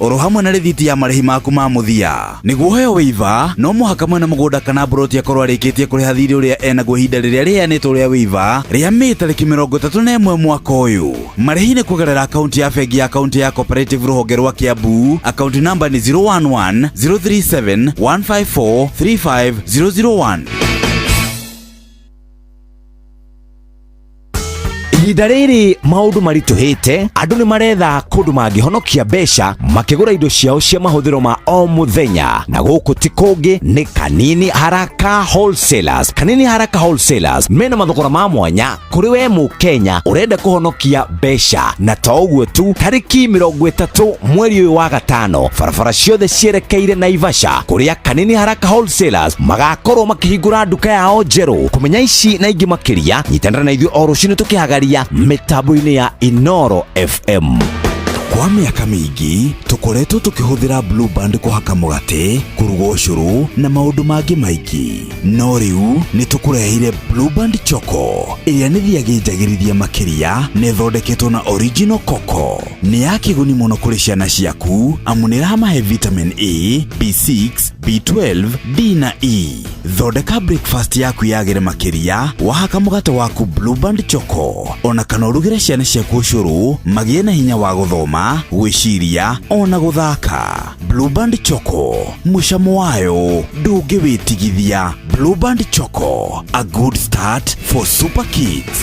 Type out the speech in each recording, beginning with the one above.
oro hamwe na rithiti ya marĩhi maku ma mũthia. Nĩguo heo waiver no mũhaka mwena mũgũnda kana broti akorwo arĩkĩtie kũrĩha thirĩ ũrĩa enaguo ihinda rĩrĩa rĩheanĩtwo rĩa waiver rĩa Mĩĩ tarĩki 31 mwaka ũyũ. Marĩhi nĩ kũgerera akaunti ya bengi ya akaunti ya Cooperative rũhonge rwa Kiambu. Akaunti namba nĩ 011 037 154 35001. Ihinda rĩrĩ maũndũ marituhĩte, andũ nĩ maretha kũndũ mangĩhonokia mbeca makĩgũra indo ciao cia mahũthĩro ma o mũthenya, na gũkũ ti kũngĩ nĩ Kanini Haraka Wholesalers. Kanini Haraka Wholesalers mena mathogora ma mwanya kũrĩ we Mũkenya ũrenda kũhonokia mbeca, na to ũguo tu, tarĩki 30 mweri ũyũ wa gatano barabara ciothe cierekeire Naivasha kũrĩa Kanini Haraka Wholesalers magakorwo makĩhingũra nduka yao njerũ. Kũmenya ici na ingĩ makĩria, nyitanĩra na ithuĩ o rũciinĩ tũkĩhagaria mitambo-inĩ ya Inoro FM. Kwa mĩaka mĩingĩ tũkoretwo tũkĩhũthĩra Blue Band kũhaka mũgate, kũruga ũcũrũ na maũndũ mangĩ maingĩ. No rĩu nĩ tũkũrehire Blue Band Choco ĩrĩa nĩ thiagĩnjagĩrithia makĩria, nĩ thondeketwo na original cocoa. Nĩ ya kĩguni mũno kũrĩ ciana ciaku amu nĩ ĩramahe vitamin A, B6, B12, D na E. Thondeka breakfast yaku yagĩre makĩria wahaka mũgate waku Blue Band Choco, ona kana ũrugĩre ciana ciaku ũcũrũ magĩe na hinya wa gũthoma, gwĩciria ona gũthaka. Blue Band Choco, mũcamo wayo ndũngĩwĩtigithia. Blue Band Choco, a good start for super kids.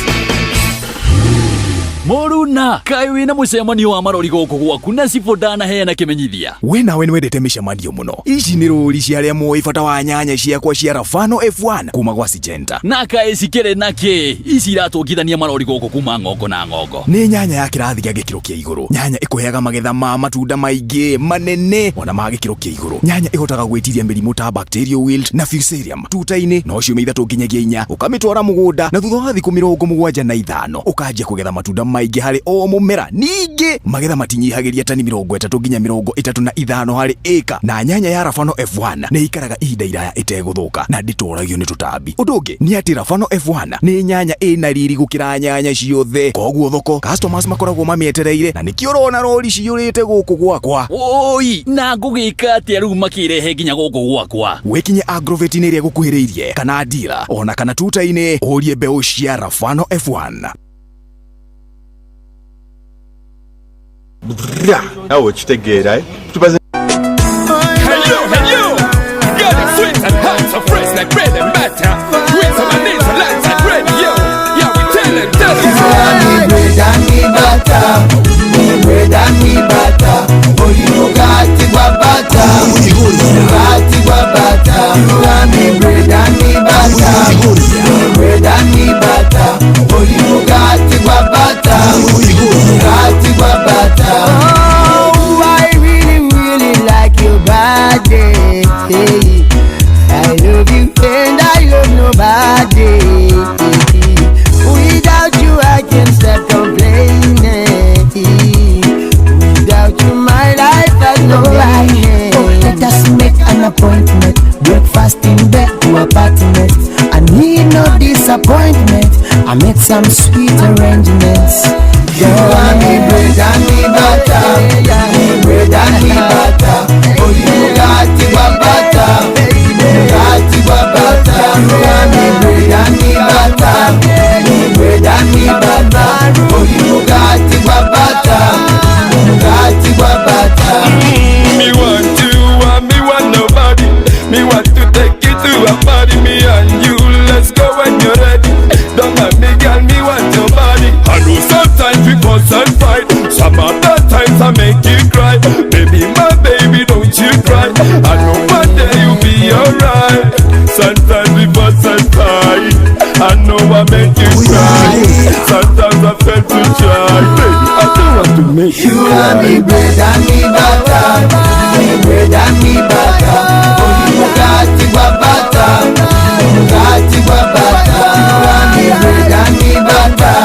Moruna, kai wina mũcemanio wa marori gũkũ gwaku na Cibũ ndanaheana kĩmenyithia. We nawe nĩ wendete mĩcemanio mũno. Ici nĩ rũri cia arĩa moĩ bata wa nyanya ciakwa cia Rafano F1 kuma gwa Syngenta. Na kaĩ cikĩrĩ nakĩ? Ici iratũngithania marori gũkũ kuma ng'ongo na ng'ongo. Nĩ nyanya ya kĩrathi gĩa gĩkĩro kĩa igũrũ. Nyanya ĩkũheaga magetha ma matunda maingĩ, manene, ona ma gĩkĩro kĩa igũrũ. Nyanya ĩhotaga gwĩtiria mĩrimũ ta bacterial wilt na fusarium. Tuta-inĩ no ciumia 3 nginyagia 4, ũkamĩtwara mũgũnda na thutha wa thikũ 75 ũkanjia kũgetha matunda maingĩ harĩ o mũmera. Ningĩ magetha matinyihagĩria tani 30 nginya 35 harĩ ĩka, na nyanya ya Rafano F1 nĩ ikaraga ihinda iraya ĩtegũthũka na ndĩtũragio nĩ tũtambi. Ũndũ ũngĩ nĩ atĩ Rafano F1 nĩ nyanya ĩna riri gũkĩra nyanya ciothe, koguo thoko customers makoragwo mamĩetereire, na nĩkĩo ũrona rori ciyũrĩte gũkũ gwakwa. Oi, na ngũgĩka atĩa rĩu makĩrehe nginya gũkũ gwakwa? Wĩkinye Agrovet-inĩ ĩrĩa gũkuhĩrĩirie kana dealer, ona kana tuta-inĩ ũrie mbeũ cia Rafano F1. Now what you take it, right? Hello, got it sweet and hot, so fresh like bread and butter. With some onions and lots of bread, yo. Yeah, we tell them. Bread and me butter, bread and me butter. Oh, you got it, butter. Got it, butter. Me bread and me butter, bread and me butter. Oh, you got it, butter. Got it, butter. Oh, I really like your body. I love you and I love nobody. Without you I can't stop complaining. Without you my life has no life. Oh, let us make an appointment. Breakfast in bed to apartment. I need no disappointment. I make some sweet arrangements. You are me bread and me butter, me bread and me butter. Oh, you got it, butter, you got it, butter. You are me bread and me butter, me bread and me butter. Oh, you got it, butter, you got it, butter. Me want you and me want nobody. Me want to take you to a party, me and you. Let's go when you're ready. Don't let me girl, me want your body. I know sometimes we fuss and fight. Some other times I make you cry. Baby, my baby, don't you cry. I know one day you'll be alright. Sometimes we fuss and fight. I know I make you cry. Sometimes I fail to try. Baby, I don't want to make you cry. You are me bread and me butter, me bread and me butter. Oh, you got it, butter, you got it, butter. You are me bread and me butter,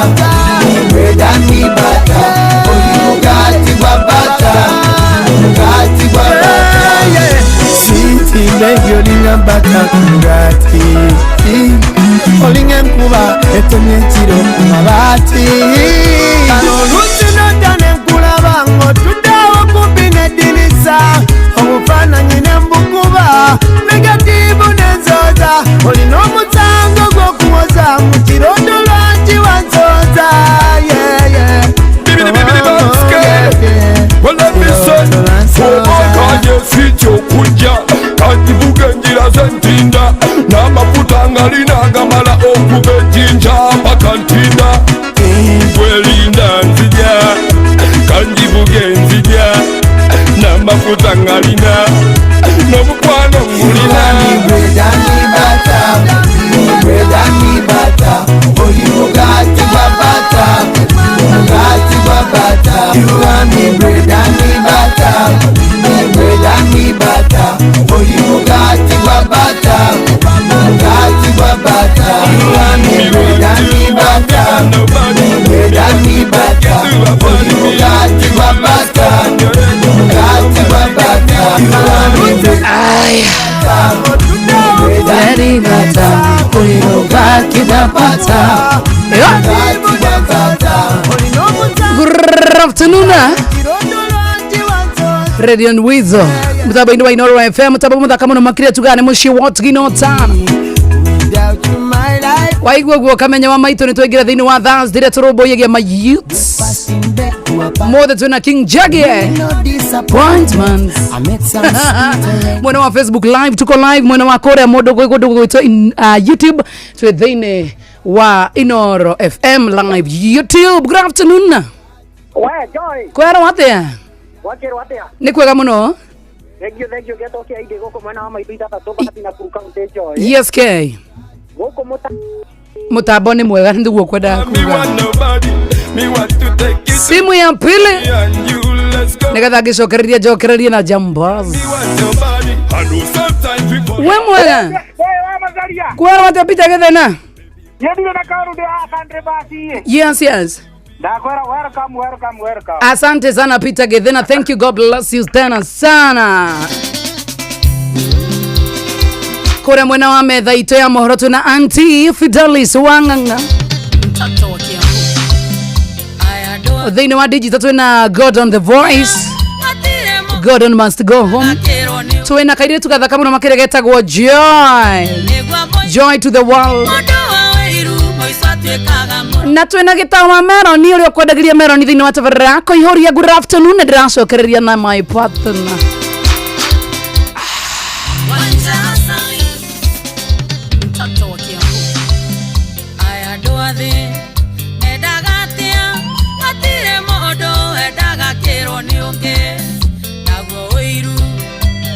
me bread and me butter. Oh, you got it, butter, you got it, butter. Sweetie, baby, you're the butter, you got it. Holding em kuba, eto nyechiro kumabati. Ano lusi no dane kula bango, tudawa kupine dini mafuta ngalina nomukwano mulina me bread and me butter, me bread and me butter. Oh, you got to butter, you got to butter. You want me bread and me butter, me bread and me butter. Oh, you got to butter, you got to butter. You want me bread and me butter, me bread and me butter. Oh, you got to butter, you got to butter. You want me bread and me butter, oh, you got to butter. Good afternoon. Radio Nwizo mutabaini wa Inoro FM mutabamu kama no makire tugane mushi what ginota waigwa gwo kamenya wa maito ni twegera thini wa dance dire turobo yege my youths more than tuna King Jaggy appointments mwana wa Facebook live tuko live mwana wa Korea modogo ito YouTube twethine wa Inoro FM live YouTube. Good afternoon. Joy. Kwera watia? Watia. Ni kwega muno. Thank you get okay ide goko mwana wa maibita tatoba hatina kuruka mtejo. Yes K. Goko mutambo ni mwega ndiguo kwenda kuga. Simu ya pili. Nigatha ngicokereria njokereria na Jambaz. We mwega. Kwera watia pita gethena? Yedi na karu de akandre basi. Yes. Welcome. Asante sana Peter Gedena. Thank you. God bless you tena sana. Kore mwana wa medha ito ya mohoro tuna Auntie Fidelis Wanganga. Mtoto wa Kiambu. Thini wa digital tuna God on the Voice. Gordon must go home. Tuena kaire tukatha kama makire getagwo Joy. Joy to the world. Na twena gitawa Meroni uri okwendagiria Meroni thini wa tabarira yako ihoria. Good afternoon ndiracokereria na my partner mtoto wa Kiambu aya doathi edagatia atire modo edagakiro ni unge naguo wiru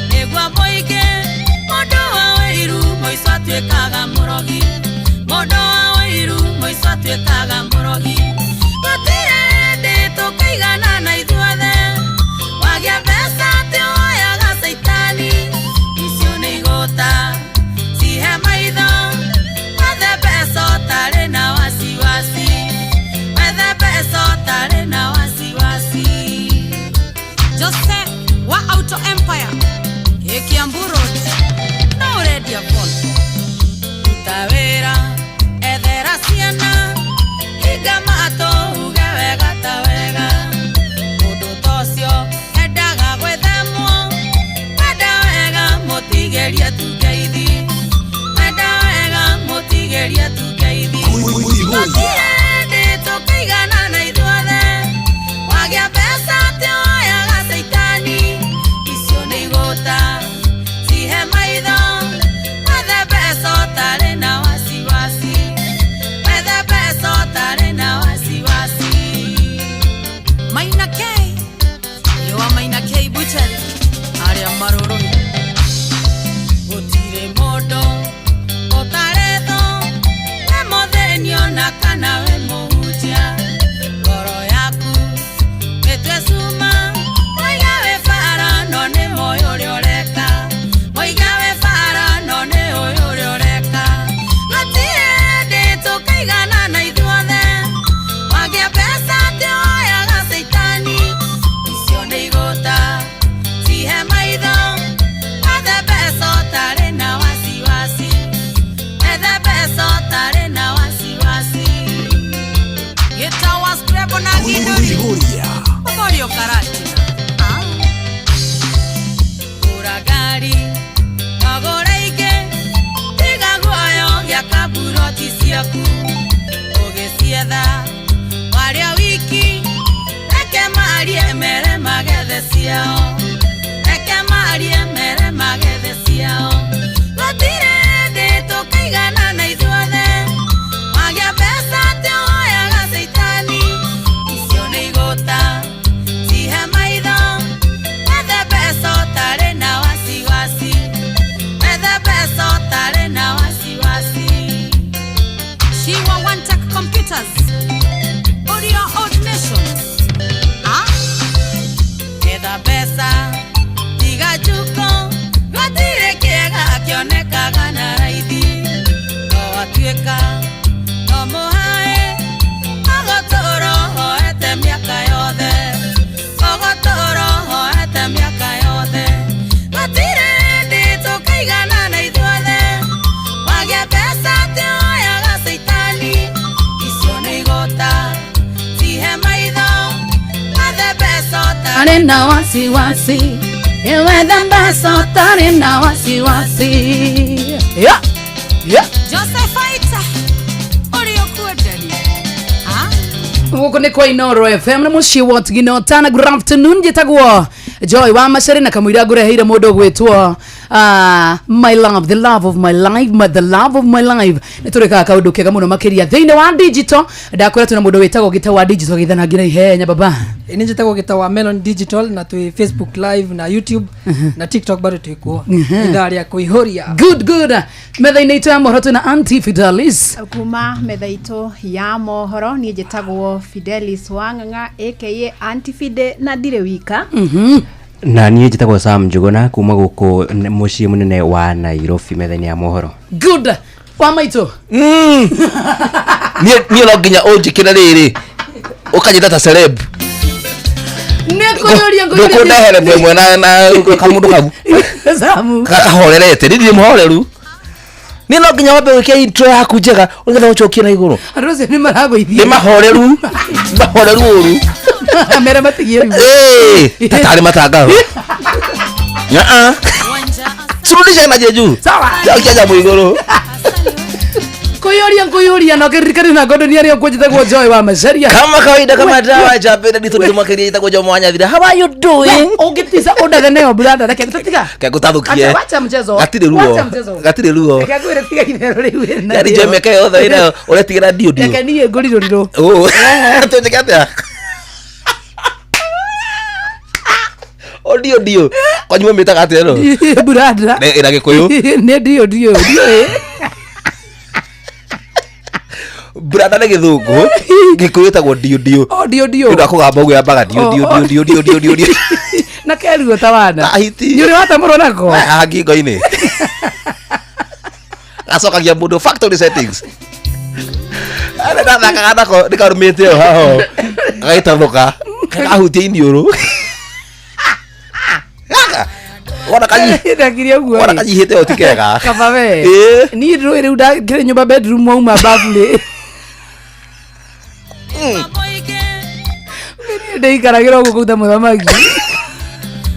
negwa moike modo wa wiru moisatwe kaga murogi modo wa wiru moisatwe kaga murogi atire de tokaigana na ithuothe wagia pesa te oya ga saitani isio ni gota sihe maitho wethe pesa tare na wasiwasi wethe pesa tare na wasiwasi Jose wa Auto Empire Kiambu Road no redia phone utawera ethera ciana igamato ugewega tawega mundu tocio endaga gwethemwo wenda wega mutigeria tugeithi wenda wega mutigeria tugeithi ndi tukaigana na ithuothe wagia pesa te oya ga saitani icio ni igota sihe maitho wethe pesa tare na wasiwasi wethe pesa tare na wasiwasi Maina K Yewa Maina K Butchery aria maruru gutire modo otaretho emothenio na kana we muhunjia ngoro yaku etwesuma oiga we fara no ni moyo rioreka oiga we fara no ni oyo rioreka atire ndi tukaigana na ithuothe wagia pesa te oya ga saitani icio ni igota sihe maitho wethe pesa tare na wasiwasi wethe pesa tare na wasiwasi getawa scrap na giduri Morio Karatina Uragari Nagoreike Tiga guayo Gya kaburoti siaku Ugesietha Waria wiki Eke marie mere magethe siao Eke marie mere magethe siao Gotire ndi tukaigana na ithuothe Wagia pesa te oya ga saitani icio ni igota sihe maitho wethe pesa tigajuko gatire kiega kionekaga na raithi atuika no muhae agotoro hoete miaka yothe agotoro hoete miaka yothe gatire ndi tukaigana na ithuothe wagia pesa tioya gaceitani icio nĩ igota cihe maitho athe pesa tarĩ na wasiwasi iwethe mbeca tarĩ na wasiwasi Josephaita uri okuenderi Guku ni kwa Inoro FM na mushi wotgino tana good afternoon jitagwo Joy wa Macari na kamwira ngureheire mundu gwitwo my love, the love of my life, the love of my life. Nitureka kaundu kega muno makiria thiine wa digital ndakwira tuna mundu witagwo gita wa digital githana ngira ihenya baba ini njitagwo gita wa Melon Digital na tu Facebook live na YouTube na TikTok bado tuikuwa idharia kuihoria good methaine itu ya mohoro na Auntie Fidelis kuma methaito ya mohoro ni njitagwo Fidelis Wanganga aka Auntie Fide na dire wika na niĩ njĩtagwo Sam Njuguna kuma gũkũ mũciĩ mũnene wa Nairobi methainĩ ya mohoro good kwa maito niĩ no nginya ũnjĩkĩre rĩrĩ ũkanyita ta celeb ndũkũndehere mwemwe na kamũndũ kau kakahorerete nĩ mũhoreru niĩ no nginya wambe wĩke intro yaku njega ũgetha ũcokie na igũrũ andũ acio nĩ maragũithia nĩ mahoreru ũru Mera matigie tatari matangaho surudisha na jeju sawa jaja muigoro koyoria no kirikari na godo ni ari okujitagwo Joy wa Macari kama kawaida kama dawa chapenda nditu makiria itagwo jo mwanya thira how are you doing ongitisa oda neo brada reke tutiga kakuthathukie acha mchezo gatire ruo ngagwire tiga inero riu yani jemeke yothe ina uretigira dio reke nie nguriro riro tutikate Dio kwa nyuma mitaga atero brada ina gikuyu ne dio brada ne githungu gikuyu tagwo dio dio ndu akugamba ugu yambaga dio na keruo tawana ni uri wata muro nako ngingo ini gacokagia mundu factory settings ana ndathakaga nako ndikarumite yo haho gaitathuka kahutia iniuru wana kanyihite otikega kaba we ni ru da kire nyumba bedroom mu mabafule ndei karagira guku da muthamaki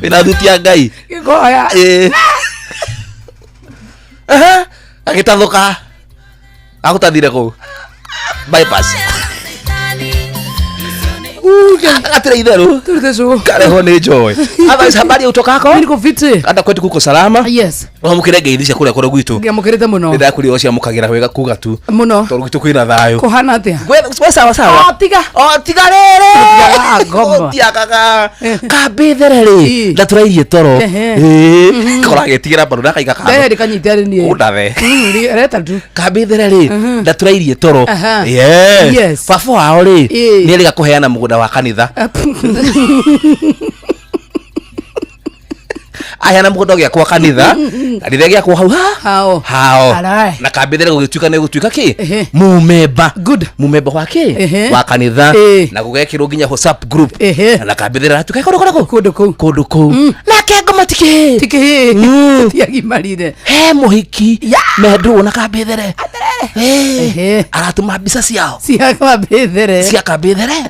ina dutia ngai gikoya agitathuka agutathire ku bypass atira itheru tuteso kareho ni Joy otherwise habari utokako niko fiti anda kwetu kuko salama yes wamukire ngeithia kure kure gwitu ngiamukirite muno ndakuri ocia mukagira wega kuga tu muno toru gwitu kwina thayo kohana atia we sawa tiga rere tiagaga kabithere ri ndaturairie toro korage tigira baru ndakaiga kando ndere kanyitare ni undathe reta tu kabithere ri ndaturairie toro yes bafo ao ri ni riga kuheana mugunda wa kanitha aya na mugunda gya kwa kanitha kanitha gya kwa hao na kabithere gugituika ne gutuika ki mumeba wake wa kanitha na gugekirwo nginya WhatsApp group na kabithere atuka kodo ko na kengo matike tiagi marire he muhiki mendu na kabithere aratuma mbica ciao cia kabithere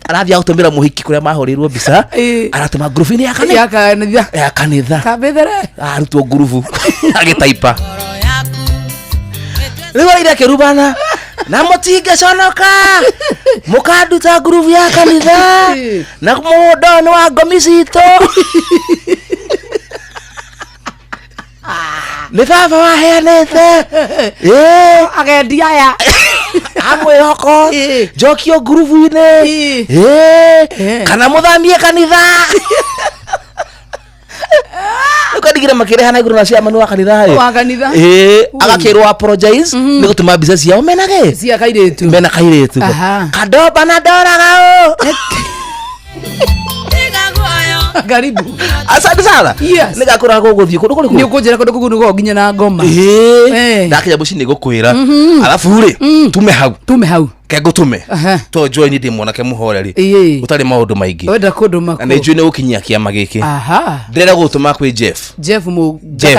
arathia gutumira muhiki kuria mahorirwo mbica aratuma group-ini ya kanitha kabithere arutwo group agitaipa rigo ire kirubana na mutinge conoka mukanduta group ya kanitha na mudo ni wa ngomi cito ni baba waheanete agendia aya amwe hoko jokio group-ini kana muthamie kanitha ukadigire makirehana iguru na cia manu wa kanitha agakirwo apologize ni gutuma mbica ciao menage cia kairetu kadoba na doraga Karibu. Asante sana. Yes. Nigakora guguthie kundu kuriku. Ni ukujira kundu kugu nugo nginya na ngoma. Ndakinya buci ni gukwira. Alafu ri tume hau. Kego tume. To join ndi mwanake muhoreri. Utari maundu maingi. Wenda kundu mako. Na njui ni gukinyia kiama giki. Ndira gutuma kwi Jeff.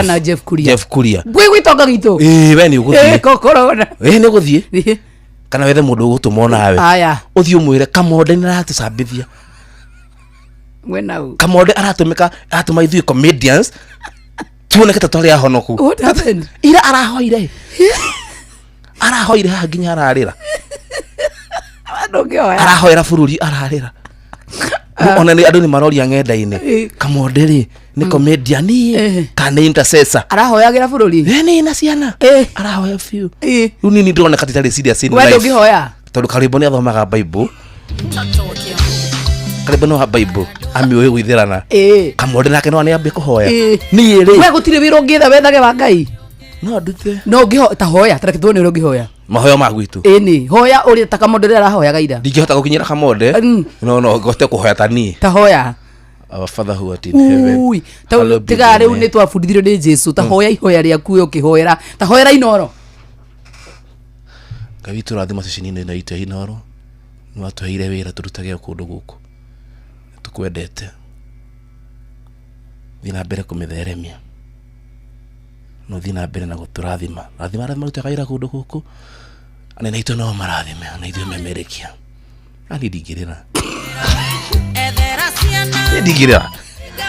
Na Jeff Kuria. Jeff Kuria. Gwi gwitonga gitu. We ni uguthie. Kokorona. We ni guthie. Kana wethe mundu gutuma nawe. Aya. Uthio mwire Kamonde ni aratucambithia. Wenau. Kamonde aratumika atuma ithuĩ comedians tuoneke ta twarĩ ahonoku. What happened? Ira arahoire. Arahoire ha nginya ararĩra. Arahoera bũrũri ararĩra. Ona nĩ andũ nĩ maroria ng'enda-inĩ. Kamonde rĩ nĩ comedian kana intercessor. Arahoyagĩra bũrũri. Nĩ na ciana. Arahoya biũ. Rĩu nini ndĩroneka titarĩ serious in life. Wendo ngĩhoya. Tondũ Karĩmbo nĩ athomaga Bible. Karĩmbo no ha Bible. Amiũĩ gwĩthĩrana. Kamonde nake no nĩambie kũhoya. Niĩ rĩ. We gũtirĩ wĩra ũngĩetha wethage wa Ngai. No ndute. No ngĩhoya ta hoya tareke tuone ũrĩa ũngĩhoya. Mahoya ma gwitũ. Nĩ hoya ũrĩa ta Kamonde rĩrĩa arahoyaga ira. Ndingĩhota gũkinyĩra Kamonde. No ngote kũhoya ta niĩ. Ta hoya. Our Father who art in heaven. Ui, tiga rĩu nĩ twabundithirio nĩ Jesu ta hoya ihoya rĩaku ũkĩhoera. Ta hoera inoro. Ngai witũ rathima ceceni-inĩ na itũ inoro. Nĩ watũheire wĩra tũrutage kũndũ gũkũ. Tukwendete. Thiĩ na mbere kũmĩtheremia. No thiĩ na mbere na gũtũrathima. Rathima arĩa marutaga wĩra kũndũ gũkũ. Anene aitũ no marathime na ithuĩ memerekia. Ani ndingĩrĩra. Ndingĩrĩra.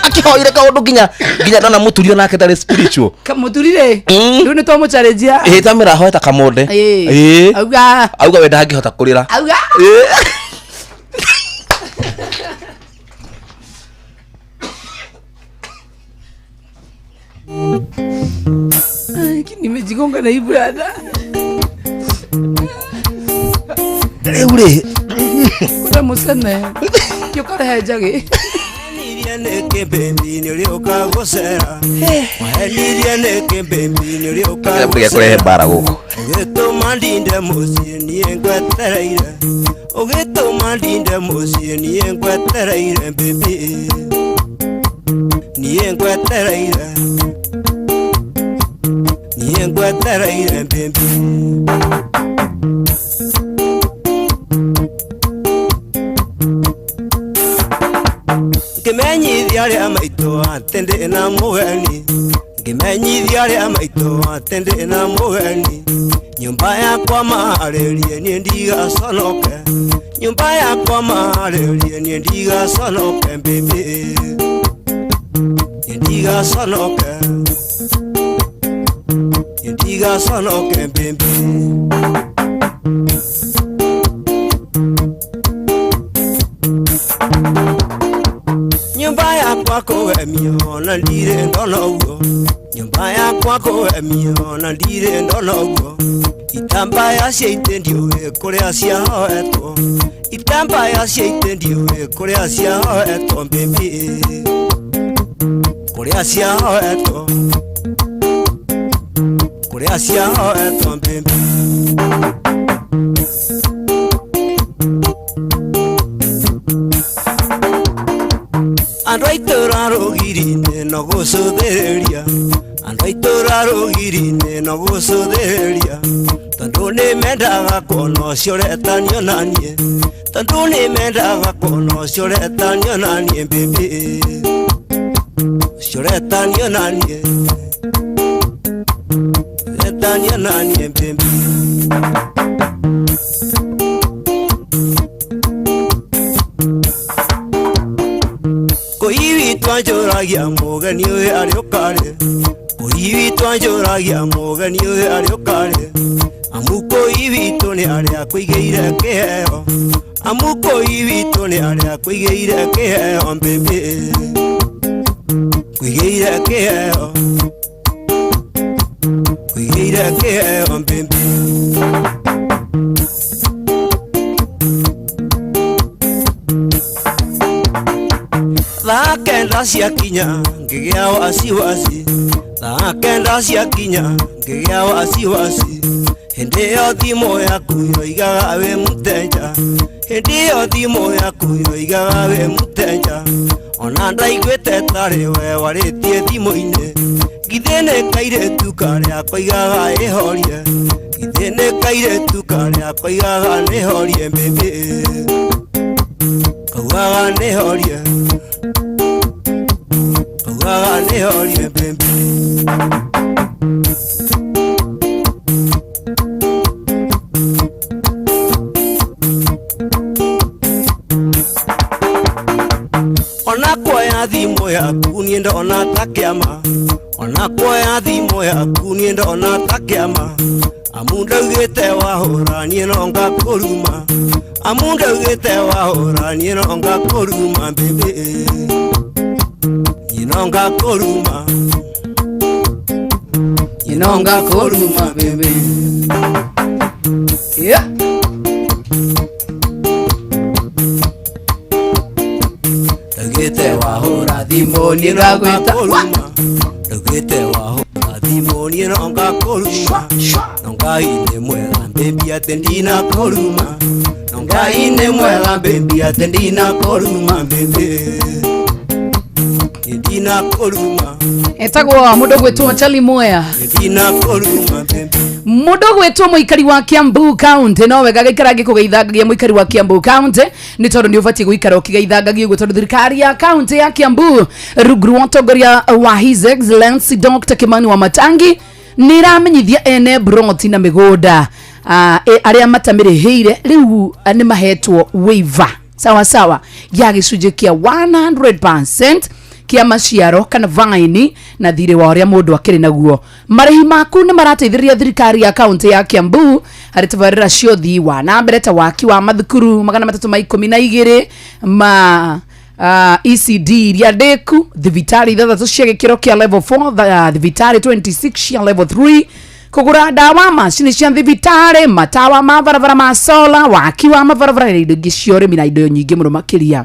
Akihoire kaũndũ nginya ndona mũturio nake tarĩ spiritual. Kamũturire. Rĩu nĩ twamũcharĩnjia. Tamĩra hoeta Kamonde. Auga we ndangĩhota kũrĩra. Auga. Nimejigonga na hii brada. Ule. Kuna musana. Yokara hajage. Niria neke baby ni rioka gocera. Niria neke baby ni rioka gocera. Kure bara guko. Ugituma ndinde mucie ni ngwetereire. Ugituma ndinde mucie ni ngwetereire baby. Ni ngwetereire. Ni ngwetereire baby. Ngimenyithia rĩa maitũ atĩ ndĩ na mũgeni. Ngimenyithia rĩa maitũ atĩ ndĩ na mũgeni. Nyũmba yakwa maharĩrie niĩ ndigaconoke. Nyũmba yakwa maharĩrie niĩ ndigaconoke baby. Niĩ ndigaconoke. Niĩ ndigaconoke baby. Nyumba yakwa kũgemio na ndirĩ ndona ũguo. Nyumba yakwa kũgemio na ndirĩ ndona ũguo. Itambaya cia itĩ ndiũĩ kũrĩa ciahoetwo. Itambaya cia itĩ ndiũĩ kũrĩa ciahoetwo baby. Kũrĩa ciahoetwo. Kũrĩa ciahoetwo baby. Andũ aitũra rũgiri-inĩ no gũcũthĩrĩria. Andũ aitũra rũgiri-inĩ no gũcũthĩrĩria. Tondũ nĩ mendaga kuona ũcio ũretanio na niĩ. Tondũ nĩ mendaga kuona ũcio ũretanio na niĩ baby. Ũcio ũretanio na niĩ. Ũretanio na niĩ baby. Kũiwi twanjũragia mũgeni ũyũ arĩ ũkarĩ. Kũiwi twanjũragia mũgeni ũyũ arĩ ũkarĩ. Amu kũiwi tũ nĩ arĩa kũigĩire kĩheo. Amu kũiwi tũ nĩ arĩa kũigĩire kĩheo baby. Kũigĩire kĩheo. Kũigĩire kĩheo baby. Thaa kenda ciakinya ngĩgĩa wasiwasi. Thaa kenda ciakinya ngĩgĩa wasiwasi. Hĩndĩ ĩyo thimũ yaku yoigaga wĩ mũteja. Hĩndĩ ĩyo thimũ yaku yoigaga wĩ mũteja. ona ndaiguĩte tarĩ we warĩtie thimũ-inĩ githĩ nĩ kairĩtu karĩa koigaga ĩhorie githĩ nĩ kairĩtu karĩa koigaga nĩhorie mbĩmbĩ kaugaga nĩhorie kaugaga nĩhorie mbĩmbĩ ona kuoya thimũ yaku niĩ ndona ta kĩama ona kuoya thimũ yaku niĩ ndona ta kĩama amu ndaugĩte wahũra niĩ no ngakũruma amu ndaugĩte wahũra niĩ no ngakũruma mbĩmbĩ niĩ no ngakũruma niĩ no ngakũruma mbĩmbĩ yeah. Ndagĩte wahũra thimũ niĩ ndagwĩta ndagĩte wahũra thimũ niĩ no ngakũruma no Ngai nĩ mwega mbĩmbi atĩ ndinakũruma no Ngai nĩ mwega mbĩmbi atĩ ndinakũruma mbĩmbĩ ndinakũruma etagwo mũndũ gwĩtwo Charlie Moya ndinakũruma mbĩmbĩ mũndũ gwĩtwo mũikari wa Kiambu County no wega gĩikara ngĩkũgeithangagia mũikari wa Kiambu County nĩ tondũ nĩ ũbatiĩ gũikara ũkĩgeithangagia ũguo tondũ thirikari ya county ya Kiambu rungu rwa ũtongoria wa His Excellency Dr. Kimani Wamatangi nĩ iramenyithia ene broti na mĩgũnda arĩa matamĩrĩhĩire rĩu nĩ mahetwo waiver sawa sawa ya gĩcunjĩ kĩa 100% kia maciaro kana vaini na thirĩ wa ũrĩa mũndũ akĩrĩ naguo marĩhi maku nĩ marateithĩrĩria thirikari ya county ya Kiambu harĩ tabarĩra cia ũthii wa na mbere ta waki wa mathukuru 312 ma ECD iria ndĩku thibitarĩ 3 cia gĩkĩro kĩa level 4 thibitarĩ 26 cia level 3 kugura dawa macini cia thibitarĩ matawa ma barabara ma solar waki wa mabarabara na indo ingĩ cia ũrĩmi na indo nyingĩ mũno makĩria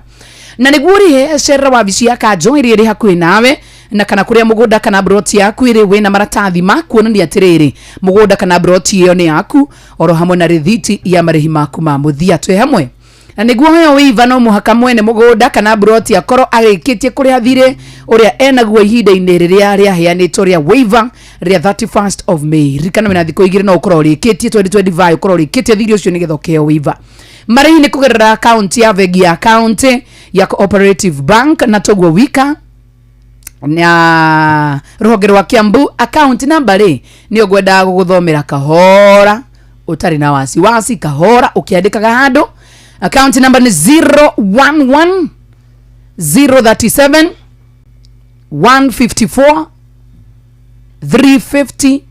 na nĩguo rĩhe cerera wabici ya kanjo ĩrĩa ĩrĩ hakuhĩ nawe na kana kũrĩa mũgũnda kana broti yaku ĩrĩ wĩna maratathi ma kuonania atĩrĩrĩ mũgũnda kana broti ĩyo nĩ yaku oro hamwe na rĩthiti ya marĩhi maku ma mũthia twĩ hamwe na nĩguo heo waiver no mũhaka mwene mũgũnda kana broti akorwo arĩkĩtie kũrĩa thirĩ ũrĩa enaguo ihinda-inĩ rĩrĩa rĩaheanĩtwo rĩa waiver rĩa 31st of May rikana mena thikũ igĩrĩ no ũkorwo ũrĩkĩtie 2025 ũkorwo ũrĩkĩtie thirĩ ũcio nĩgetha ũkĩheo waiver marĩhi nĩ kũgerera account ya bengi ya county ya Cooperative Bank na toguo wika na rũhonge rwa Kiambu account number rĩ nĩ ũgwendaga gũgũthomera kahora ũtarĩ na wasiwasi kahora ũkĩandĩkaga handũ account number ni 011 037 154 350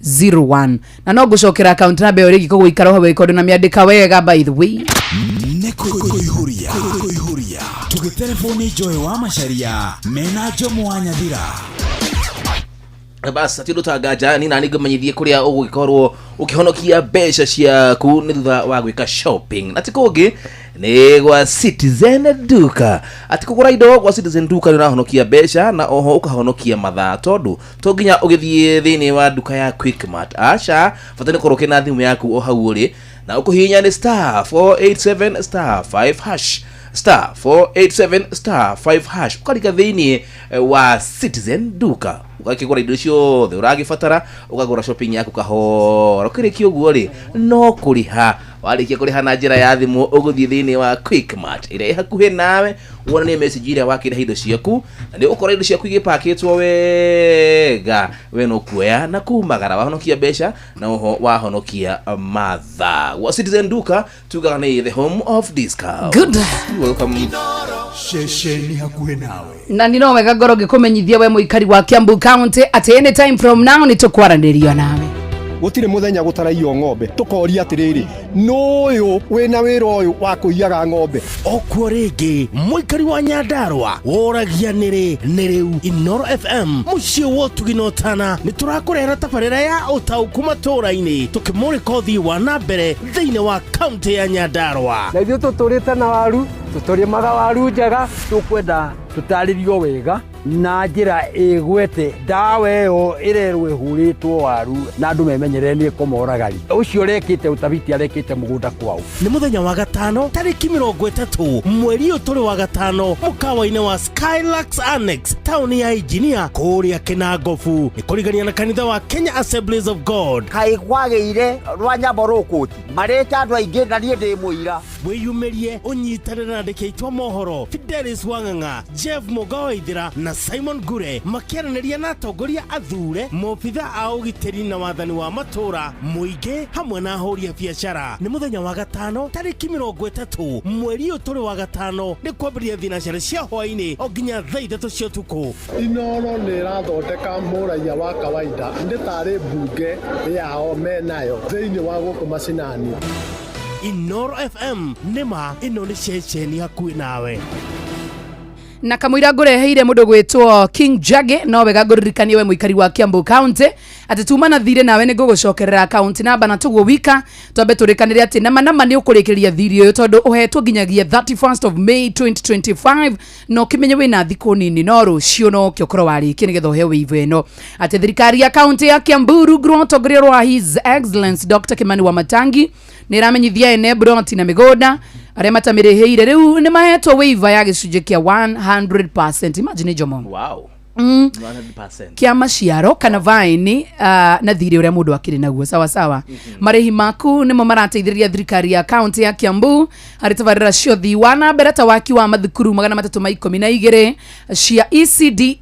01 na no gucokera account number ĩyo rĩngĩ koguo ikara ho record na miandĩka wega by the way nekuihuria tugitelefoni Joy wa Macharia mena Jomo wa Nyathira basi ati ndutagaja ni nani ngamenyithie kuria ugikorwo ukihonokia mbeca ciaku ni thutha wa gwika shopping na tikungi ni gwa Citizen Duka ati kugura indo gwa Citizen Duka ni rahonokia mbeca na oho ukahonokia mathaa tondu to nginya ugithie thini wa duka ya Quickmart acha fatani koroke na thimu yaku o hau uri na ukuhinya ni star 487 star 5 hash star 487 star 5 hash ukarika thini wa Citizen Duka ukakigura indo ciothe uragibatara ukagura shopping yaku kahora ukirikio guo ri no kuriha warikia kuriha na njira ya thimu uguthie thini wa Quickmart ire hakuhe nawe wona ni message ire wakira indo ciaku na ni ukora indo ciaku igipaketwo wega we no kuoya na kumagara wahonokia mbeca na oho wahonokia matha wa Citizen Duka tugaga ni the home of discount. Good, welcome shesheni hakuhe nawe na nino wega ngoro ngĩkũmenyithia we mũikari wa Kiambu County at any time from now ni tukwaranĩria nawe gutire muthenya gutaraio ng'ombe tukoria atiriri noyo wena wira uyu wa kuiyaga ng'ombe okwo ringi muikari wa Nyandarua woragia niri niriu Inoro FM mucie wotuginotana ni turakurera tabarira ya utauku matũra-inĩ tukimurika uthii wa na mbere thĩinĩ wa county ya Nyandarua na ithuĩ tũtũrĩte na waru tũtũrĩmaga waru njega tũkwenda tutaririo wega na njira igwete ndawa iyo irerwo ihuritwo waru na andu memenyerere komoragari ucio rekite utabiti arekite mugunda kwao. Ni muthenya wa gatano tariki 30 mweri uturi wa gatano mukawa-ini wa Skylux Annex tauni ya Engineer kuria Kinangofu ikurigania na kanitha wa Kenya Assemblies of God. Kai kwageire rwa nyambo rukuti mareta andu aingi na nie ndi muira wiyumirie unyitanire na ndikitwa mohoro Fidelis Wang'ang'a, Jeff Mugoithira na Simon Gure makiaraniria na atongoria athure mobitha a ugitiri na wathani wa matura muingi hamwe na ahuri a biacara. Ni muthenya wa gatano tariki 30 mweri uturi wa gatano ni kwambiria thinacara cia hwaini o nginya thaa 3 cia utuku. Inoro ni irathondeka muraia wa kawaida ndi tari bunge yao menayo thiini wa guku macinani. Inoro FM nima ino ni ceceni hakuhi nawe. Na kamwira ngureheire mundu gwitwo King Jage no wega nguririkanie we muikari wa Kiambu County ati tuma na thire nawe ni ngugucokerera account namba na tugo wika twambe turikanire ati nama ni ukurikiria thiri uyu tondu uhetwo nginyagia 31st of May 2025 no kimenye wina thiku nini no rucio no kiokoro wari kinigetha uhe wivu eno ati thirikari ya county ya Kiambu rugrotogrirwa His Excellence Dr. Kimani Wamatangi niramenyithia ene Bronti na Migoda aria matamireheire riu ni mahetwo waiver ya gicunje kia 100%. Imagine jomo. Wow. 100%. Kia maciaro kana vaini na thiri uria mundu akiri naguo sawa sawa. Marehi maku nimo marateithĩrĩria thirikari ya county ya Kiambu harĩ tabarĩra ciothi wana bereta waki wa mathukuru 312 cia ECDE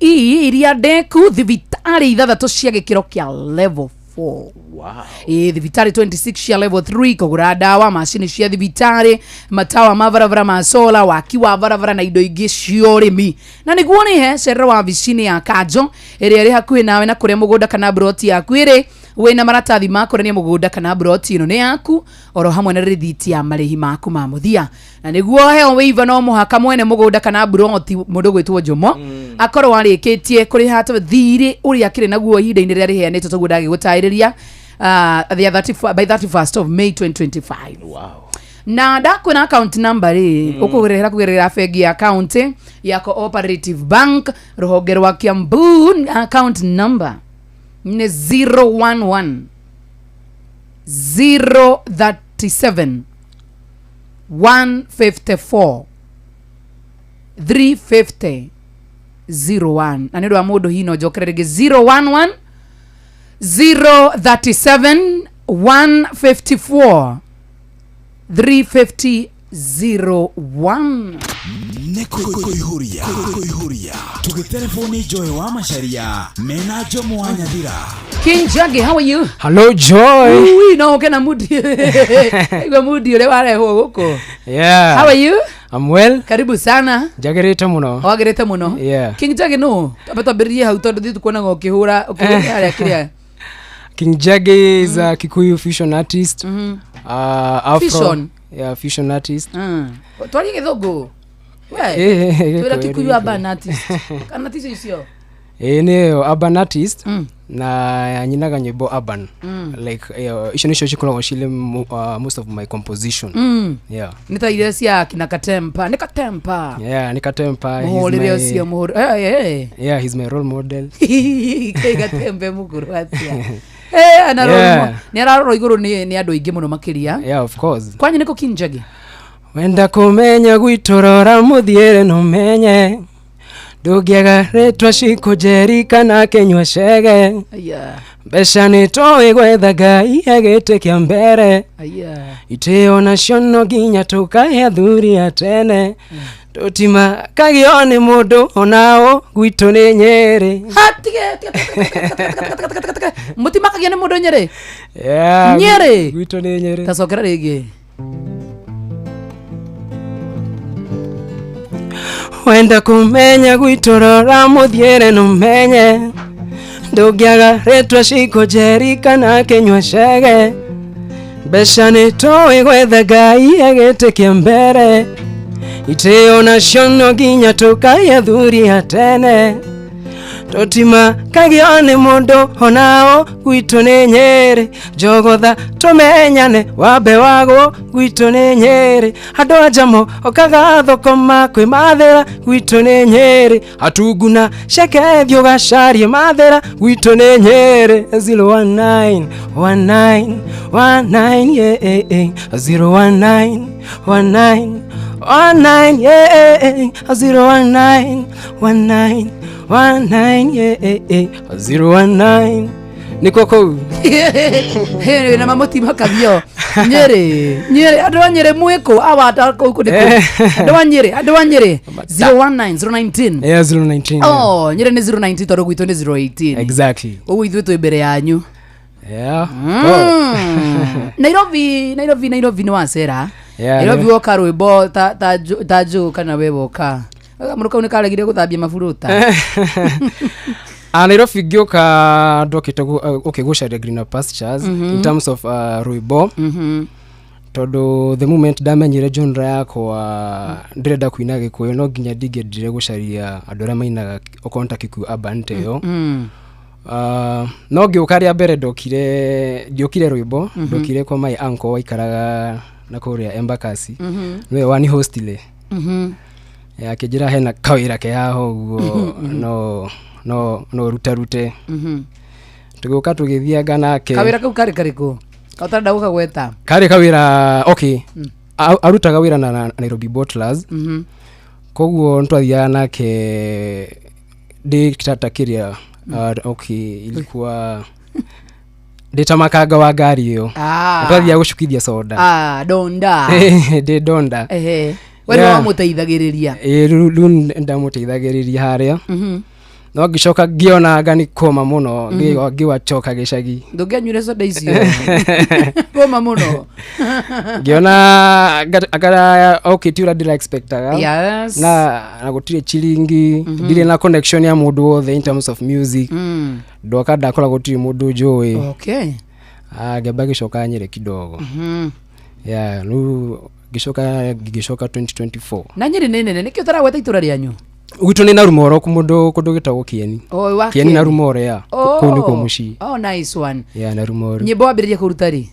iria ndeku thibitari ithathatũ cia gĩkĩro kia level 4. Wow. Thibitari 26 cia level 3 kugura dawa macini cia thibitari matawa mavaravara ma sola waki wa varavara na indo ingĩ cia ũrĩmi na nĩguo nĩ he cerera wa vicini ya Kanjo ĩrĩa ĩrĩ hakuhĩ nawe na kũrĩa mũgũnda kana broti yaku ĩrĩ wĩna maratathi ma kũrania mũgũnda kana broti ĩno nĩ yaku oro hamwe na rĩthiti ya marĩhi maku ma mũthia na nĩguo heo waiver no mũhaka mwene mũgũnda kana broti mũndũ gwĩtwo Jomo akorwo arĩkĩtie kũrĩha thirĩ ũrĩa akĩrĩ naguo ihinda-inĩ rĩrĩa rĩheanĩtwo toguo ndagĩgũtarĩria by 31st of May 2025. Wow. Na ndakwĩna account number ũkũgerera kũgerera bengi ya county ya Cooperative Bank rũhonge rwa Kiambu. Account number ni 011 037 154 350 01 na nĩ rwa mũndũ hino njokererege 011 037 154 350 01. Nekuihuria tugitelefoni Joy wa Macharia mena Jomo wa Nyathira. King Jage, how are you? Hello Joy. Ui no kena mudi. Ego mudi ule wale huko. Yeah. How are you? I'm well. Karibu sana. Jagerete muno. Wagerete muno. Yeah. King Jage no. Tabetabiriye hau tondu thitu kuona ngokihura ukihura kiria. King Jage is a Kikuyu fusion artist. Afro. Fusion. Yeah, fusion artist. Twari githungu. We. Twira Kikuyu urban artist. Kana tiso icio. Ni urban artist na nyinaga nyimbo urban. Like icio nicio cikoragwo cile most of my composition. Yeah. Nita ile cia kina Katempa. Ni Katempa. Yeah, ni Katempa. Yeah, he's my role model. Katempe mukuru atia. Ni ararora iguru ni andu aingi muno makiria. Yeah, of course. Kwani niko King Jage? Wenda kumenya gwitorora muthiere no menye ndũngĩaga rĩtwa cikũnjerika na kenywa cege mbeca nĩtũĩ gwetha Ngai agĩtĩkia mbere itĩo nacio no nginya tũkahe athuri a tene tũtimakagio nĩ mũndũ onao gwitũ nĩ Nyeri. Mũtimakagio nĩ mũndũ Nyeri? Nyeri gwitũ nĩ Nyeri. Tacokera rĩngĩ. Wenda kumenya gwitorora muthiere no menye ndũngĩaga rĩtwa cikũnjerika na kenywa cege mbeca nĩtũĩ gwetha Ngai agĩtĩkia mbere itĩo nacio no nginya tũkahe athuri a tene totima kagione mondo onao gwitũ nĩ Nyĩrĩ njogotha tũmenyane wambe wago gwitũ nĩ Nyĩrĩ andũ a Njamo okaga thũkũma kwĩmathĩra gwitũ nĩ Nyĩrĩ atunguna cekethio gacarie mathĩra gwitũ nĩ Nyĩrĩ 0191919 yeah 0191919 yeah 0191919 yeah 019 niko kou he na mamutima kabio Nyĩrĩ andũ a Nyĩrĩ mwiko awata kou ndiko andũ a Nyĩrĩ 019 yeah 019 oh Nyĩrĩ ni 019 toro gwitũ ni 018 exactly ogu ithuĩ twĩ mbere yanyu yeah Nairobi ni wasera Nairobi woka rwĩmbo ta Joe kana we woka mũruka une karegire guthambia maburuta Nairobi ngĩũka ndokĩte ũkĩgucaria greener pastures in terms of rwĩmbo tondũ the moment ndamenyire genre yakwa ndĩrenda kuina Gĩkũyũ no nginya ndingĩendire gũcaria andũ arĩa mainaga okonta Kikuyu urban teo no ngĩũka rĩa mbere ndiokire rwĩmbo ndokire kwa my uncle waikaraga na kũrĩa Embakasi niwe wani hostile akĩnjĩra hena kawĩra ke haho ũguo no rute tũgĩũka tũgĩthianga nake kawĩra kau karĩkũ kaũtarenda gũkagweta kawĩra okay arutaga wĩra na Nairobi Bottlers koguo nĩtwathiaga nake ndĩtatakĩria okay ilikuwa ndĩta makanga wa ngari ĩyo twathiaga gũcukithia soda donda ndĩ donda wewe wamũteithagĩrĩria rĩu ndamũteithagĩrĩria harĩa no ngĩcoka ngĩona ngani koma mũno ngĩwacoka gĩcagi ndũngĩanyuire soda icio koma mũno ngĩona okay tiũra ndĩra expectaga na gũtirĩ chiringi ndirĩ na connection ya mũndũ wothe in terms of music ndoka ndakora gũtirĩ mũndũ njũĩ ngĩamba gĩcoka Nyĩrĩ kidogo yeah rĩu ngĩcoka 2024 na Nyĩrĩ nĩ nene nĩkĩo ũtaragweta itũra rĩanyu gwitũ nĩ na Rumoro kũndũ gĩtagwo Kieni Kieni na Rumoro ya kũu nĩkuo mũciĩ oh nice one yeah na Rumoro nyĩmbo wambĩrĩria kũruta rĩ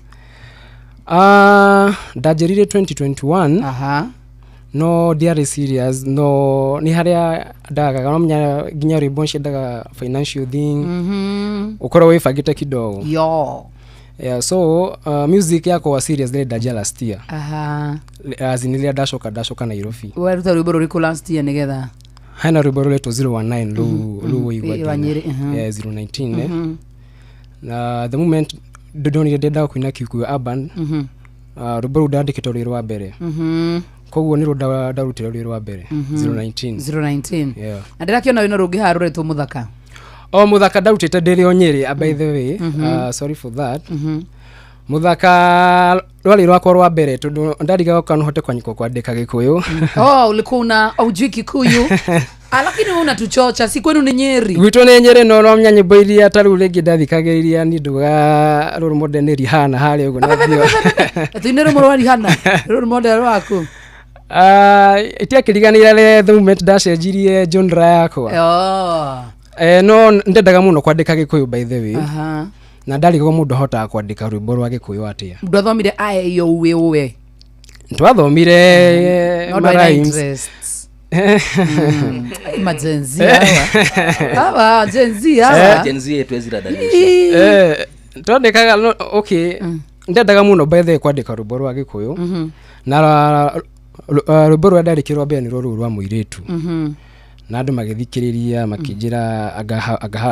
ndanjĩrire 2021 no ndiarĩ serious no nĩ harĩa ndagaga no menya nginya rwĩmbo ciendaga financial thing ũkorwo wĩbangĩte kidogo yeah so music yako wa serious nĩ ndanjia last year azinĩrĩa ndacoka Nairobi waruta rwĩmbo rũrĩkũ last year nĩgetha hena rwĩmbo rũretwo 019 rũu ũigua yeah 019 na the moment ndonire ndenda kuina Kikuyu urban rwĩmbo rũu ndandĩkĩte rwĩ rwa mbere koguo nĩ rũo ndarutire rwĩ rwa mbere 019 yeah na ndĩrakĩona wĩna rũngĩ haha rũretwo Mũthaka Mũthaka ndarutĩte ndĩrĩ o Nyĩrĩ by the way sorry for that Mũthaka rwari rwakwa rwa mbere tondũ ndarigaga kana hote kwandĩka Gĩkũyũ ulikuwa aujui Kikuyu lakini unatuchocha si kwenu ni Nyĩrĩ gwitũ nĩ Nyĩrĩ no menya nyĩmbo iria tarũ rĩngĩ ndathikagĩrĩria ni nduga rũrũ mode nĩ Rihana harĩa ũguo na bio tuine rũmũ rwa Rihana rũrũ mode rwaku itiakĩriganĩra the moment ndacenjirie genre yakwa no ndendaga mũno kwandĩka Gĩkũyũ by the way na ndarigaga mũndũ ahotaga kwandĩka rwĩmbo rwa Gĩkũyũ atĩa ndwathomire uwe twathomire rhymes majenzi hawa jenzi twezira danisha twandĩkaga okay ndendaga mũno by the way kwandĩka rwĩmbo rwa Gĩkũyũ na rwĩmbo rwa ndarĩkĩrwo mbere nĩ rũrũ rwa mũirĩtu na andũ magĩthikĩrĩria makĩnjĩra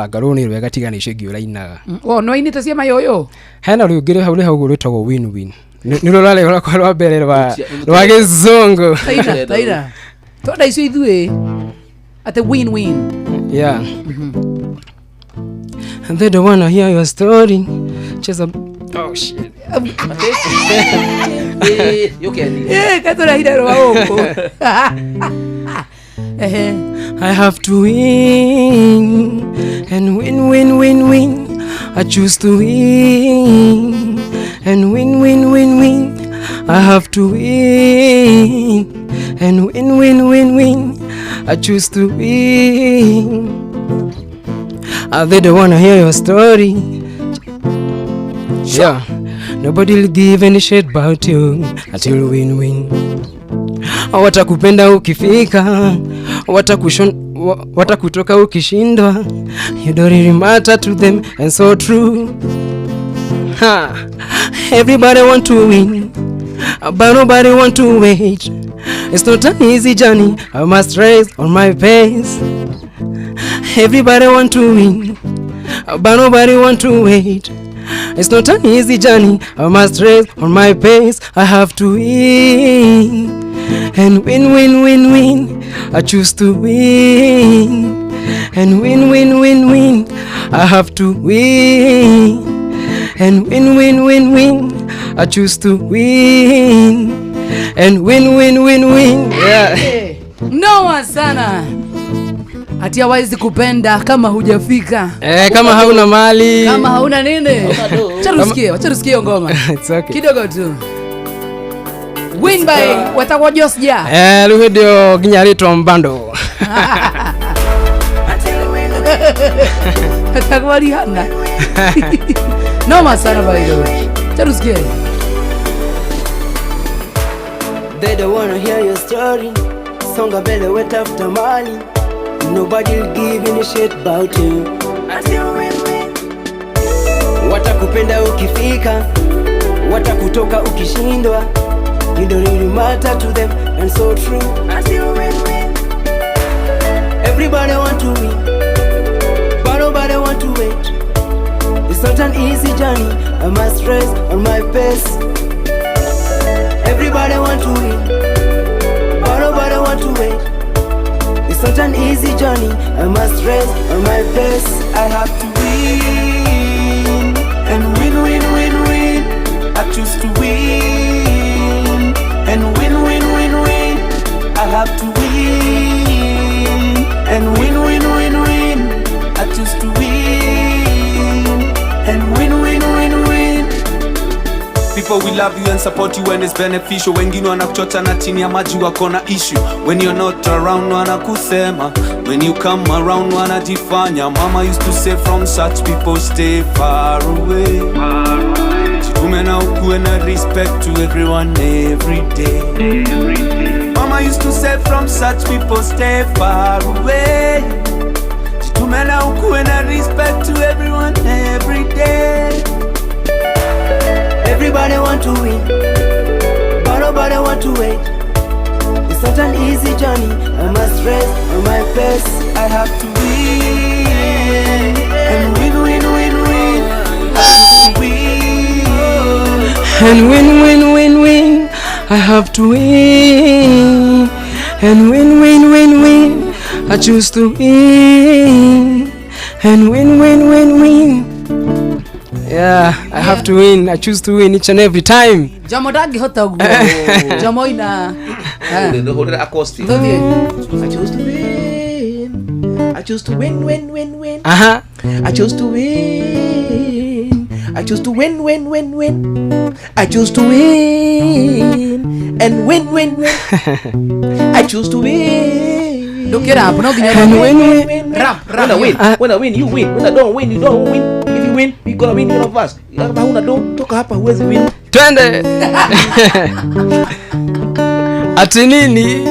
agarũnĩ rwega tigana icio ingĩ ũrainaga no ainĩte ciama yoyo hena rwĩngĩ hau rwĩtagwo win nĩ rũrarĩ rwakwa rwa mbere rwa Gĩzungu taira twenda icio ithuĩ at win yeah and they don't wanna hear your story just oh shit you can katora hira rwa huko I have to win and win. I choose to win and win. I have to win and win. I choose to win. They don't wanna hear your story. Yeah, nobody will give any shit about you until win-win. Watakupenda ukifika, watakutoka ukishindwa. You don't really matter to them, and so true. Everybody want to win, but nobody want to wait. It's not an easy journey, I must race on my pace. Everybody want to win, but nobody want to wait. It's not an easy journey, I must race on my pace. I have to win, and win, win, win, win. I choose to win, and win, win, win, win. I have to win, and win, win, win, win. I choose to win, and win, win, win, win. Yeah. Noa sana. Ati hawezi kupenda kama hujafika. Kama hauna mali. Kama hauna nini? Wacha tusikie ngoma. It's okay. Kidogo tu. Win by watakuwa Josja. Luhedio Ginyarito Mbando. Watakuwa Rihanna. Noma sana by the way. Wacha tusikie. They don't wanna hear your story. Songa mbele wet after money. Nobody'll give any shit about you until win-win. Watakupenda ukifika, watakutoka ukishindwa. You don't really matter to them, and so true until win-win. Everybody want to win, but nobody want to wait. It's not an easy journey, I must race on my pace. Everybody want to win, but nobody want to wait. It's not an easy journey, I must race on my pace. I have to win, and win, win, win, win. I choose to win, and win, win, win, win. I have to win, and win, win, win, win. I choose to win, and win, win, win, win. People will love you and support you when it's beneficial. Wengine wanakuchota na chini ya maji wako na issue. When you're not around wanakusema, when you come around wanajifanya. Mama used to say from such people stay far away. Jitume na ukuwe na respect to everyone every day. Mama used to say from such people stay far away. Jitume na ukuwe na respect to everyone every day. Everybody want to win, but nobody want to wait. It's not an easy journey, I must race on my pace. I have to win, and win, win, win, win. I have to win, and win, win, win, win. I have to win, and win, win, win, win. I choose to win, and win, win, win, win. Yeah, I have to win. I choose to win each and every time. Jamo dagi hota go. Jamo ina. Hold it acoustic. I choose to win. I choose to win, win, win, win. I choose to win. I choose to win, win, win, win. I choose to win, and win, win, win. I choose to win. Look it up. No, and win. Rap. When I win, you win. When I don't win, you don't win. If you win, we gonna win all of us. Kama huna don't toka hapa huwezi win. Twende. Ati nini?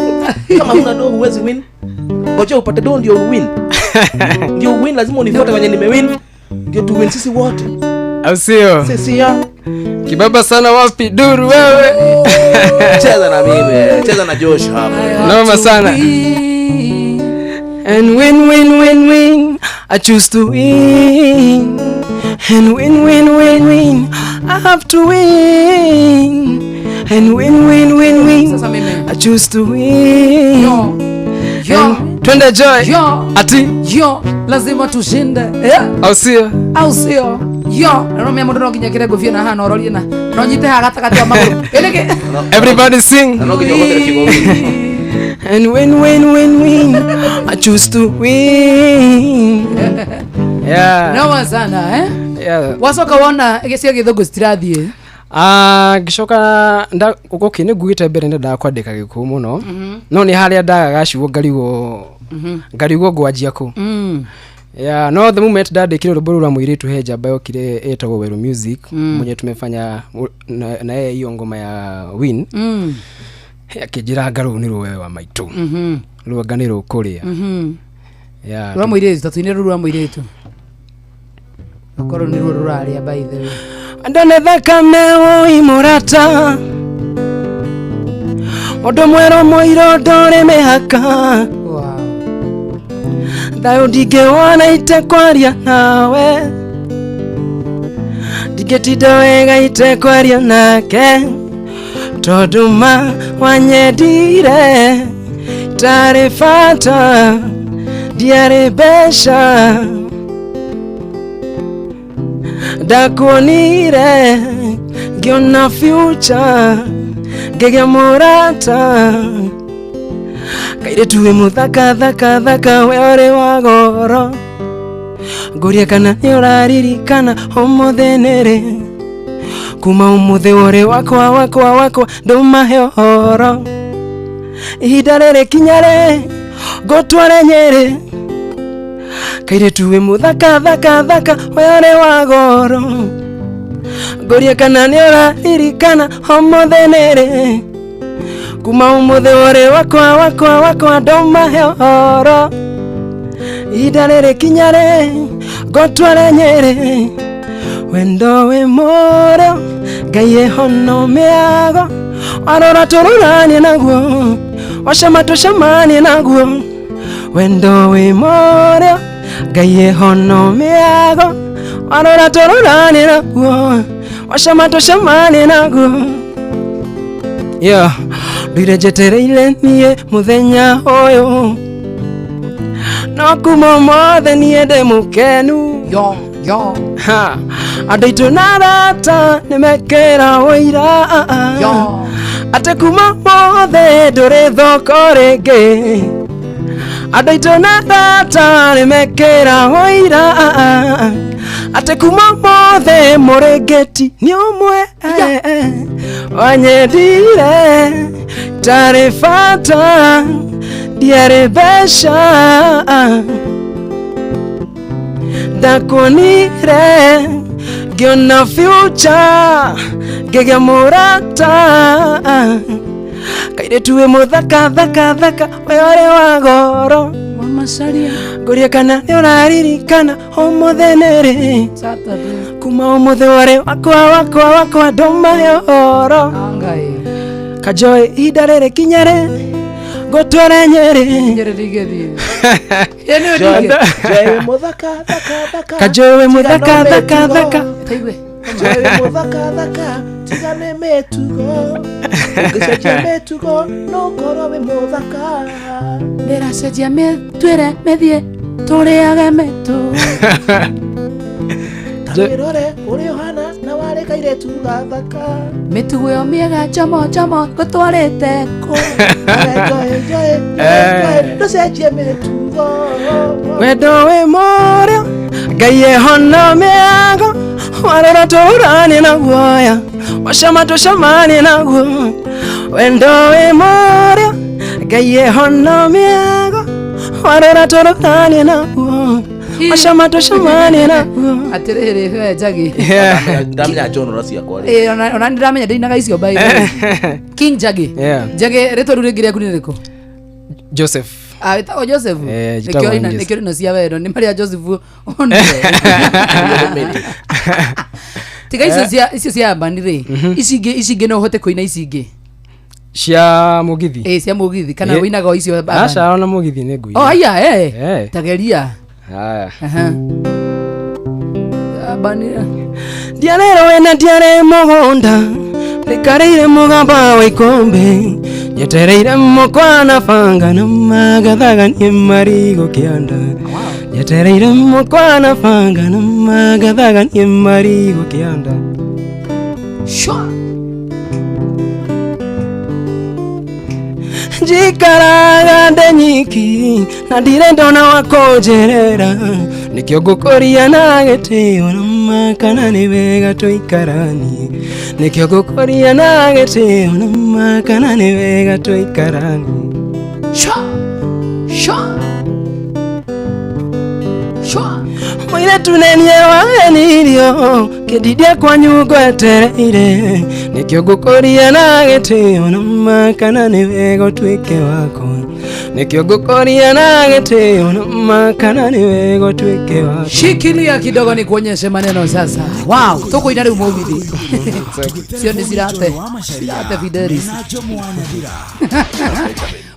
Kama huna don't huwezi win. Ngoja upate don't ndio win. Ndio win lazima unifuate kwenye nimewin. Ndio tu win sisi wote. Au sio? Sisi ya. Kibaba sana wapi duru wewe? Cheza na mimi, cheza na Josh hapa. Noma sana. And win, win, win, win. I choose to win, and win, win, win, win. I have to win, and win, win, win, win. I choose to win. Yo. Twende Joy. Yo. Ati. Yo. Lazima tushinde. Au sio? Au sio? Yo. Naro mundo nginya kirego fie na hana orori na. No nyite hagata kati wa maguru. Eleke. Everybody sing. And win, win, win, win. I choose to win. Yeah. Noma sana Yeah. Wasoka wona egesia githogo stirathie. Gicoka nda guki ni guite mbere nda kwandika giku muno. No ni haria ndaga gaciwo ngarigo ngarigo ngwanjia ku. Yeah, no, the moment dad kile ruburu la mwiritu heja bayo kile etagwo Wero Music mwenye tumefanya na yeye hiyo ngoma ya Win akijira ngaru ni ruwe wa maitu ruganiro kuria yeah rwa mwiritu tatuine rwa mwiritu akoro ni ruraria by the way andone thakame imurata odo mwero moiro dore mehaka Dayo dige wana ite kwaria nawe Dige tidawega ite kwaria nake Toduma wanyedire Tarifata Diare besha Dakuonire Giona future Gege murata Kaire tuwe muthaka thaka thaka weore wagoro Nguria kana nĩũraririkana ũmũthĩ kuma ũmũthĩ wore wakwa ndũmahe ũhoro ihinda rĩrĩ kinya rĩ ngũtware Nyĩrĩ Kaire tuwe muthaka thaka thaka weore wagoro Nguria kana nĩũraririkana ũmũthĩ kuma ũmũthĩ wore wakwa ndũmahe ũhoro ihinda rĩrĩ kinya rĩ ngũtware Nyĩrĩ wendo wĩ mũũrũ Ngai ehono mĩago warora tũrũranie naguo wacama tũcemanie naguo wendo wĩ mũũrũ Ngai ehono mĩago warora tũrũranie naguo wacama tũcemanie naguo yeah ndirejetereire niĩ mũthenya ũyũ no kuma mothe niĩ ndĩ mũkenu andũ aitũ na arata nĩmekĩra ũira atĩ kuma mothe ndũrĩ thoko rĩngĩ andũ aitũ na arata nĩmekĩra ũira atĩ kuma mothe mũrĩngĩti nĩ ũmwe wanyendire tarĩ bata ndiarĩ mbeca ndakuonire ngĩona future ngĩgĩa mũrata kairĩtu wĩ mũthaka thaka thaka we ũrĩ wa goro ngũria kana nĩũraririkana ũmũthĩ nĩrĩ kuma ũmũthĩ wore wakwa ndũmahe ũhoro Kajoy ihinda rĩrĩ kinya rĩ ngũtware Nyĩrĩ Kajoy mũthaka thaka thaka tigane metugo ũngĩcenjia metugo no ngorwo wĩ mũthaka ndĩracenjia mĩtwĩre mĩthiĩ tũrĩage mĩtu Tawĩrore ũrĩ ũhana na warĩ kairĩtu gathaka mĩtugo ĩyo mĩega njomo gũtwarĩte kũ ndũcenjie mĩtugo wendo wĩ mũũrũ Ngai ehono mĩago warora tũrũranie na guoya wacama tũcemanie naguo wendo wĩ mũũrũ Ngai ehono mĩago warora tũrũranie naguo wacama tũcemanie naguo atĩrĩrĩ we Njagi ndamenya njono ciakwa ona ndĩramenya ndĩinaga icio by King Njagi Njagi rĩtwa rĩu rĩngĩ rĩaku nĩ rĩkũ Joseph wĩtagwo Joseph nĩkĩo ino cia wendo nĩ marĩa Joseph tiga icio cia bandi rĩ ici ingĩ no ũhote kũina ici ingĩ cia mũgithi cia mũgithi kana wĩinaga icio aca ona mũgithi nĩ ngũina haya tageria haya bandi ndiarĩrwo wena ndiarĩ mũgũnda ndĩkarĩire mũgamba wa ikũmbĩ nyetereire mukwana banga na magathaganie marigo kĩanda nyetereire mukwana banga na magathaganie marigo kĩanda njikaraga ndĩ nyiki na ndirĩ ndona wa kũnjerera nĩkĩo ngũkũria na gĩtĩo na makana nĩ wega tũikaranie nĩkĩo ngũkũria na gĩtĩo na makana nĩ wega tũikaranie Mwire tunenie wanirio Kedidia kwa nyugo etereire Nikyo gukoria na getio na makana ni wego twike wako Nikyo gukoria na getio na makana ni wego twike wako. Shikilia kidogo ni kuonyeshe maneno sasa. Wow, toko inari umobidi. Sio ni zirate Fidelis.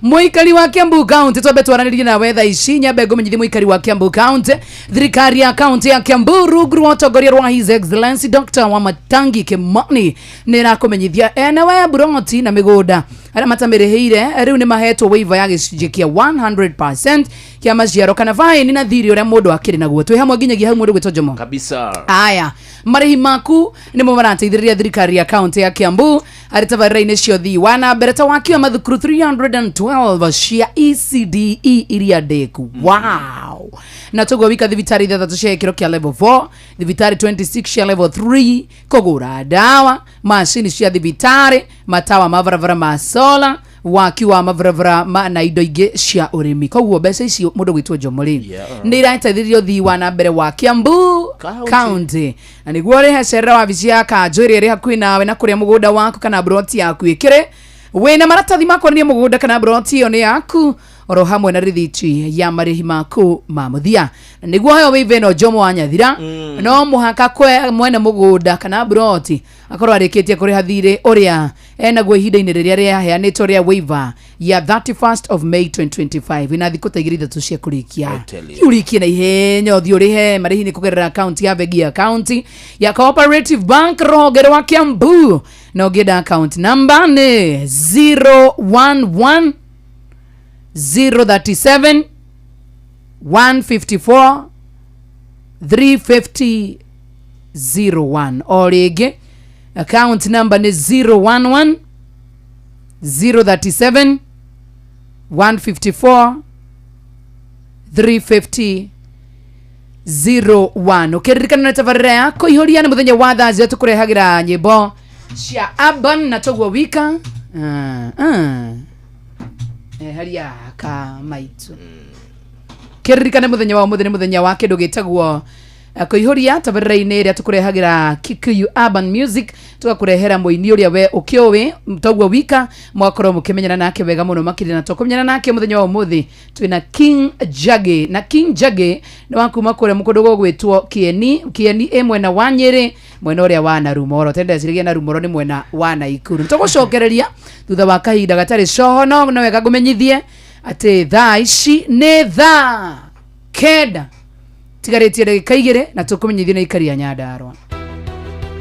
Muikari wa Kiambu County tobe twaraniririe na wetha ici Nyambego menyithi muikari wa Kiambu County thirikari ya county ya Kiambu rungu rwa utongoria rwa His Excellency Dr. Wamatangi Kimani nira kumenyithia enewe buroti na migunda ara matamirihire riu ni mahetwo waiver ya gicunjĩ kia 100% kia maciaro kana fine na thiri uria mundu akiri naguo twi hamwe nginyagia hau mundu gwitwo Jomo kabisa. Aya marihi maku ni mo marateithĩrĩria thirikari ya county ya Kiambu aritabarĩra-inĩ ciothi wana bereta wakiwa mathukuru 312 cia ECDE iria ndeku. Wow. Na tugwa wika thibitari 3 cia kiro kia level 4, thibitari 26 cia level 3, kugura dawa, mashini cia thibitari, matawa mavaravara ma solar, wakiwa mavaravara na indo ingĩ cia urimi. Koguo mbeca ici mundu gwitwo Jomoli nĩ irateithĩrĩrio thii wa na mbere wa Kiambu County. Na niguo ri hecera wa bici ya Kanjuri iri hakuhi nawe na kuria mugunda waku kana broti yaku ikire wena maratathi makonie mugunda kana broti iyo ni yaku oro hamwe na rithiti ya marihi maku ma muthia. Niguo hayo wive no Jomo wa Nyathira no muhaka kwe mwene mugunda kana broti akorwo arikitie kuriha thirĩ uria enaguo ihinda-inĩ rĩrĩa rĩaheanĩtwo rĩa waiver ya 31st of May 2025 ina thikũ ta 3 cia kurikia urikie na ihenya uthi urihe marihi ni kugerera account ya bengi ya county ya Cooperative Bank rogere wa Kiambu na ungĩenda account number ni 011 037 154 350 01 or again account number ni 011 037 154 350 01. Ukiririkana na tabarira yako ihoria ni muthenya wa thaa cia tukurehagira nyimbo cia urban na togwo wika haria ka maitu kiririkana muthenya wa muthenya wa kindu gitagwo kuihoria tabarira-inĩ ĩrĩa tukurehagira Kikuyu Urban Music tugakurehera muini uria we ukiowe mtogwo wika mwakorwo mukimenyana nake wega muno makiri na tukumenyana nake muthenya wa umuthi twina King Jage na King Jage ni wakuma kure mukundu gwitwo Kieni mwena wa Nyeri mwena uria wa Narumoro tende cirigia Narumoro ni mwena wa Naikuru tugucokereria thutha wa kahinda gatari cohono no wega gumenyithie ati thaa ici ni thaa kenda tigaretie ndagika 2 na tukumenyithie na ikari ya Nyandarua.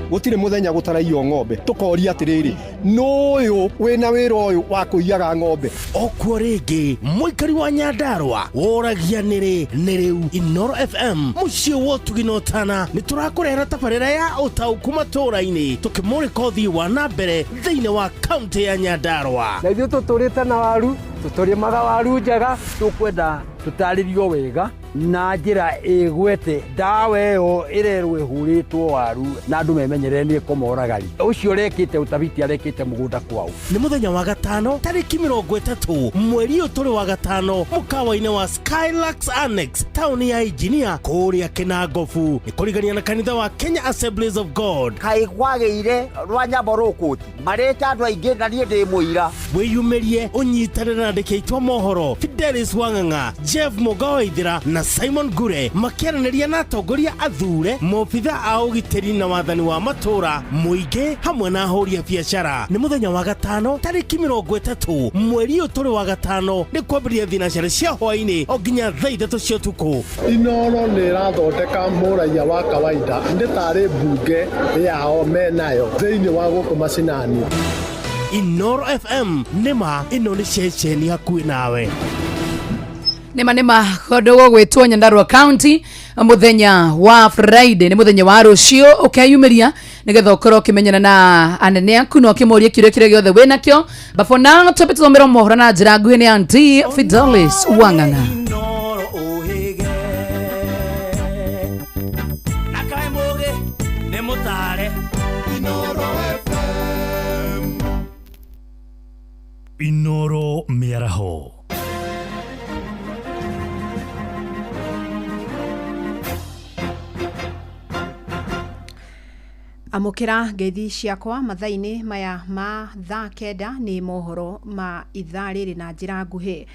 Gutire muthenya gutaraio ng'ombe tukoria atiriri nuyu wina wira uyu wa kuiyaga ng'ombe okuo ringi muikari wa Nyandarua woragia niri riu Inoro FM mucie wotuginotana ni turakurehera tabarira ya utauku matura-ini tukimurika uthii wa na mbere thiini wa county ya Nyandarua. Na ithuĩ tũtũrĩte na waru tũtũrĩmaga waru njega tũkwenda tũtarĩrio wega na njĩra ĩgwete ndawa ĩyo ĩrerwo ĩhũrĩtwo waru na andũ memenyerere nĩ ĩkomoragari ũcio ũrekĩte ũtabiti arekĩte mũgũnda kwao. Nĩ mũthenya wa gatano tarĩki 30 mweri ũyũ tũrĩ wa gatano mũkawa-inĩ wa Skylux Annex taũni ya Engineer kũrĩa Kinangofu nĩ kũrigania na kanitha wa Kenya Assemblies of God. Kaĩ kwagĩire rwa Nyamborokoti marĩta andũ aingĩ na niĩ ndĩ mũira wĩyumĩrie ũnyitanĩre na andĩki aitũ a mohoro Fidelis Wang'ang'a, Jeff Mugoithira na Simon Gure makiaranĩria na atongoria athure mobitha a ũgitĩri na wathani wa matũra mũingĩ hamwe na ahũri a biacara. Nĩ mũthenya wa gatano tarĩki 30 mweri ũyũ tũrĩ wa gatano nĩ kwambĩrĩria thinacara cia hwaĩ-inĩ o nginya thaa 3 cia ũtukũ. Inoro nĩ ĩrathondeka mũraia wa kawaida nĩ tarĩ mbunge yao menayo thĩinĩ wa gũkũ macinani. Inoro FM nĩma ĩno nĩ ceceni hakuhĩ nawe. Nema kodogo gwetwo Nyandarua County muthenya wa Friday ni muthenya wa rucio ukayumiria nigetha ukorwo kimenyana na anene aku no kimurie kire giothe wena kio before now tupitomera mohoro na njira nguhi ni Auntie Fidelis Wang'ang'a. Inoro miaraho Amukira ngeithi ciakwa mathaini maya ma thaa kenda ni mohoro ma ithaa riri na njira nguhi.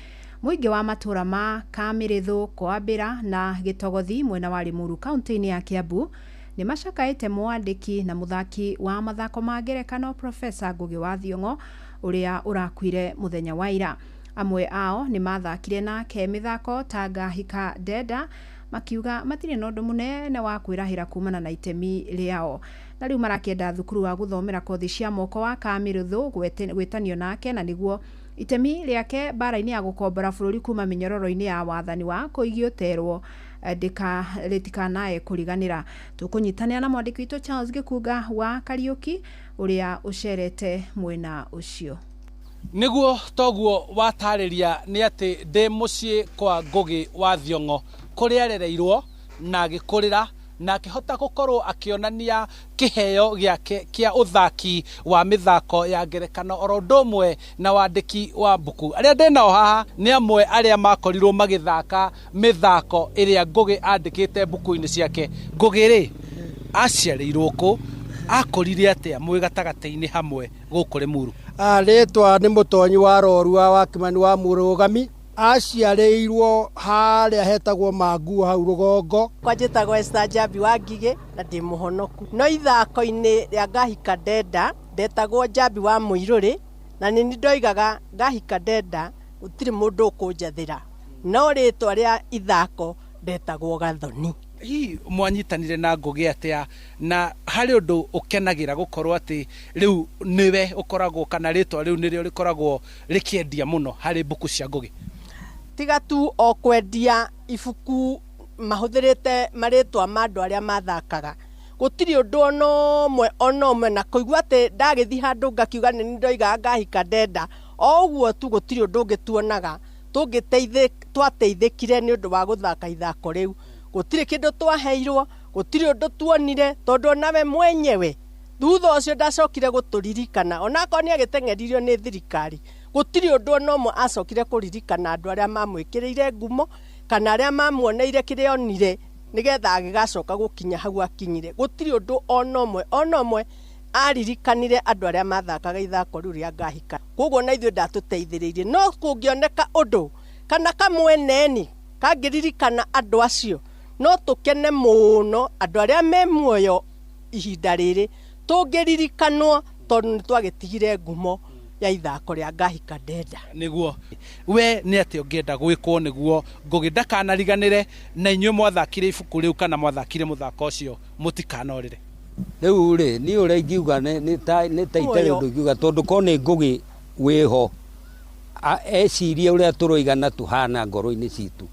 Muingi wa matura ma Kamirithu, Koambira na Gitogothi mwena wa Limuru kaunti-ini ya Kiambu ni macakaite mwandiki na muthaki wa mathako ma ngerekano Profesa Ngugi wa Thiong'o uria urakuire muthenya wa ira. Amwe ao ni mathakire nake mithako ta Ngahika Deda makiuga matire na undu munene wa kwirahira kumana na itemi riao. Na riu marakienda thukuru wa guthomera kothi cia moko wa Kamirithu gwetanio nake na niguo itemi riake bara-ini ya gukombora bururi kuma minyororo-ini ya wathani wa kuigioterwo ritikanae kuriganira. Tukunyitanira na mwandiki witu Charles Gikuga wa Kariuki uria ucerete mwena ucio. Niguo toguo watariria ni ati ndi mucii kwa Ngugi wa Thiong'o kuria arereirwo na agikurira na akihota gukorwo akionania kiheo giake kia uthaki wa mithako ya ngerekano oro ndomwe na wandiki wa mbuku. Aria ndinao haha ni amwe aria makorirwo magithaka mithako iria Ngugi andikite mbuku-ini ciake. Ngugi ri aciarirwo ku akorire atia mwe gatagati-ini hamwe guku Limuru? Ritwa ni mutonyi wa roru wa Kimani wa Murugami. Aciarirwo haria hetagwo Mangu hau Rugongo. Kwa njitagwo Esther Njambi wa Ngigĩ na ndi muhonoku. No ithako-ini ria Ngahika Deda ndetagwo Njambi wa Muiruri na nini ndoigaga Ngahika Deda gutiri mundu ukunjathira. No ritwa ria ithako ndetagwo Gathoni. Hi mwanyitanire na Ngugi atia na hari undu ukenagira gukorwo ati riu niwe ukoragwo kana ritwa riu nirio rikoragwo rikiendia muno hari mbuku cia Ngugi? Tiga tu o kwendia ibuku mahuthirite maritwa ma andu aria mathakaga. Gutiri undu ono na kuigua ati ndagithi handu ngakiuga ni ndoiga Ngahika Deda o uguo tu gutiri undu ngituonaga twateithikire ni undu wa guthaka ithako riu. Gutiri kindu twaheirwo, gutiri undu tuonire tondu nawe mwenyewe thutha ucio ndacokire guturirikana onako ni agiteng'eririo ni thirikari. Gutiri undu no acokire kuririkana andu aria mamwikirire ngumo kana aria mamuoneire kiria onire nigetha agigacoka gukinya hau akinyire. Gutiri undu onomwe aririkanire andu aria mathakaga ithako riu ria Ngahika. Koguo na ithuĩ ndatuteithĩrĩirie no kungioneka undu kana kamweneni kangiririkana andu acio no tukene muno andu aria me muoyo ihinda riri tungiririkanwo tondu nitwagitigire ngumo ya ithako ria Ngahika Deda. Niguo we ni ati ungienda gwikwo niguo Ngugi ndakanariganire na inyuĩ mwathakire ibuku riu kana mwathakire muthako ucio mutikanorire? Riu ri ni uria ingiuga ni ta itere undu ingiuga tondu kone Ngugi wiho eciria uria turoigana tuhana ngoro-ini citu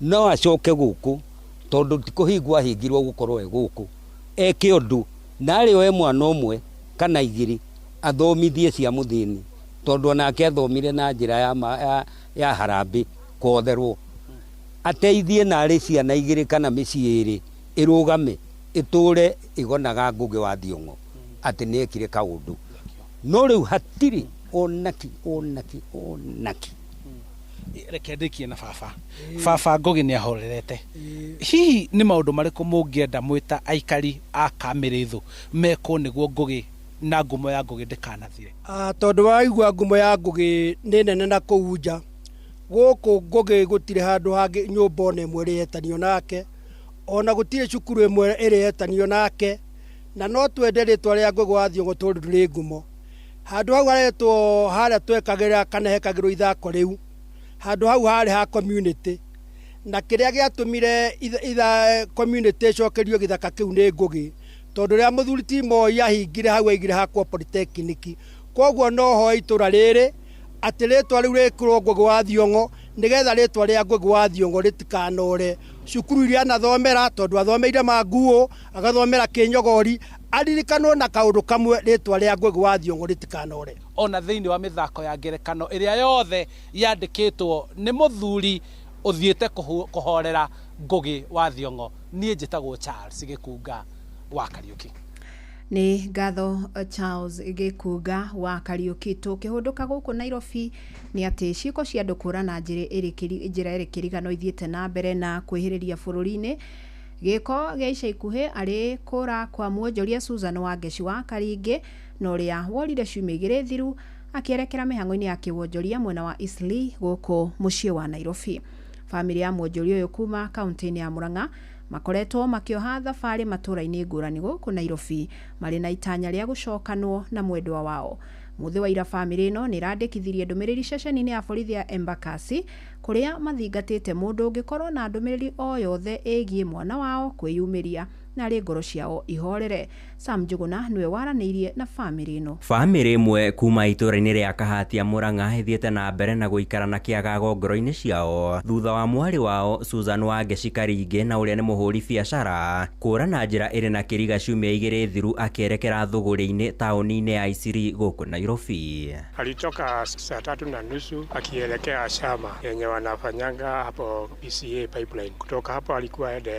no acoke guku tondu tikuhingwo ahingirwo gukorwo guku eke undu nari we mwana umwe kana igiri athomithie cia muthini tondu onake athomire na njira ya harambe kwotherwo ateithie nari ciana igiri kana micii iri irugame iture igonaga Ngugi wa Thiong'o ati ni ekire kaundu no riu hatiri onaki reke ndikie na baba Ngugi ni ahorerete. Hihi ni maundu mariku mungienda mwita aikari a Kamirithu meko niguo Ngugi na ngumo ya Ngugi ndikanathire? Tondu waigua ngumo ya Ngugi ni nene na kuunja guku Ngugi gutire handu hangi nyumba ona imwe rietanio nake ona gutire cukuru imwe irietanio nake na no twende ritwa ria Ngugi wa Thiong'o tondu ri ngumo. Handu hau haretwo haria twekagira kana hekagirwo ithako riu handu hau hari ha community na kiria giatumire community cokerio githaka kiu ni Ngugi tondu ria muthuri ti Moi ahingire hau aigire hakwa polytechnic. Koguo no ho itura riri ati ritwa riu rikirwo Ngugi wa Thiong'o nigetha ritwa ria Ngugi wa Thiong'o ritikanore cukuru iria anathomera tondu athomeire Manguo agathomera Kinyogori aririkanwo na kaundu kamwe ritwa ria Ngugi wa Thiong'o ritikanore. Ona thiini wa mithako ya ngerekano iria yothe yandikitwo ni muthuri uthiite kuhorera Ngugi wa Thiong'o. Nie njitagwo Charles Gikuga wa Kariuki. Ni ngatho Charles Gikuga wa Kariuki. Tukihunduka guku Nairobi ni ati ciiko cia andu kurana njira iri kirigano ithiete na mbere na kwihiriria bururi-ini giko gĩa ica ikuhĩ arĩ kũra kwa muonjoria Susan Wangeci wa Karingi na ũrĩa worire ciumia 2 thiru akĩerekera mĩhang'o-inĩ ya kĩwonjoria mwena wa Eastleigh gũkũ mũciĩ wa Nairobi. Family ya muonjoria ũyũ kuma kaunti-inĩ ya Murang'a makoretwo makĩoha thabarĩ matũra-inĩ ngũrani gũkũ Nairobi marĩ na itanya rĩa gũcokanwo na mwendwa wao. Muthi wa ira family ĩno nĩ randĩkithirie ndũmĩrĩri ceceni-inĩ ya borithi ya Embakasi kũrĩa mathingatĩte mũndũ ũngĩkorwo na ndũmĩrĩri o yothe ĩgiĩ mwana wao kwĩyumĩria na rĩ ngoro ciao ihorere. Sam Njuguna nĩwe waranĩirie na family ĩno. Family ĩmwe kuma itũra-inĩ rĩa Kahatia Murang'a ĩthiĩte na mbere na gũikara na kĩagago ngoro-inĩ ciao thutha wa mwarĩ wao Susan Wangeci Karingi na ũrĩa nĩ mũhũri biacara kũra na njĩra ĩrĩ na kĩriga ciumia 2 thiru akĩerekera thũgũrĩ-inĩ taũni-inĩ ya Isiri gũkũ Nairobi. Alitoka saa 3:30 akielekea shamba yenye wanafanyanga hapo PCA pipeline. Kutoka hapo alikuwa ende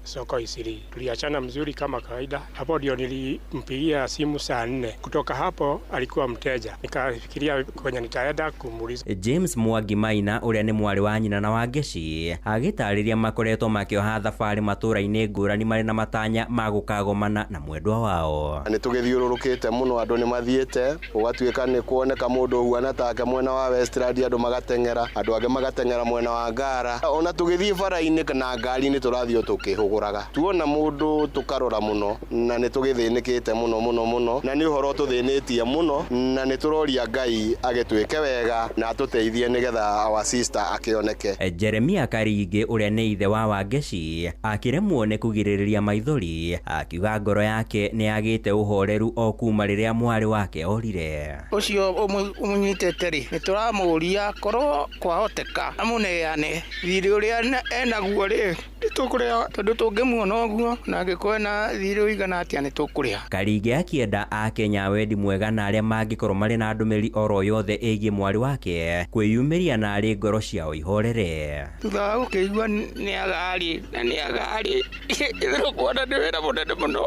soko Isiri. Tuliachana mzuri kama kawaida. Hapo ndio nilimpigia simu saa 4. Kutoka hapo alikuwa mteja. Nikafikiria kwenye nitaenda kumuuliza. James Mwangi Maina ũrĩa nĩ mwarĩ wa nyina na Wangeci agĩtarĩria makoretwo makĩoha thabarĩ matũra-inĩ ngũrani marĩ na matanya ma gũkagomana na mwendwa wao. Nĩ tũgĩthiũrũrũkĩte mũno, andũ nĩ mathiĩte ũgatuĩka nĩ kuoneka mũndũ ũhuana take mwena wa Westland, andũ magateng'era, andũ angĩ magateng'era mwena wa Ngara. Ona tũgĩthiĩ bara-inĩ na ngari-inĩ tũrathiĩ tũkĩhũgũraga. Tuona mũndũ tũkarora mũno na nĩ tũgĩthĩnĩkĩte mũno na nĩ ũhoro tũthĩnĩtie mũno na nĩ tũroria Ngai agĩtwĩke wega na atũteithie nĩgetha our sister akĩoneke. Jeremia Karingi ũrĩa nĩ ithe wa Wangeci akĩremwo nĩ kũgirĩrĩria maithori akiuga ngoro yake nĩ agĩte ũhoreru o kuma rĩrĩa mwarĩ wake orire. Ũcio ũmũnyitĩte rĩ nĩ tũramũria korwo kwahoteka amũneane thirĩ ũrĩa enaguo rĩ tũkũrĩha tondũ tũngĩmuona ũguo na angĩkorwo na thirĩ ũigana atĩa nĩ tũkũrĩha. Karingi akĩenda Akenya wendi mwega na arĩa mangĩkorwo marĩ na ndũmĩrĩri oro yothe ĩgiĩ mwarĩ wake kwĩyumĩria na arĩ ngoro ciao ihorere. Thutha wa gũkĩigua nĩ agari na nĩ agari ithero kuona nĩ wĩra mũnene mũno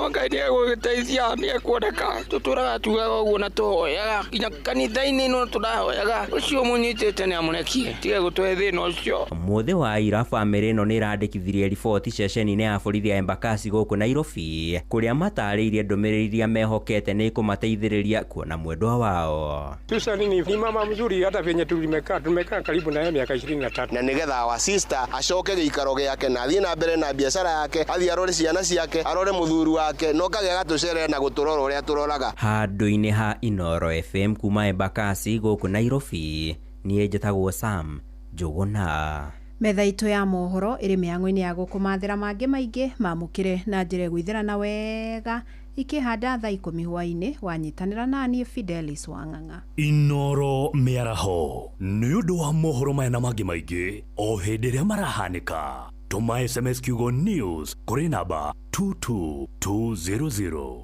Ngai nĩ egũgĩteithia nĩ ekuoneka. Tũtũraga tugaga ũguo na tũhoyaga nginya kanitha-inĩ no tũrahoyaga ũcio mũnyitĩte nĩ amunekie tige gũtũhe thĩna ũcio. Muthi wa ira family ĩno nĩ irandĩkithirie riboti ceceni-inĩ ya borithi ya Embakasi gũkũ Nairobi kũrĩa matarĩirie ndũmĩrĩri iria mehokete nĩ kũmateithĩrĩria kuona mwendwa wao. Susan ni mama mzuri, hata venye tumekaa karibu na yeye miaka 23 na nĩgetha wa sister acoke gĩikaro gĩake na athiĩ na mbere na biacara yake, athiĩ arore ciana ciake, arore mũthuri wake, no kage gatucere na gũtũrora ũrĩa tũroraga. Handũ-inĩ ha Inoro FM kuma Embakasi gũkũ Nairobi niĩ njĩtagwo Sam Njuguna. Metha itũ ya mohoro ĩrĩ mĩhang'o-inĩ ya gũkũmathĩra mangĩ maingĩ mamũkĩre na njĩra gwĩthĩrana wega ikĩhanda thaa 10 hwaĩ-inĩ wanyitanĩra naniĩ Fidelis Wang'ang'a. Inoro mĩaraho nĩ ũndũ wa mohoro maya na mangĩ maingĩ o hĩndĩ ĩrĩa marahanĩka. Tũma SMS kiugo news kũrĩ namba 22200.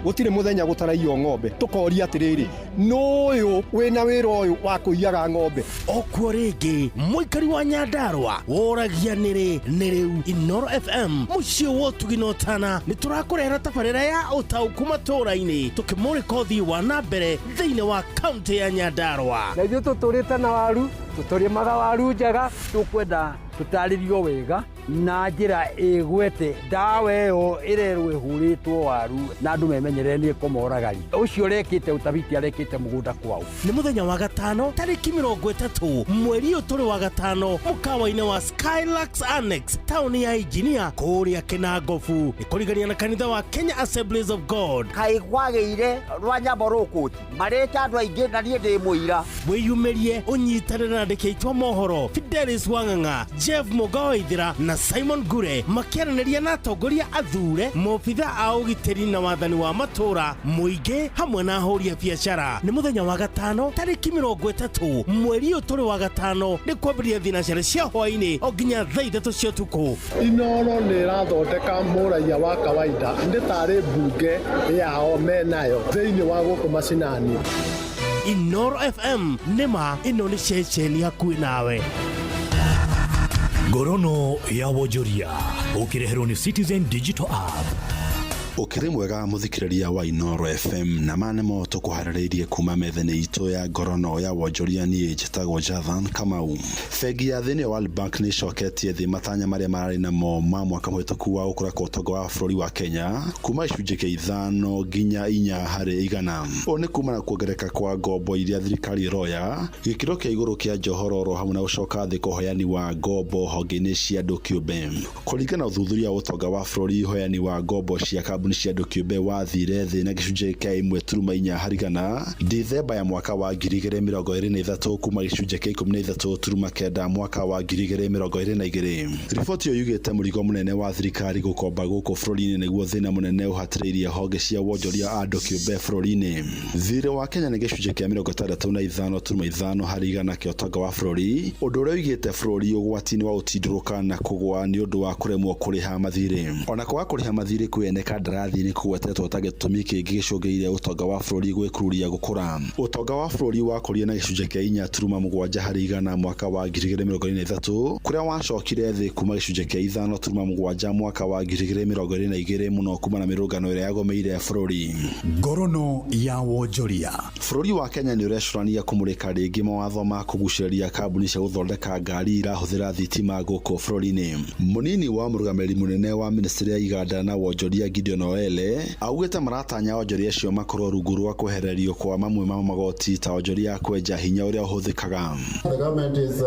Gũtirĩ mũthenya gũtaraiywo ng'ombe, tũkoria atĩrĩrĩ nũyũ wĩna wĩra ũyũ wa kũiyaga ng'ombe. Okuo rĩngĩ mũikari wa Nyandarua woragia nĩ rĩu Inoro FM mũciĩ wa ũtugi na ũtana nĩ tũrakũrehera tabarĩra ya ũtaũku matũra-inĩ tũkĩmũrĩka ũthii wa na mbere thĩinĩ wa kaunti ya Nyandarua. Na ithuĩ tũtũrĩte na waru, tũtũrĩmaga waru njega, tũkwenda tũtarĩrio wega na njĩra ĩgwete ndawa ĩyo ĩrerwo ĩhũrĩtwo waru na andũ memenyerere nĩ kũmoragari. Ũcio rekĩte ũtabiti arekĩte mũgũnda kwao. Nĩ mũthenya wa gatano tarĩki 30 mweri ũyũ tũrĩ wa gatano mũkawa-inĩ wa Skylux Annex taũni ya Engineer kũrĩa Kĩnangobu nĩ kũrigania na kanitha wa Kenya Assemblies of God. Kaĩ kwagĩire rwa nyambo rũkũti marĩte andũ aingĩ na niĩ ndĩ mũira. Wĩyumĩrie ũnyitanĩre na andĩki aitũ a mohoro Fidelis Wang'ang'a, Jeff Mugawaithira na Simon Gure makĩaranĩria na atongoria athure, mobitha a ũgitĩri na wathani wa matũra, mũingĩ hamwe na ahũri a biacara. Nĩ mũthenya wa gatano tarĩki 30 mweri ũyũ tũrĩ wa gatano nĩ kwambĩrĩria thinacara cia hwaĩ-inĩ o nginya thaa 3 cia ũtukũ. Inoro nĩ ĩrathondeka mũraiya wa kawaida nĩ tarĩ mbunge yao menayo thĩinĩ wa gũkũ macinani. Inoro FM nĩma ĩno nĩ ceceni hakuhĩ nawe. Ngorono ya wonjoria ũkĩreherwo nĩ Citizen Digital App. ukiri mwega muthikiriria wa Inoro FM na manemo tukuhaririirie kuma methene itu ya ngorono ya wonjoria nie njitagwo Jathan Kamau. Fegi ya thini World Bank ni coketie thi matanya maria marari namo ma mwaka muhituku wa ukura kwa utonga wa bũrũri wa Kenya kuma icunjĩ kĩa 5 nginya 4 harĩ 100. O ni kuma na kuongereka kwa ngombo iria thirikari roya gĩkĩro kĩa igũrũ kĩa njohororo hamwe na gũcoka thĩ kũhoyani wa ngombo honge-inĩ cia andũ kĩũmbe. Kũringana na ũthuthuria wa utonga wa bũrũri, hoyani wa ngombo cia kambuni cia andũ kĩũmbe wathire thĩ na gĩcunjĩ kĩa 1.4 harĩ 100 Dithemba ya mwaka wa 2023 kuma gĩcunjĩ kĩa 13.9 mwaka wa 2022. Riboti ĩyo yugĩte mũrigo mũnene wa thirikari gũkomba gũkũ bũrũri-inĩ nĩguo thĩna mũnene ũhatĩrĩirie honge cia wonjoria andũ kĩũmbe bũrũri-inĩ. Thirĩ wa Kenya nĩ gĩcunjĩ kĩa 65.5 harĩ 100 kĩa utonga wa bũrũri, ũndũ ũrĩa wigĩte bũrũri ũgwati-inĩ wa ũtindũrũka na kũgũa nĩ ũndũ wa kũremwo kũrĩha mathirĩ. Ona kwaga kũrĩha mathirĩ kwĩoneka ndarathi-inĩ kũgwetetwo ta gĩtũmi kĩngĩ gĩcũngĩrĩirie ũtonga wa bũrũri gwĩkururia gũkũra. Ũtonga wa bũrũri wakũrire na gĩcunjĩ kĩa 4.7 harĩ 100 mwaka wa 2023 kũrĩa wacokire thĩ kuma gĩcunjĩ kĩa 5.7 mwaka wa 2022 mũno kuma na mĩrũngano ĩrĩa yagomeire bũrũri. Ngorono ya wonjoria. Bũrũri wa Kenya nĩ ũrecũrania kũmũrĩka rĩngĩ mawatho ma kũgucĩrĩria kambuni cia gũthondeka ngari irahũthĩra thitima gũkũ bũrũri-inĩ. Mũnini wa mũrũgamĩrĩri mũnene wa ministry ya iganda na wonjoria Gideon Oele augĩte maratanya wonjoria acio makorwo rungu rwa kwehererio kwa mamwe ma magoti ta wonjoria ya kwenja hinya ũrĩa ũhũthĩkaga. The government is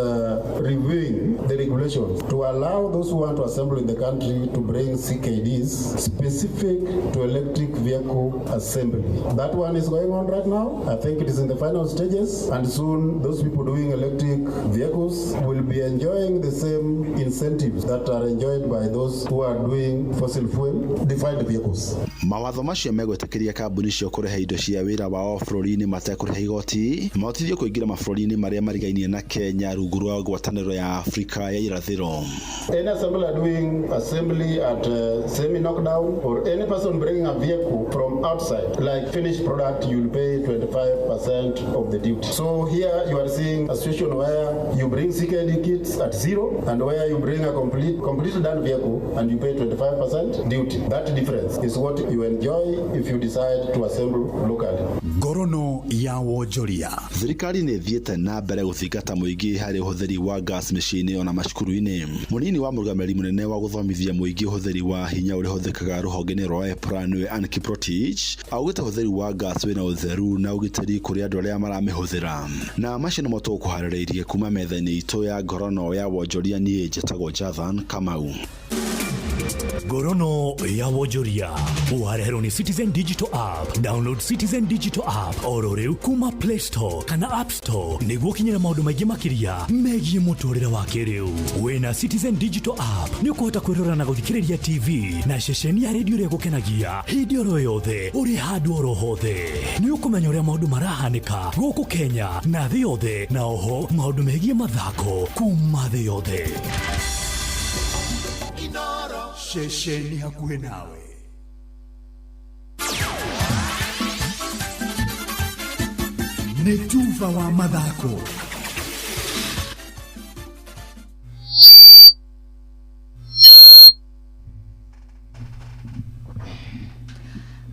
reviewing the regulations to allow those who want to assemble in the country to bring CKDs specific to electric vehicle assembly. That one is going on right now. I think it is in the final stages, and soon those people doing electric vehicles will be enjoying the same incentives that are enjoyed by those who are doing fossil fuel defined vehicles. Mawatho macio megwĩtĩkĩria kambuni cio kũrĩha indo cia wĩra wao bũrũri-inĩ matekũrĩha igoti, mahotithio kũingĩra mabũrũri-inĩ marĩa marigainie na Kenya rungu rwa ngwatanĩro ya Afrika ya irathĩro. Any assembler doing assembly at semi knockdown or any person bringing a vehicle from outside like finished product, you'll pay 25% of the duty. So here you are seeing a situation where you bring CKD kits at 0 and where you bring a completely done vehicle and you pay 25% duty. That difference is what you enjoy if you decide to assemble locally. Ngorono ya wonjoria. Thirikari nĩ thiĩte na mbere gũthingata mũingĩ harĩ ũhũthĩri wa gas mĩciĩ-inĩ ona macukuru-inĩ. Mũnini wa mũrũgamĩrĩri mũnene wa gũthomithia mũingĩ ũhũthĩri wa hinya ũrĩa ũhũthĩkaga rũhonge-inĩ rwa EPRA nĩwe Ann Kiprotich augĩte ũhũthĩri wa gas wĩna ũtheru na ũgitĩri kũrĩ andũ arĩa maramĩhũthĩra. Na macio nĩmo tũkũharĩrĩirie kuma metha-inĩ itũ ya ngorono ya wonjoria niĩ njĩtagwo Jathan Kamau. Ngorono ya wonjoria wareherwo ni Citizen Digital App. Download Citizen Digital App oro rĩu kuma Play Store kana App Store nĩguo kinyĩra maũndũ maingĩ makĩria megiĩ mũtũrĩre wa kĩrĩu. Wĩna Citizen Digital App nĩ ũkũhota kwĩrora na gũthikĩrĩria TV na ceceni ya redio ĩrĩa gũkenagia hĩndĩ oro yothe ũrĩ handũ oro hothe. Nĩ ũkũmenya ũrĩa maũndũ marahanĩka gũkũ Kenya na thĩ yothe, na oho maũndũ megiĩ mathako kuma thĩ yothe. Shesheni hakuhe nawe. Netuva wa mathako.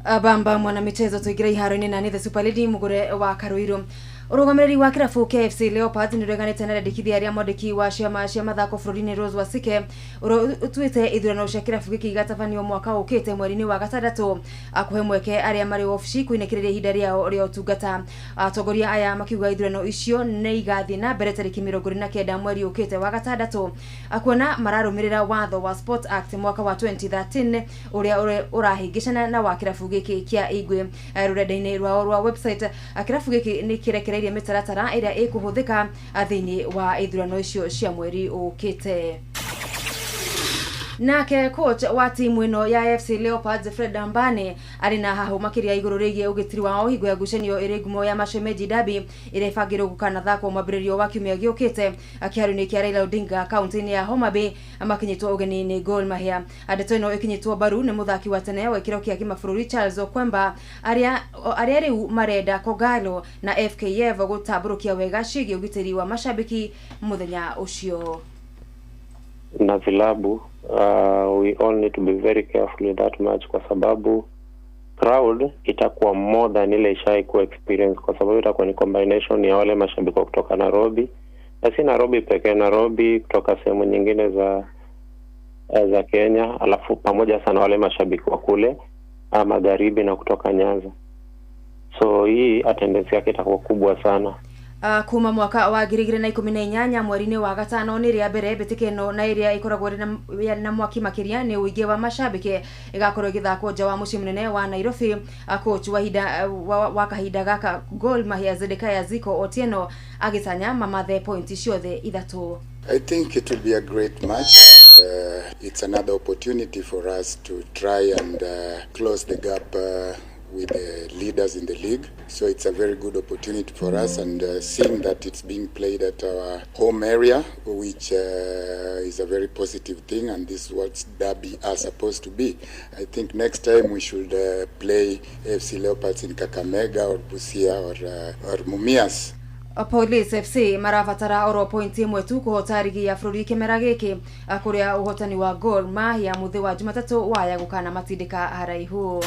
Abamba mwana michezo tuigira iharo-inĩ na the Super Lady mugure wa Karuiro. Urugamiriri wa kirabu KFC Leopards ni reganite na rendekithia ria mwandiki wa ciama cia mathako bũrũri-inĩ Rose Wasike utuite ithurano cia kirabu gĩkĩ igatabanio mwaka ũkĩte mweri-inĩ wa gatandatũ akuhe mweke arĩa marĩ ofici kuinĩkĩrĩria ihinda rĩao rĩa ũtungata. Atongoria aya makiuga ithurano icio nĩ igathiĩ na mbere tarĩki 29 mweri ũkĩte wa gatandatũ akuona mararũmĩrĩra watho wa Sport Act mwaka wa 2013 ũrĩa ũrahĩngĩcana na wa kirabu gĩkĩ kĩa Igwe. Rũrenda-inĩ rwao rwa website kirabu gĩkĩ nĩ kĩrekereirie mĩtaratara ĩrĩa ĩkũhũthĩka thĩinĩ wa ithurano icio cia mweri ũkĩte. Nake coach wa timu ino ya FC Leopards Fred Ambane ari na haho makiria iguru rigie ugitiri wao higo ya gucenio iri ngumo ya Mashemeji Derby ire fagiro gukana thako mabiririo wa kiumia giukite akiharu-ini kia Raila Odinga kaunti-ini ya Homa Bay amakinyitwo ugeni-ini Gor Mahia. Adeto ino ikinyitwo baru ni muthaki wa tene wa ikiro kia kimabũrũri Charles Okwemba aria riu marenda Kogalo na FKF gutamburukia wega ciĩgiĩ ugitiri wa mashabiki muthenya ucio. na vilabu, we all need to be very careful with that match, kwa sababu crowd itakuwa more than ile ishaikuwa experience, kwa sababu itakuwa ni combination ya wale mashabiki kutoka Nairobi, na si Nairobi pekee, Nairobi kutoka sehemu nyingine za Kenya, alafu pamoja sana wale mashabiki wa kule magharibi na kutoka Nyanza. So hii attendance yake itakuwa kubwa sana. Kuma mwaka wa 2018 mweri-inĩ wa gatano nĩ rĩa mbere mbĩtĩka ĩno na ĩrĩa ĩkoragwo na mwaki makĩria nĩ ũingĩ wa mashabiki ĩgakorwo ĩgĩthakwo nja wa mũciĩ mũnene wa Nairobi. Coach wa kahinda gaka Gor Mahia Zedekaya Ziko Otieno agĩtanya mamathe pointi ciothe ithatũ. I think it will be a great match. It's another opportunity for us to try and close the gap with the leaders in the league. So it's a very good opportunity for us, and seeing that it's being played at our home area, which is a very positive thing, and this is what derby are supposed to be. I think next time we should play FC Leopards in Kakamega or Busia or Mumias. Police FC marabatara oro point imwe tu kuhota rigi ya bũrũri kĩmera gĩkĩ kũrĩa ũhotani wa Gor Mahia mũthĩ wa Jumatatũ waya gũkana matindĩka haraihu.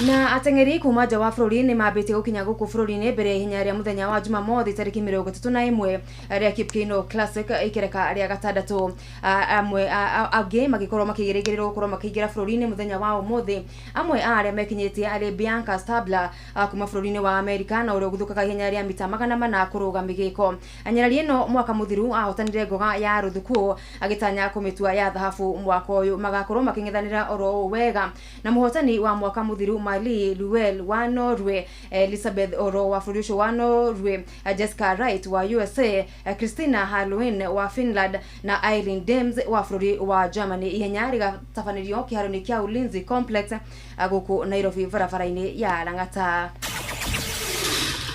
Na atengeri kuma nja wa bũrũri nĩ mambĩtie gũkinya gũkũ bũrũri-inĩ mbere hinya rĩa mũthenya wa Jumamothi tarĩki 31 rĩa Kipkeino Classic ikereka rĩa gatandatũ. Amwe angĩ magĩkorwo makĩgĩrĩgĩrĩrwo gũkorwo makĩingĩra bũrũri-inĩ mũthenya wa ũmũthĩ. Amwe arĩa mekinyĩtie arĩ Bianca Stabler kuma bũrũri-inĩ wa Amerika na ũrĩa ũgũthũkaga hinya rĩa mita 400 kũrũga mĩgĩko. Anyarari ĩno mwaka mũthiru ahotanire ngoga ya rũthukũ agĩtanya kũmĩtua ya thahabu mwaka ũyũ magakorwo makĩng'ethanĩra oro wega na mũhotani wa mwaka mũthiru Mali Luel wa Norway, Elizabeth Oro wa bũrũri wa Norway, Jessica Wright wa USA, Christina Halloween wa Finland na Eileen Dems wa bũrũri wa Germany. Ihenya rĩgatabanĩrio kĩharo-inĩ kĩa Ulinzi Complex gũkũ Nairobi barabara-inĩ ya Lang'ata.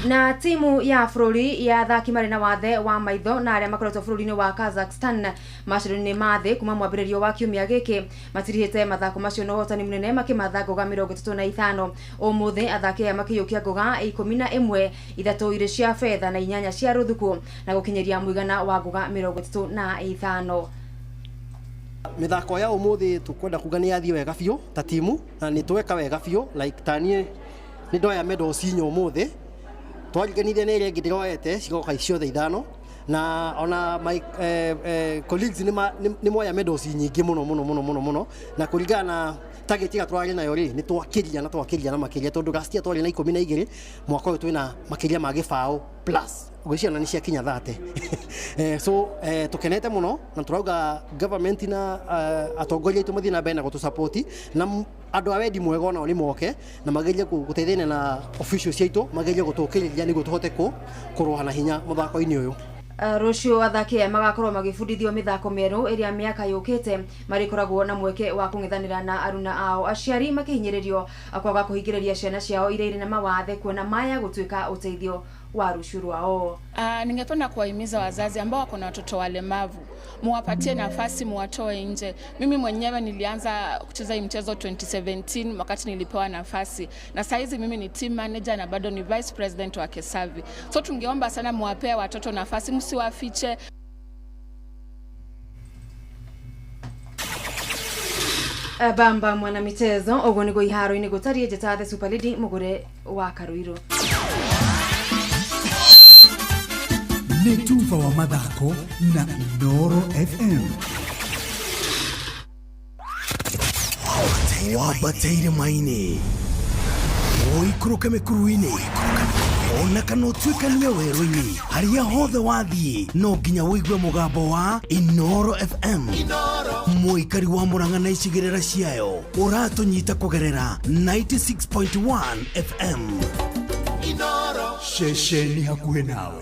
Na timu ya bũrũri ya athaki marĩ na wathe wa maitho na arĩa makoretwo bũrũri-inĩ wa Kazakhstan macindano-inĩ ma thĩ kuma mwambĩrĩrio wa kiumia gĩkĩ matirihĩte mathako macio na ũhotani mũnene makĩmatha ngoga 35. Ũmũthĩ athaki aya makĩiyũkia ngoga 11, 3 irĩ cia fedha na 8 cia rũthukũ na gũkinyĩria mũigana wa ngoga 35. Mĩthako ya ũmũthĩ tũkwenda kuga nĩ yathiĩ wega biũ ta timu na nĩ tweka wega biũ, like taniĩ nĩ ndoya medal cinya ũmũthĩ twariganithia nĩ ĩrĩa ĩngĩ ndĩroete cigoka ciothe 5 na ona my colleagues nĩ moya medals nyingĩ mũno na kũringana na target ya twarĩ nayo rĩ nĩ twakĩria na makĩria tondũ gastia twarĩ na 12 mwaka ũyũ twĩna makĩria ma gĩbaũ plus ugĩciana nĩ ciakinya 30. So tukenete mũno na turauga government na atongoria itu mathina mbere na gũtũ support na andũ a wendi mwega nao nĩ moke na magerie gũteithania na officials citu magerie gũtũkĩrĩria nĩguo tũhote kũrũa na hinya mũthako-inĩ ũyũ. Rũciũ athaki aya magakorwo magĩbundithio mĩthako mĩerũ ĩrĩa mĩaka yũkĩte marĩkoragwo na mweke wa kũng'ethanĩra na aruna ao. Aciari makĩhinyĩrĩrio kwaga kũhingĩrĩria ciana ciao iria irĩ na mawathe kuona maya gũtuĩka ũteithio wa rũciũ rwao. Ningependa kuwahimiza wazazi ambao wako na watoto walemavu muwapatie nafasi, muwatoe nje. Mimi mwenyewe nilianza kucheza hii mchezo 2017 wakati nilipewa nafasi, na saizi mimi ni team manager na bado ni vice president wa Kesavi. So tungeomba sana muwapee watoto nafasi, msiwafiche. Bamba mwana michezo ogo nigo iharo-inĩ gũtarie njata the Super League mũgũre wa Karuiro. Nĩ tufa wa mathako na Inooro FM. Wabateire maini oikũrũka mĩkuru-inĩ ona kana ũtuĩkanie werũ-inĩ harĩa hothe wathiĩ no nginya wĩigue mũgambo wa Inooro FM. Mũikari wa Mũrang'a na icigĩrĩra ciayo ũratũnyita kũgerera 96.1 FM. Inooro ceceni hakuhĩ nawe.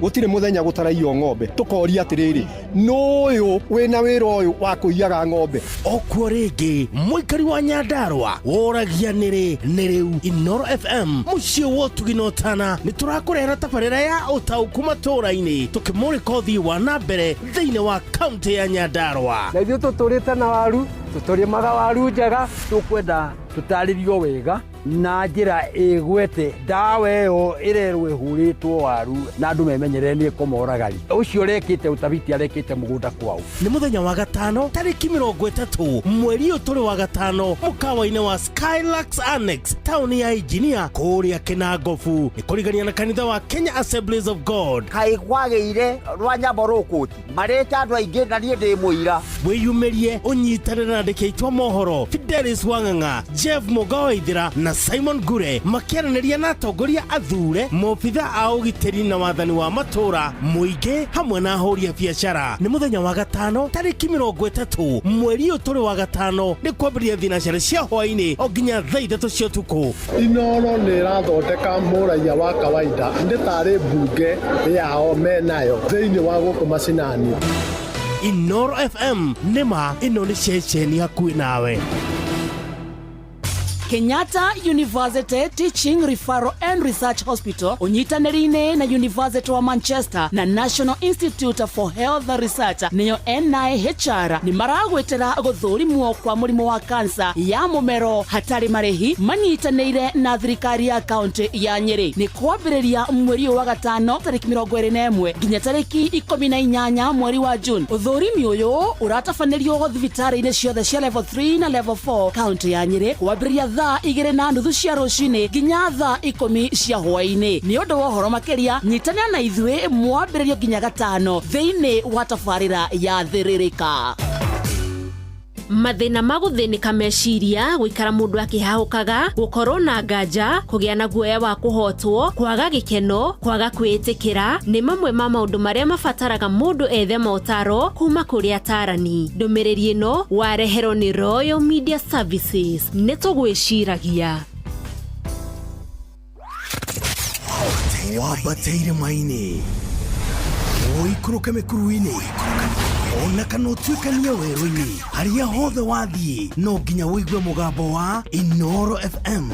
Gũtirĩ mũthenya gũtaraiywo ng'ombe tukoria atiriri n'ũyũ wĩna wĩra ũyũ wa kũiyaga ng'ombe. Okuo rĩngĩ mũikari wa Nyandarua woragia nĩ rĩu Inooro FM mũciĩ wa ũtugi na ũtana nĩ tũrakũrehera tabarĩra ya ũtaũku matũũra-inĩ tũkĩmũrĩka ũthii wa na mbere thĩinĩ wa kaunti ya Nyandarua. Na ithuĩ tũtũrĩte na waru tũtũrĩmaga waru njega tũkwenda tũtarĩrio wega na njĩra ĩgwete ndawa ĩyo ĩrerwo ĩhũrĩtwo waru na andũ memenyerere nĩ ĩkũmoragari. Ũcio ũrekĩte ũtabiti arekĩte mũgũnda kwao. Nĩ mũthenya wa gatano tarĩki 30 mweri ũyũ tũrĩ wa gatano mũkawa-inĩ wa Skylux Annex taũni ya Engineer kũrĩa Kĩnangobu ĩkũrigania na kanitha wa Kenya Assemblies of God. Kaĩ kwagĩire rwa Nyamborokoti marĩte andũ aingĩ na niĩ ndĩ mũira. Wĩyumĩrie ũnyitanĩre na andĩki aitũ a mohoro Fidelis Wang'ang'a, Jeff Mugawaithira na Simon Gure makĩaranĩria na atongoria athure, mobitha a ũgitĩri na wathani wa matũra, mũingĩ hamwe na ahũri a biacara. Nĩ mũthenya wa gatano tarĩki 30 mweri ũyũ tũrĩ wa gatano nĩ kwambĩrĩria thinacara cia hwaĩ-inĩ o nginya thaa 3 cia ũtukũ. Inoro nĩ ĩrathondeka mũraia wa kawaida nĩ tarĩ mbunge yao menayo thĩinĩ wa gũkũ macinani. Inoro FM nĩma ĩno nĩ ceceni hakuhĩ nawe. Kenyatta University Teaching Referral and Research Hospital unyitanĩri-inĩ na University wa Manchester na National Institute for Health Research nĩyo NIHR nĩ maragwetera gũthũrimwo kwa mũrimũ wa kansa ya mũmero hatarĩ marĩhi manyitanĩire na thirikari ya kaunti ya Nyeri. Nĩ kwambĩrĩria mweri wa gatano tarĩki 21 nginya tarĩki 18 mweri wa June. Ũthũrimi ũyũ ũratabanĩrio thibitarĩ-inĩ ciothe cia level 3 na level 4 kaunti ya Nyeri kwambĩrĩria thaa 2:30 cia rũcinĩ nginya thaa 10 cia hwaĩ-inĩ. Nĩ ũndũ wa ũhoro makĩria nyitanĩra na ithuĩ mwambĩrĩrio nginya gatano thĩinĩ wa tabarĩra ya Thĩrĩrĩka. Mathĩna ma gũthĩnĩka meciria, gũikara mũndũ akĩhahũkaga, gũkorwo na nganja, kũgĩa na guoya wa kũhotwo, kwaga gĩkeno, kwaga kwĩĩtĩkĩra nĩ mamwe ma maũndũ marĩa mabataraga mũndũ ethe maũtaro kuma kũrĩ atarani. Ndũmĩrĩri ĩno wareherwo nĩ Royal Media Services. Nĩ tũgwĩciragia. Wambatĩire maini ũikũrũke mĩkuru-inĩ ona kana ũtuĩkanie werũ-inĩ harĩa hothe wathiĩ no nginya wĩigue mũgambo wa Inoro FM.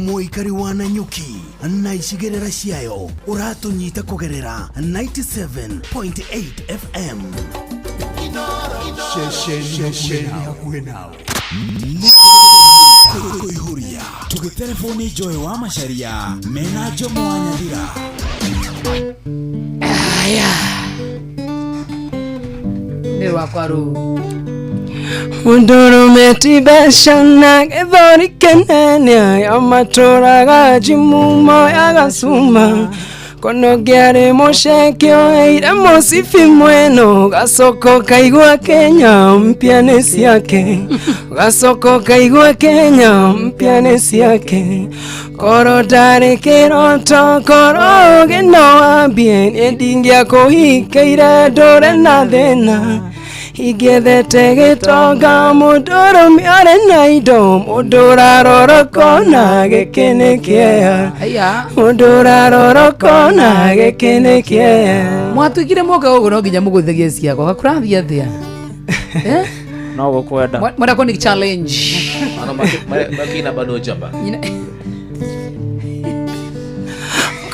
Mũikari wa Nanyuki na icigĩrĩra ciayo ũratũnyita kũgerera 97.8 FM. Ceceni hakuhĩ nawe kũihũria tũgĩtelefoni Joy wa Macharia mena Jomo wa Nyadira. Nĩ rwakwa rũu Mũndũrũme tibeshana gĩthori kĩnene ya matũraga jimumo ya gacuma kono gĩarĩ mũcekio eire mũcibi mweno gacoko kaigua Kenya mpya nĩ ciake gacoko kaigua Kenya mpya nĩ ciake koro ndarĩ kĩroto koro gĩno wambie nĩ ndingĩa kũhikeire ndũre na thĩna igethete gĩtonga mũndũrũme arĩ na indo mũndũ ũraroroko na gĩkĩ nĩ kĩeha mũndũ ũraroroko na gĩkĩ nĩ kĩeha. Mwatuĩkire mũka ũguo no nginya mũgũthegie ciakwa gakũrathiĩ atĩa no gũkwenda mwenda kũni challenge makina bado jamba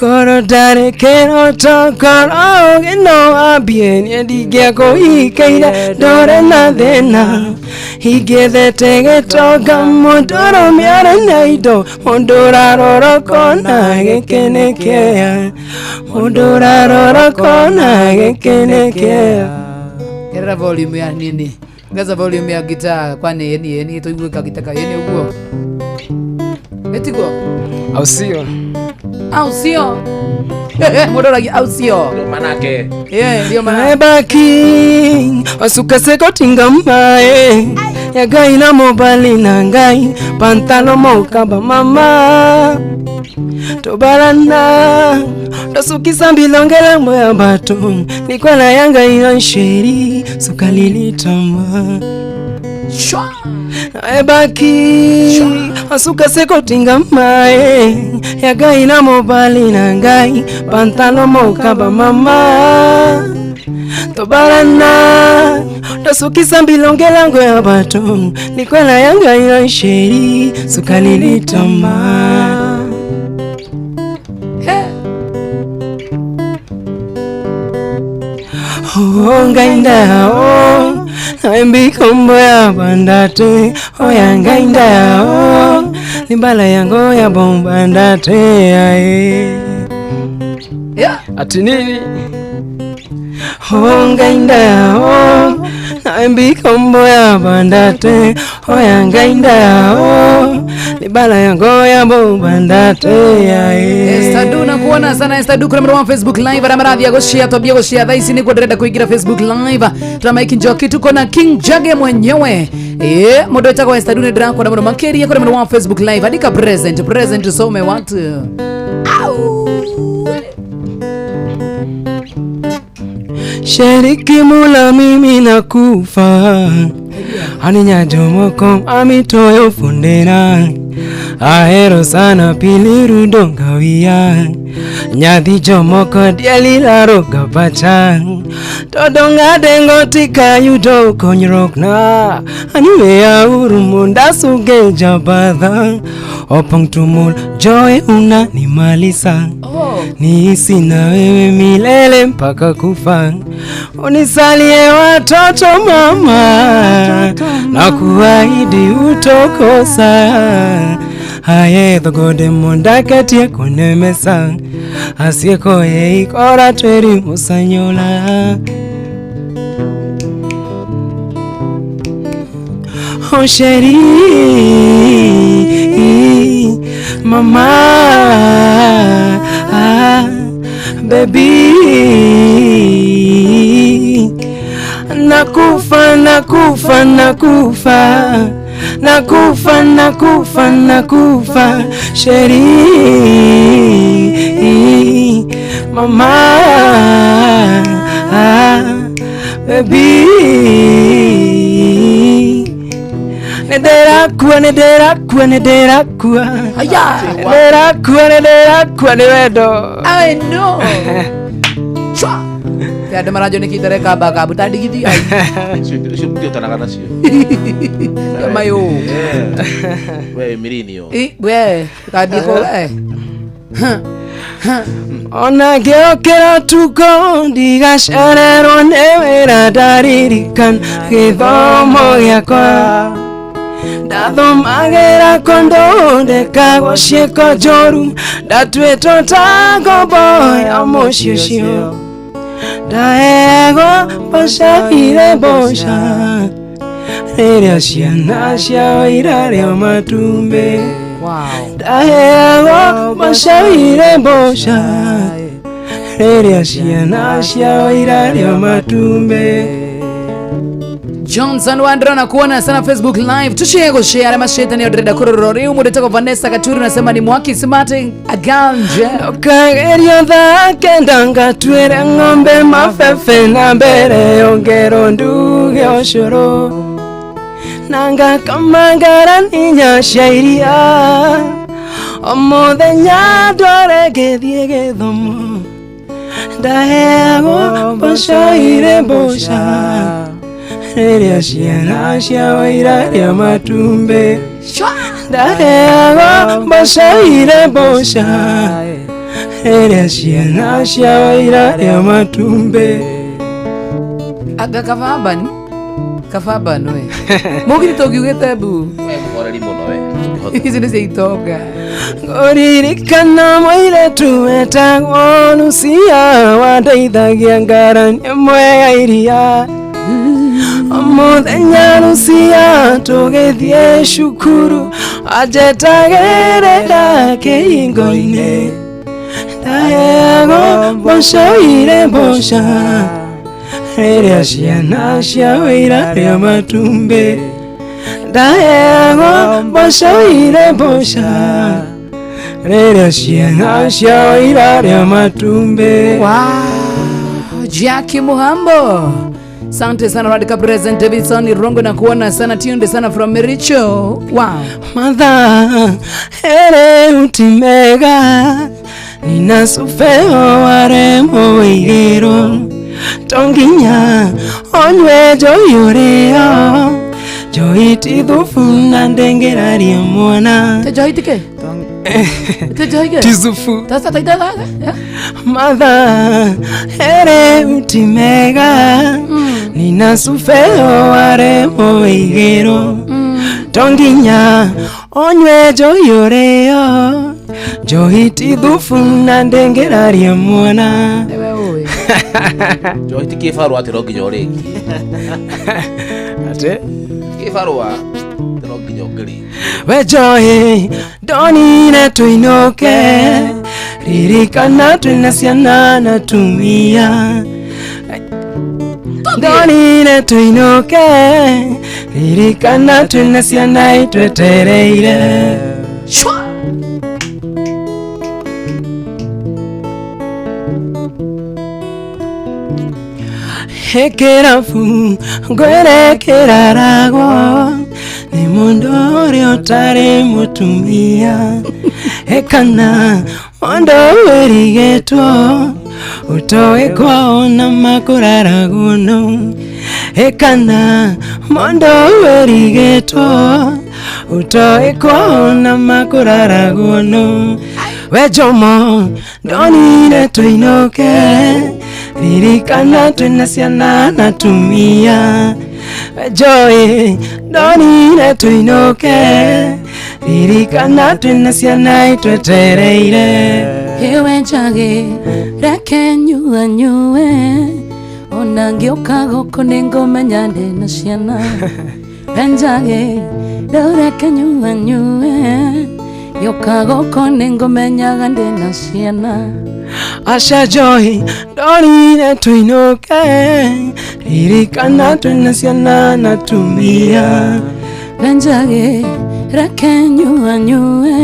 koro ndarĩ kĩroto koro gĩno wambie nĩ ndingĩa kũhikeire ndore na thĩna ingĩthete gĩtonga mũndũrũme arĩ na indo mũndũ ũraroroko na gĩkĩ nĩ kĩeha mũndũ ũraroroko na gĩkĩ nĩ kĩeha. Gerera volume ya nini ngaza volume ya gitaa kwani yeni tũiguĩka gitaka yeni ũguo etiguo au sio au sio Modoragi au sio manake ndio maana baki wasuka sekotinga mae ya gai na mobali na ngai pantalo mokaba mama tobarana tosukisa mbilongela moya bato nikwana yanga ina sheri sukalilitama shwa ebaki asuka sekotinga mae ya gai na mobali na ngai pantalo mokaba mama tobarana tosukisa mbilongela ngoya bato nikwana yanga ina sheri sukalilitama. Ngainda o naimbi kombo ya bandate o ya ngainda o ni bala yangu ya bomba ndatea ati nini hongainda na mbikombo ya bandate hoyangainda ni bala yangu ya bomba ndatea Estadu na kuona sana Estadu kuna mwa Facebook live ara maradhi agoshia tobia goshia thaisi ni kuendelea kuingia Facebook live tuna Mike Njoki tuko na King Jage mwenyewe modo itako Estadu ni drako na mwa makeri kuna mwa Facebook live andika present usome watu Sheriki mula mimi nakufa Aninya jomoko amitoyo fundera Ahero sana piliru dongawia Nyadhi jomoko diali laro gapacha Todonga dengo tika yudo konyrok na Aniwe ya urumunda suge jabadha Opang tumul joy una ni malisa Niisi na wewe milele mpaka kufa Unisalie watoto mama Na kuahidi utokosa Haye dhogode mondakati ya kunemesa Asieko ye ikora tweri musanyola Oh sheri mama baby nakufa sheri mama baby Nederakua aya nederakua newedo I know chwa ya demarajo nikitare kaba tadi gidi ai sio tanakana sio mayo wewe mirinio we tadi ko Ona geokera tuko digasharero newera daririkan githomo giakwa ndathomagĩra kondo ndekagocie joru ndatwĩtwo ta ngombo mũciĩ ũcio ndaheagwo mboca ire mboca rĩrĩa ciana ciao irarĩa matumbĩ ndaheagwo mboca ire mboca rĩrĩa ciana ciao irarĩa matumbĩ Johnson Wandera na kuona sana Facebook live tushare mashetani odreda kororori umudetako Vanessa Katuru nasema ni mwaki smart aganje okagerio thake ndanga twere ng'ombe mafefe na mbere ongero nduge oshoro nanga kamangara ninya shairia omuthenya ndware githie githomo ndaheagwo mboca ire mboca rĩrĩa ciana ciao irarĩa matumbĩ ndaheagwo mboca ire mboca rĩrĩa ciana ciao irarĩa matumbĩ aga kafabani we mugiri togiugĩte bu ici nĩ ciaitoga ngũririkana mũirĩtu wetagwo Lucia wandeithagia ngarani ĩmwe ya iria Omuthenya Lucia tũgĩthiĩ cukuru anjetagĩrĩra kĩhingo-inĩ ndaheagwo mboca ire mboca rĩrĩa ciana ciao irarĩa matumbĩ ndaheagwo mboca ire mboca rĩrĩa ciana ciao irarĩa matumbĩ Jackie Muhambo Sante sana Radika Present Davidson Irongo na kuona sana tunde sana from Mericho. Wow. Mother ere utimega Nina sufeo waremo igero Tonginya onwe joyoreo Joiti dhufuna ndengeraria mwana Tejoiti ke? Tejoiti ke? Tizufu Tasa taitala? Mother ere utimega Nina sufeo waremo igero Tonginya onywe joyoreo johiti dhufu na ndengeraria mwana johiti kifaru atirogi joregi ate kifaru wa tirogi jogeri we johi donine tuinoke ririkana twina ciana na tumia donine tuinoke ririkana twina ciana itwetereire hekerafu ngwerekeraragwo ni mundu uria utari mutumia hekana mundu wirigetwo utoe kwao na makuraraguno hekana mundu wirigetwo utoe kwao na makuraraguno wejomo donire tuinoke ririkana twina ciana na tumia wejoe donire tuinoke ririkana twina ciana itwetereire ewe njage reke nyuanyue ona ngioka goko ningomenya ndina ciana njage reke nyuanyue ngioka goko ningomenyaga ndina ciana Asha joy donire tuinoke ririkana twina ciana na tumia njage reke nyuanyue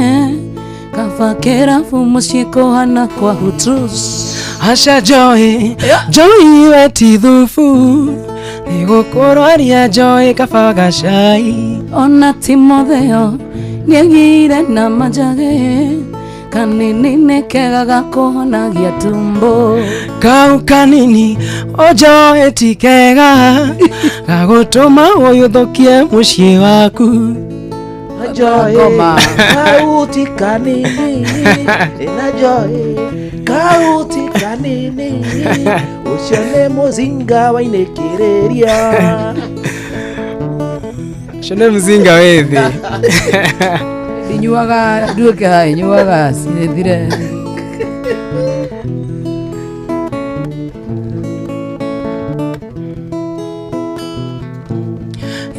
kafakera fumusiko hana kwa hutus Asha joy joy weti dhufu nigukorwaria joy kafagashai ona Timotheo niegire na majage kanini nekegaga kuhonagia tumbo kau kanini ojo etikega gagutuma uyuthukie mucii waku Joy kauti kanini ina joy kauti kanini ucione muzinga wainekereria shone muzinga wethi inyuaga duke hai inyuaga sithire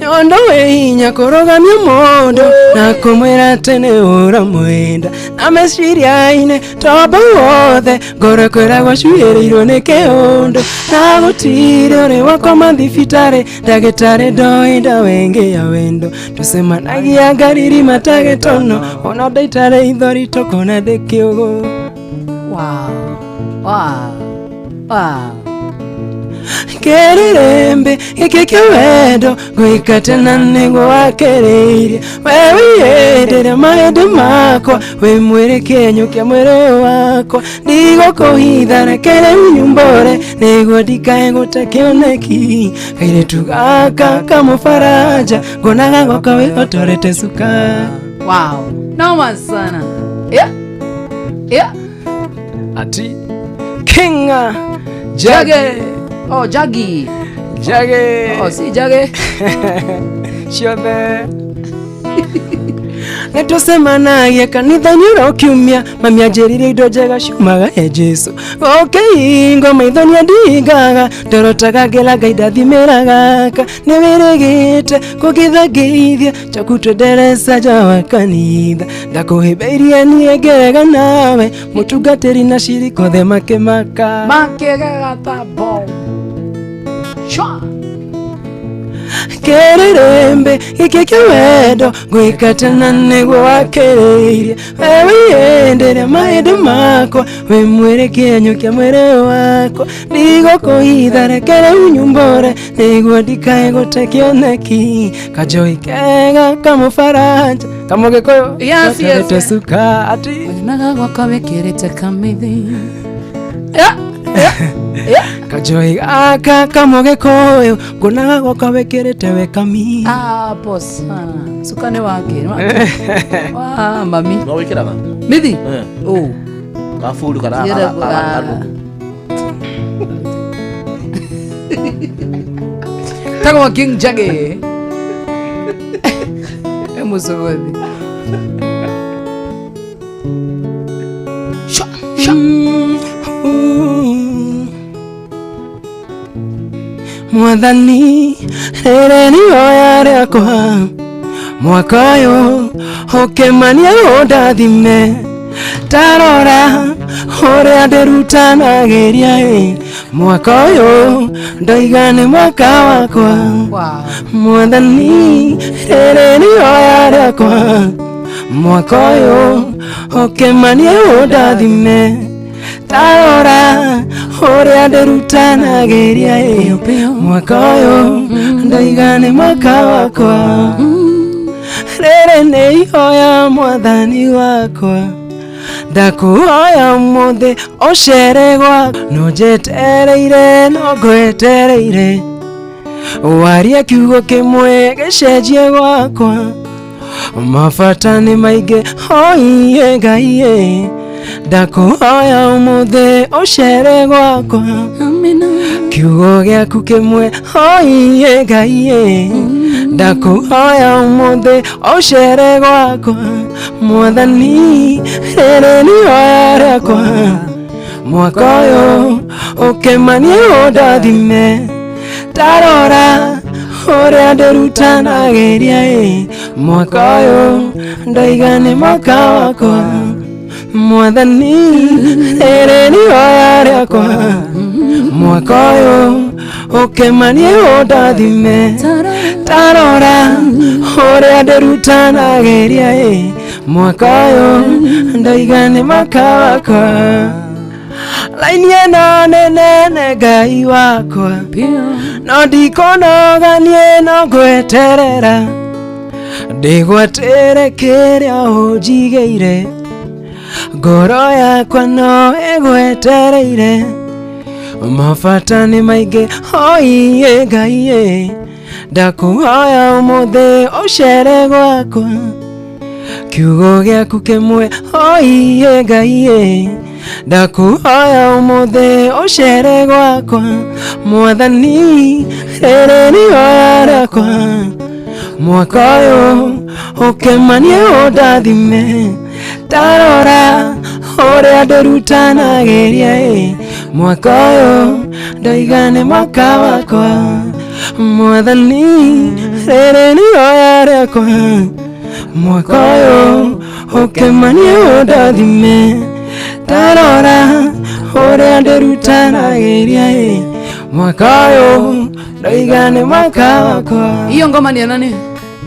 Yondo weinya kurogamia mundu na kumwira tene ura mwenda na meciria ine toba wothe ngoro kwiragwo ciĩrĩirwo nĩ kĩũndũ na gũtirĩ ũrĩ wakwa mathibitarĩ ndagĩtarĩ ndoinda wengi ya wendo tũcemanagia ngariri matagĩtono ona ndaitarĩ ithori tũkona ndĩ kĩũgũ Kererembe gĩkĩ wendo gwĩka tena nĩguo wakĩrĩirie we wĩyendere mahĩndĩ makwa wĩ mwĩrĩ kĩenyũ kĩa mwĩrĩ wakwa ndigũkũhitha rekere unyumbore nĩguo ndikae gũte kĩoneki kairĩtu gaka kamũbaranja ngonaga goka wĩhotorete cuka noma sana ati Kinga Jage oh Jagi oh si Jage ciothe nĩtũcemanagia kanitha-inĩ ũrokiumia mami anjĩrire indo njega ciumaga he Jesu gũkĩhingo maithonia ndingaga ndorotaga ngĩra Ngai ndathimĩra gaka nĩ wĩrĩgĩte kũgĩthageithia njoku twendereza nja wa kanitha ndakũhĩmbĩirie niĩ ngĩrega nawe mũtungatĩri na cirika othe makĩmaka makĩgega bo Kererembe gĩkĩ kĩa wendo gwĩka tena nĩguo wakĩrĩirie we wĩyendere mahĩndĩ makwa wĩ mwĩrĩ kĩenyũ kĩa mwĩrĩ wakwa ndigũkũhitha rekere unyumbore nĩguo ndikae gũte kĩoneki kanjoi kega kamũbaranja kamũgĩkũyũ gatarĩte cuka ati naga gwaka wĩkĩrĩte kamithi kanjoi gaka kamũgĩkũyũ ngonaga goka wĩkĩrĩte wekami hapo sana cuka nĩ wake wa mami no wĩkĩraga mithi gaburu kana Tago King Jage Emusogothi Mwathani rĩrĩ nĩhoya rĩakwa mwaka ũyũ ũkĩmania ũndathime tarora ũrĩa ndĩrutanagĩria mwaka ũyũ ndoiga nĩ mwaka wakwa Mwathani rĩrĩ nĩhoya rĩakwa mwaka ũyũ ũkĩmania ũndathime tarora ũrĩa ndĩrutanagĩria mwaka ũyũ ndoiga nĩ mwaka wakwa rĩrĩ nĩ ihoya Mwathani wakwa ndakuhoya ũmũthĩ ũcere gwakwa no njetereire no ngwetereire warie kiugo kĩmwe gĩcenjie gwakwa mabata nĩ maingĩ oiye Ngai ndakuhoya ũmũthĩ ũcere gwakwa kiugo gĩaku kĩmwe oiye Ngai ndakuhoya ũmũthĩ ũcere gwakwa Mwathani rĩrĩ nĩhoya rĩakwa mwaka ũyũ ũkĩmania ũndathime tarora ũrĩa ndĩrutanagĩria mwaka ũyũ ndoiga nĩ mwaka wakwa Mwathani rĩrĩ nĩhoya rĩakwa mwaka ũyũ ũkĩmania ũndathime tarora ũrĩa ndĩrutanagĩria mwaka ũyũ ndoiga nĩ mwaka wakwa laini ĩno nene Ngai wakwa no ndikũnoganie no ngweterera ndĩgwatĩre kĩrĩa ũnjigĩire ngoro yakwa no ĩgwetereire mabata nĩ maingĩ oiye Ngai ndakuhoya ũmũthĩ ũcere gwakwa kiugo gĩaku kĩmwe oiye Ngai ndakuhoya ũmũthĩ ũcere gwakwa Mwathani rĩrĩ nĩhoya rĩakwa mwaka ũyũ ũkĩmania ũndathime tarora ũrĩa ndĩrutanagĩria mwaka ũyũ ndoiga nĩ mwaka wakwa Mwathani rĩrĩ nĩhoya rĩakwa mwaka ũyũ ũkĩmania ũndathime tarora ũrĩa ndĩrutanagĩria mwaka ũyũ ndoiga nĩ mwaka wakwa. Hiyo ngoma ni ya nani?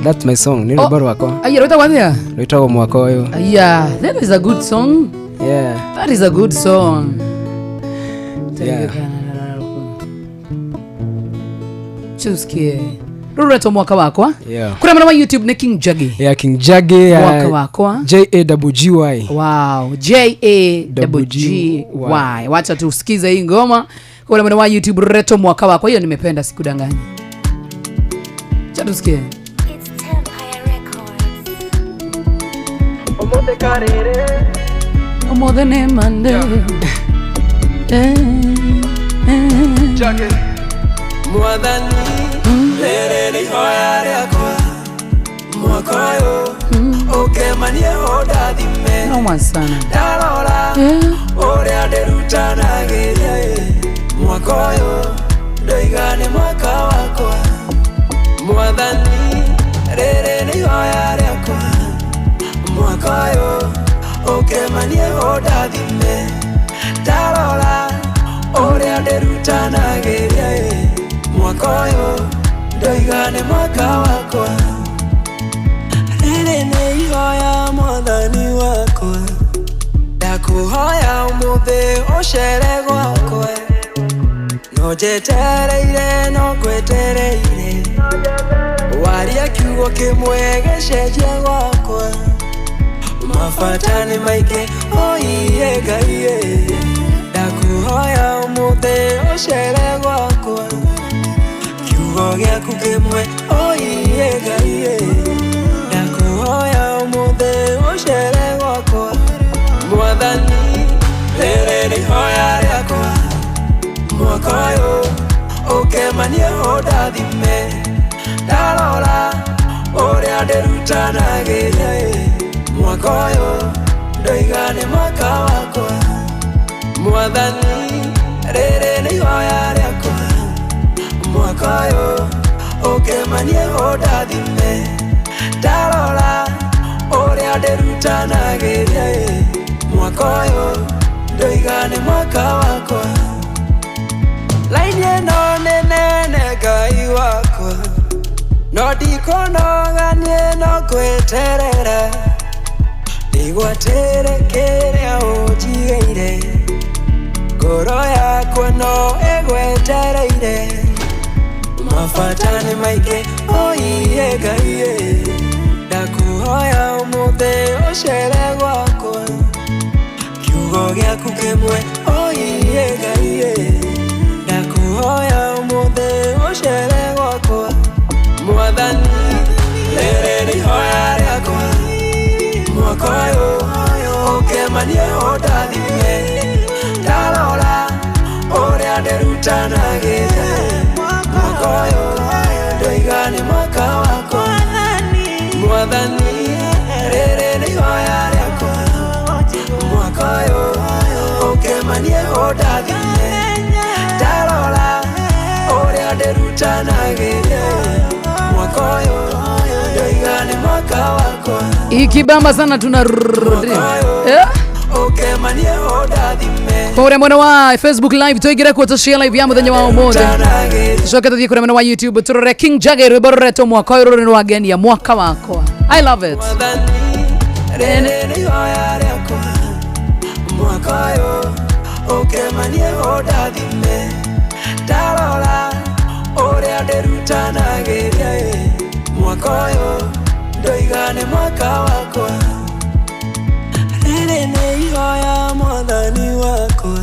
That's my song. Ni rwimbo rwakwa. Aya, rwita kwanza? Rwitagwo mwaka ũyũ. Aya, that is a good song. Yeah. That is a good song. Yeah. Chusikie. Rureto mwaka wakwa. Yeah. Kuna mwana wa YouTube ni King Jaggy. Yeah, King Jaggy. Mwaka wakwa. J-A-W-G-Y. Wow, J-A-W-G-Y. Wacha tusikize hii ngoma. Kuna mwana wa YouTube Rureto mwaka wakwa. Hiyo nimependa, sikudanganya. Cha tusikie. Omote karere. Omote ne mande. Jaggy. Mwathani rĩrĩ nĩihoya rĩakwa mwaka ũyũ ũkĩmania ũndathime noma sana ndarora ũrĩa ndĩrutanagĩria mwaka ũyũ ndoiga nĩ mwaka wakwa Mwathani rĩrĩ nĩihoya rĩakwa mwaka ũyũ ũkĩmania ũndathime ndarora ũrĩa ndĩrutanagĩria mwaka ũyũ ndoiga nĩ mwaka wakwa rĩrĩ nĩ ihoya Mwathani wakwa ndakuhoya ũmũthĩ ũcere gwakwa no njetereire no ngwetereire waria kiugo kĩmwe gĩcenjie gwakwa mabata nĩ maingĩ oiye Ngai ndakuhoya ũmũthĩ ũcere gwakwa kiugo gĩaku kĩmwe oiye Ngai ndakuhoya ũmũthĩ ũcere gwakwa Mwathani rĩrĩ nĩihoya rĩakwa mwaka ũyũ ũkĩmania ũndathime ndarora ũrĩa ndĩrutanagĩria mwaka ũyũ ndoigane mwaka wakwa Mwathani rĩrĩ nĩ ihoya rĩakwa mwaka ũyũ ũkĩmanie ũndathime ndarora ũrĩa ndĩrutanagĩria mwaka ũyũ ndoigane mwaka wakwa laini ĩno nĩ nene Ngai wakwa no ndikũnoganie no ngweterera ndigwatĩre kĩrĩa ũnjigĩire ngoro yakwa no ĩgwetereire mabata nĩ maingĩ oiye Ngai ndakuhoya ũmũthĩ ũcere gwakwa kiugo gĩaku kĩmwe oiye Ngai ndakuhoya ũmũthĩ ũcere gwakwa Mwathani rĩrĩ nĩ ihoya rĩakwa mwaka ũyũ ũkĩmanie ũndathime ndarora ũrĩa ndĩrutanagĩria mwaka ũyũ ndoigane mwaka wakwa Mwathani rĩrĩ nĩ ihoya rĩakwa mwaka ũyũ ũkĩmanie ũndathime ndarora ũrĩa ndĩrutanagĩria mwaka ũyũ ndoigane mwaka wakwa ikibamba sana tunarudi ũkĩmanie ũndathime kore mwena wa Facebook live tuigire kuo tushare live ya muthenya wa umuthi coke tuthie kure mwena wa YouTube turore King Jagger rwimbo ruretwo mwaka ũyũ rũrĩ rwa ngeni ya mwaka wakwa I love it rĩrĩ nĩ ihoya rĩakwa mwaka ũyũ ũkĩmanie ũndathime ndarora ũrĩa ndĩrutanagĩria mwaka ũyũ ndoigane mwaka wakwa rĩrĩ nĩ ihoya Mwathani wakwa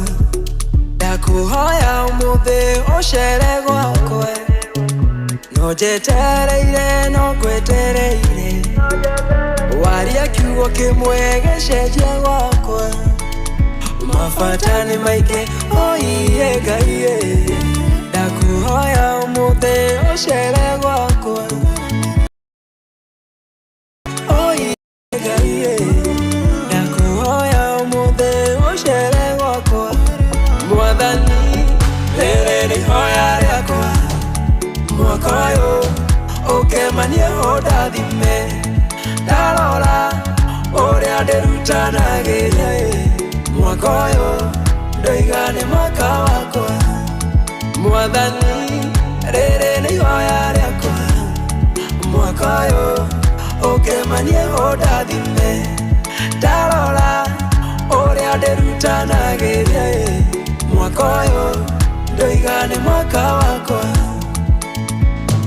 ndakuhoya ũmũthĩ ũcere gwakwa no njetereire no ngwetereire waria kiugo kĩmwe gĩcenjie gwakwa mabata nĩ maingĩ oiye Ngai ndakuhoya ũmũthĩ ũcere gwakwa oiye Ngai ndakuhoya ũmũthĩ ũcere gwakwa Mwathani rĩrĩ nĩ ihoya rĩakwa mwaka ũyũ ũkĩmanie ũndathime ndarora ũrĩa ndĩrutanagĩria mwaka ũyũ ndoigane mwaka wakwa Mwathani rĩrĩ nĩ ihoya rĩakwa mwaka ũyũ ũkĩmanie ũndathime ndarora ũrĩa ndĩrutanagĩria mwaka ũyũ ndoigane mwaka wakwa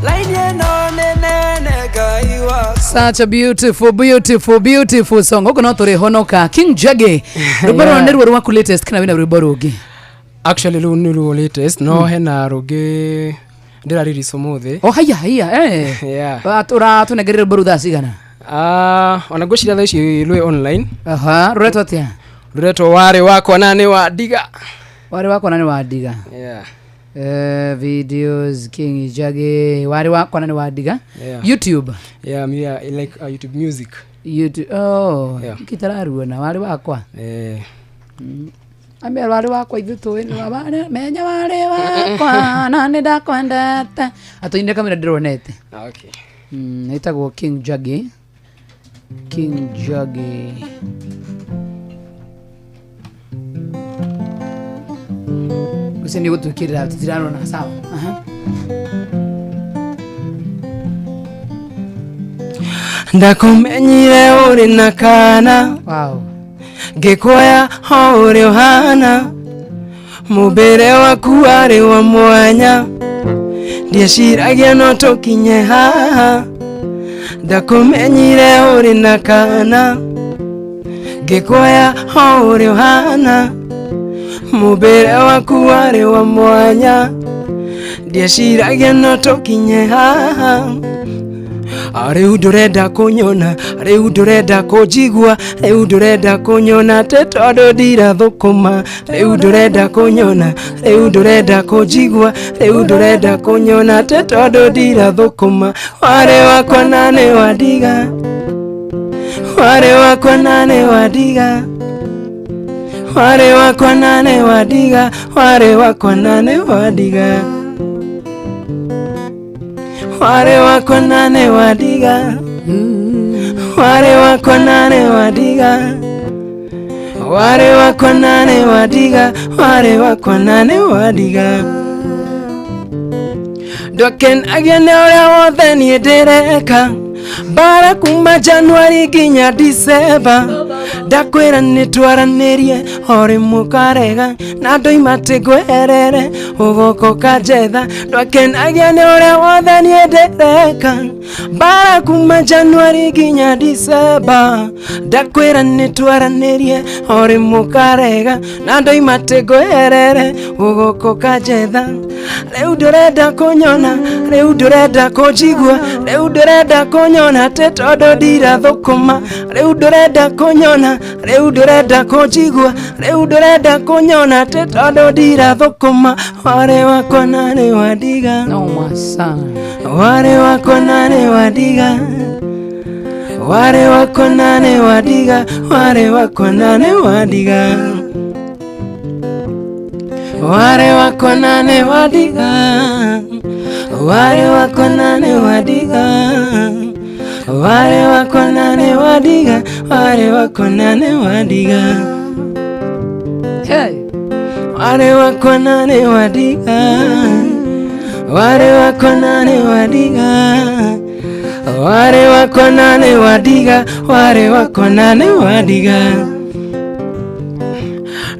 laini ĩno nĩ nene Ngai wakwa such a beautiful song uko no turi honoka King Jagger rwimbo rũrũ nĩ ruo rwaku latest kana wĩna rwimbo rũngĩ actually rũu nĩ ruo latest no hena rũngĩ ndĩra release ũmũthĩ haya ũratunengerera rwimbo rũu thaa cigana ona ngwĩciria thaa ici rwĩ online rũretwo atĩa rũretwo warĩ wakwa na nĩ wa ndiga warĩ wakwa na nĩ wa ndiga videos King Jagger warĩ wakwa na nĩ wa ndiga YouTube like YouTube music YouTube kitararuona warĩ wakwa ambe warĩ wakwa ithu tũĩ menya warĩ wakwa na nĩ ndakwendete atoine kamera ndĩronete naitagwo King Jagger useni gũtwĩkĩrĩra tũtiranona sawa ndakumenyire ũrĩ na kana ngĩkuoya o ũrĩ ũhana mũmbĩre waku warĩ wa mwanya ndieciragia no tũkinye haha ndakumenyire ũrĩ na kana ngĩkuoya o ũrĩ ũhana mũmbĩre waku warĩ wa mwanya ndieciragia no tũkinye haha rĩu ndũrenda kũnyona rĩu ndũrenda kũnjigua rĩu ndũrenda kũnyona te tondũ ndirathũkũma rĩu ndũrenda kũnyona rĩu ndũrenda kũnjigua rĩu ndũrenda kũnyona te tondũ ndirathũkũma warĩ wakwa na nĩ wa ndiga ware wakwa nane wadiga, ware wakwa nane wadiga, ware wakwa nane wadiga, ware wakwa nane wadiga, ware wakwa nane wadiga, ware wakwa nane wadiga, ware wakwa nane wadiga. Doken agene oria wothe nie ndireka bara kuma Januari ginya December, ndakwira nitwaranirie ori mukarega na ndoima tigwerere ugoko kajetha. Doken agene oria wothe nie ndireka bara kuma Januari ginya December, ndakwira nitwaranirie ori mukarega na ndoima tigwerere ugoko kajetha. Riu ndurenda kunyona, riu ndurenda kunjigua, riu ndurenda kunyona te tondu ndirathukuma, riu ndurenda kunyona, riu ndurenda kunjigua, riu ndurenda kunyona te tondu ndirathukuma. Ware wakwa nane wadiga, no my son, ware wakwa nane wadiga, ware wakwa nane wadiga, ware wakwa nane wadiga, ware wakwa nane wadiga, ware wakwa nane wadiga, ware wakwa nane wadiga, ware wakwa nane wadiga, hey, ware wakwa nane wadiga, ware wakwa nane wadiga, ware wakwa nane wadiga, ware wakwa nane wadiga.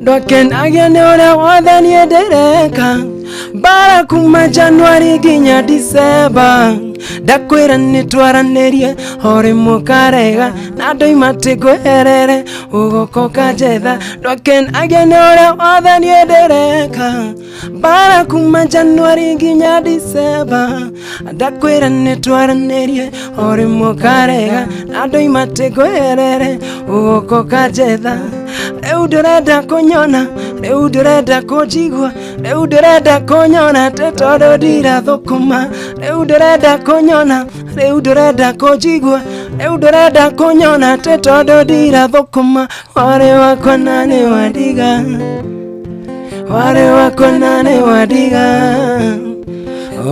Doken agene oria wothe nie ndireka bara kuma Januari ginya December, ndakwira nitwaranirie ori mukarega na ndoima tigwerere ugoko kajetha. Doken agene oria wothe nie ndireka bara kuma Januari ginya December, ndakwira nitwaranirie ori mukarega na ndoima tigwerere ugoko kajetha. Riu ndurenda kunyona, riu ndurenda kunjigua, riu ndurenda kunyona te tondu ndirathukuma, riu ndurenda kunyona, riu ndurenda kunjigua, riu ndurenda kunyona te tondu ndirathukuma. Ware wakwa nane wadiga, ware wakwa nane wadiga,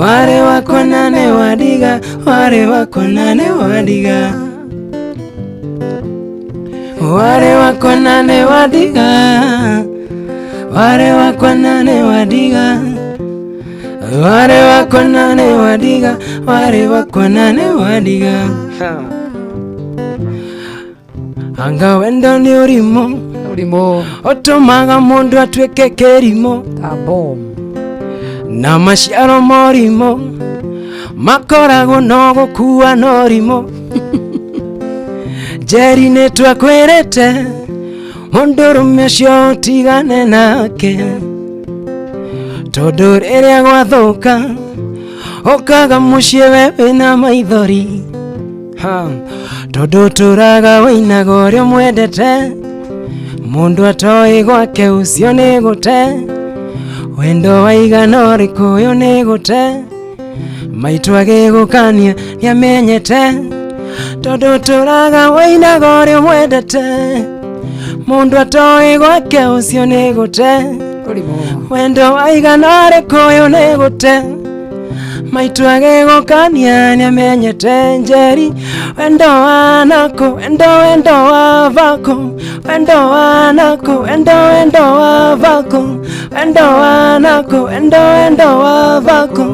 ware wakwa nane wadiga, ware wakwa nane wadiga, ware wakwa nane wadiga, ware wakwa nane wadiga, ware wakwa nane wadiga, ware wakwa nane wadiga. Anga wendo ni urimo, urimo utumaga mundu atwike kirimo, tabom na maciaro morimo makoragwo no gukua norimo. Njeri nitwakwirite mundurume ucio utigane nake, tondu riria gwathuka ukaga mucii we wina maithori, tondu turaga winaga uria mwendete, mundu atoi gwake ucio ni gute, wendo waigana uriku uyu ni gute, maitu agigukania niamenyete, tondu turaga winaga uria mwendete, mundu atoi gwake ucio ni gute, wendo waigana uriku uyu ni gute, maitu agigukania niamenyete. Njeri wendo wanako, wendo wavako, wendo wanako, wendo wavako, wendo wanako, wendo wavako,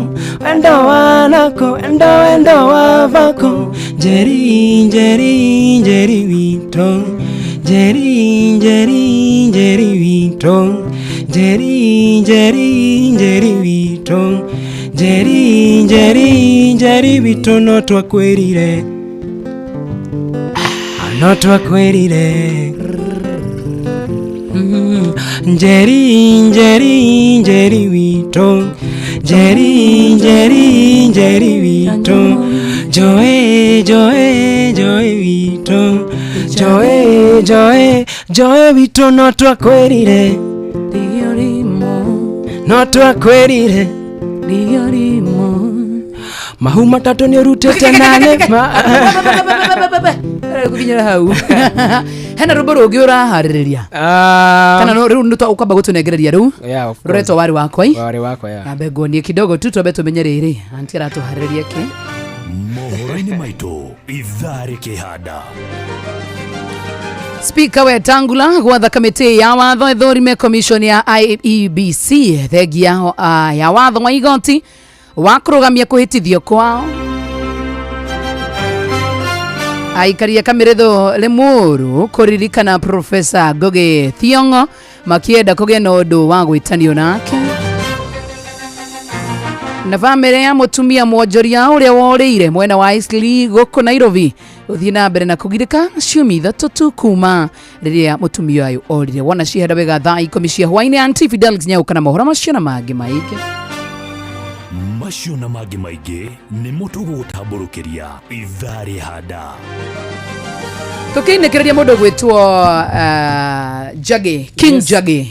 wendo wanako, wendo wavako. Njeri njeri njeri wito, njeri njeri njeri wito, njeri njeri njeri wito, njeri njeri njeri wito. No twakwirire, no twakwirire, njeri njeri njeri wito, njeri njeri njeri wito, joe joe joe wito, joe joe joe wito. No twakwirire, ndiorimo no twakwirire, ndiorimo mahu matatu ni urutete nane kuginyira hau hena rũmbo rũngĩ ũraharĩrĩria kana rĩu nĩ ukamba gũtũnengereria rĩu rũretwo wari wakwa ambe nguonie kidogo tu twambe tũmenye rĩrĩ anti aratũharĩrĩria kĩ mohoro-inĩ maitũ ithaa rĩkĩhanda. Spika Wetangula gwatha kamĩtĩ ya watho ĩthũrime commission ya IEBC thengia ya watho wa igoti wa kũrũgamia kũhĩtithio kwao. Aikaria Kamiretho Lemuru kũririkana Profesa Ngugi Thiong'o makienda kũgĩa na ũndũ wa gwĩtanio nake. Na famĩlĩ ya mũtumia mwonjoria ũrĩa worĩire mwena wa Eastleigh gũkũ Nairobi gũthiĩ na mbere na kũgirĩka ciumia ithatũ tu kuma rĩrĩa mũtumia ũyũ orire. Wona cihenda wega thaa 10 cia hwainĩ. Auntie Fidelis Nyau kana mohoro macio na mangĩ maingĩ nĩ mũtũgũtambũrũkĩria ithaa rĩhanda. Tũkĩinĩkĩrĩria mũndũ gwĩtwo Jage, King Jage.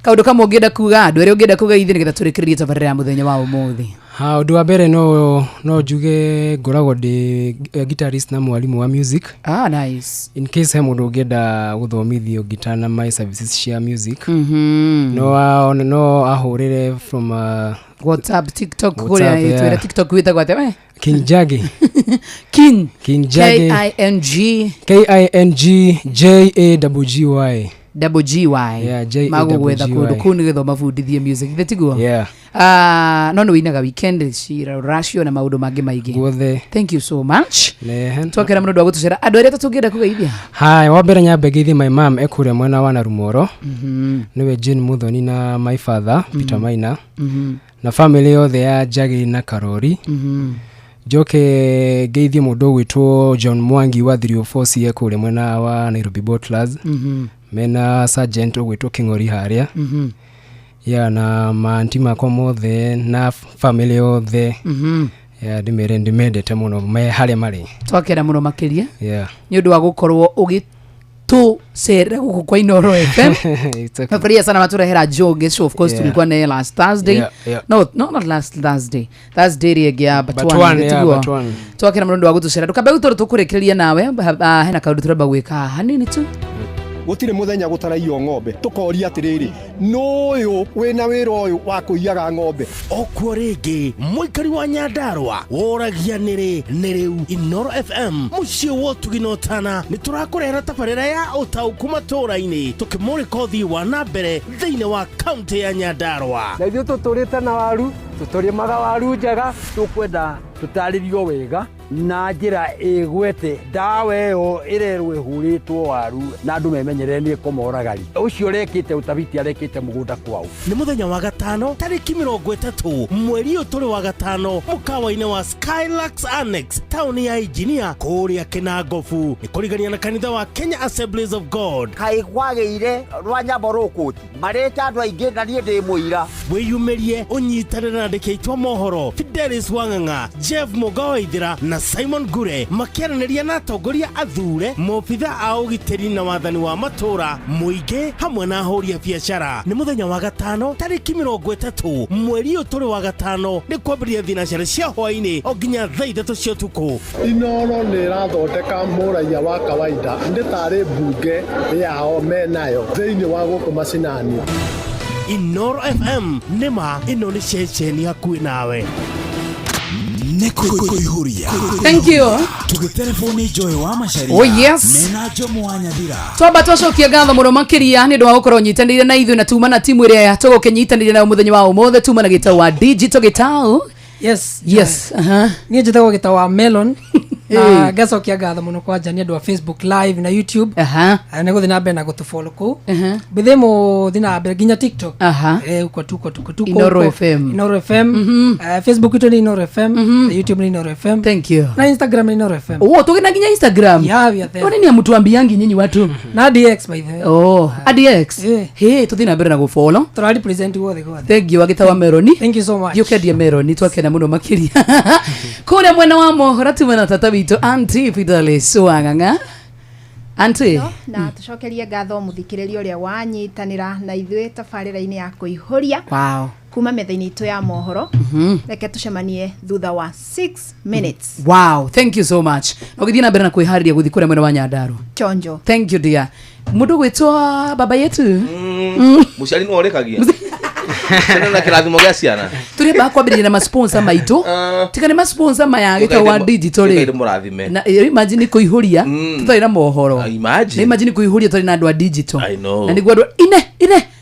Kaũndũ kamwe ũngĩenda kuga andũ erĩ ũngĩenda kuga ithi nĩgetha tũrĩkĩrĩrie tabarĩra ya mũthenya wa ũmũthĩ. Ũndũ wa mbere no njuge ngoragwo ndĩ guitarist na mwalimu wa music. Nice. In case he mũndũ ũngĩenda gũthomithio guitar na my services cia music. No ahũrĩre from WhatsApp, TikTok, kũrĩa twĩra TikTok wĩtagwo atĩa we? King Jage. King Jage. KINGJAGGY. Magũgwetha kũndũ kũu nĩgetha mabundithie music tiguo. No nĩ wĩinaga weekend cira racio na maũndũ mangĩ maingĩ. Thank you so much. Twakĩra mũndũ wa gũtũcera andũ arĩa tũngĩenda kũgeithia. Wa mbere nyambe ngeithie my mom ekũrĩa mwena wa Narumoro. Nĩwe Jane Muthoni na my father Peter Maina. Na family yothe ya Jage na Karori. Joke ngeithie mũndũ gwĩtwo John Mwangi wa 304 ekũrĩa mwena wa Nairobi Bottlers. Mena sergeant gwĩtwo King'ori harĩa. Na maanti makwa mothe na family yothe. Ndĩmendete mũno me harĩa marĩ. Twakĩra mũno makĩria. Nĩ ũndũ wa gũkorwo ũgĩtũcera gũkũ kwa Inooro FM. Nafurahia sana maturehera Joge show. Of course tulikuwa naye last Thursday. No, not last Thursday. Thursday rĩngĩ Batwan. Twakĩra mũno wa gũtũcera. Tukambe tũkũrekereria nawe hena kaũndũ turamba gwĩka hanini tu. Gutire muthenya gutaraio ng'ombe tukoria atiriri nuyu wina wira uyu wa kuiyaga ng'ombe okwo ringi muikari wa Nyandarua woragia niri riu Inooro FM mucio wotuginotana ni turakurehera tabarĩra ya ũtaũku matũra-inĩ tukimurika ũthii wa na mbere thĩinĩ wa kaunti ya Nyandarua. Na ithuĩ tũtũrĩte na waru tũtũrĩmaga waru njega tũkwenda tũtarĩrio wega na njĩra ĩgwete ndawa ĩyo ĩrerwo ĩhũrĩtwo waru na andũ memenyerere nĩ kũmoragari ũcio rekĩte ũtabiti arekĩte mũgũnda kwao. Nĩ mũthenya wa gatano tarĩki 30 mweri ũyũ tũrĩ wa gatano mũkawa-inĩ wa Skylux Annex taũni ya Engineer kũrĩa Kĩnangobu nĩ kũrigania na kanitha wa Kenya Assemblies of God. Kaĩ kwagĩire rwa Nyambo Rũkũti marĩte andũ aingĩ na niĩ ndĩ mũira. Wĩyumĩrie ũnyitanĩre na andĩki aitũ a mohoro Fidelis Wang'ang'a, Jeff Mũgoithira na Simon Gure makiaranĩria na atongoria athure mobitha a ũgitĩri na wathani wa matũra mũingĩ hamwe na ahũri a biacara. Nĩ mũthenya wa gatano tarĩki 30 mweri ũyũ tũrĩ wa gatano nĩ kwambĩrĩria thinacara cia hwainĩ o nginya thaa 3 cia ũtukũ. Inooro nĩ ĩrathondeka mũraia wa kawaida nĩ tarĩ mbunge yao menayo thĩinĩ wa gũkũ macinani. Inooro FM nĩma ĩno nĩ ceceni hakuhĩ nawe. Thank you. Tugitelefoni Joy wa Macharia. Oh yes. Mena Jomo wa Nyadira. Twamba twacokia ngatho mũno makĩria nĩ ũndũ wa gũkorwo nyitanĩire na ithuĩ na tuma na timu ĩrĩa tũgũkĩnyitanĩire nayo mũthenya wa ũmũthĩ tuma na gĩtau wa Digital Gitau. Yes. Niĩ njĩtagwo gĩtau wa Melon. Na ngacokia ngatho mũno kwa njani andũ wa Facebook live na YouTube. Nĩ gũthiĩ na mbere na gũtũfollow kũu. Mbithĩ mũthiĩ na mbere nginya TikTok. Uko tuko. Inooro FM. Inooro FM. Facebook itu ni Inooro FM. YouTube ni Inooro FM. Thank you. Na Instagram ni Inooro FM. Tugina nginya Instagram. Kwa nini amtuambiangi nyinyi watu? Na DX by the way. DX. Tuthi na mbere na gũfollow. Tũra represent wothe. Thank you Wagĩtawa Meroni. Thank you so much. Yukendia Meroni twakena mũno makĩria. Kũrĩa mwena wa mohoro tuma na tata witũ Auntie Fidelis Wang'ang'a. Auntie na tucokerie ngatho muthikiriria uria wanyitanira na ithuĩ tabarĩra-inĩ ya kũihũria wow kuma metha-inĩ itu ya mohoro reke tucemanie thutha wa 6 minutes. Wow, thank you so much. Nogithia na mbere na kwĩharĩria gũthi kũrĩa mwena wa Nyandarua. Chonjo. Thank you dear. Mũndũ gwĩtwo baba yetu Mũciari no orekagia. Sena na kirathimo gĩa ciana. Tureba kwambĩrĩria na masponsor maitũ. Tika nĩ masponsor maya gĩtwa wa digital rĩ. Na imagine kũihũria tũtarĩ na mohoro. Imagine kũihũria tũtarĩ na andũ a digital. Na nĩguo andũ ine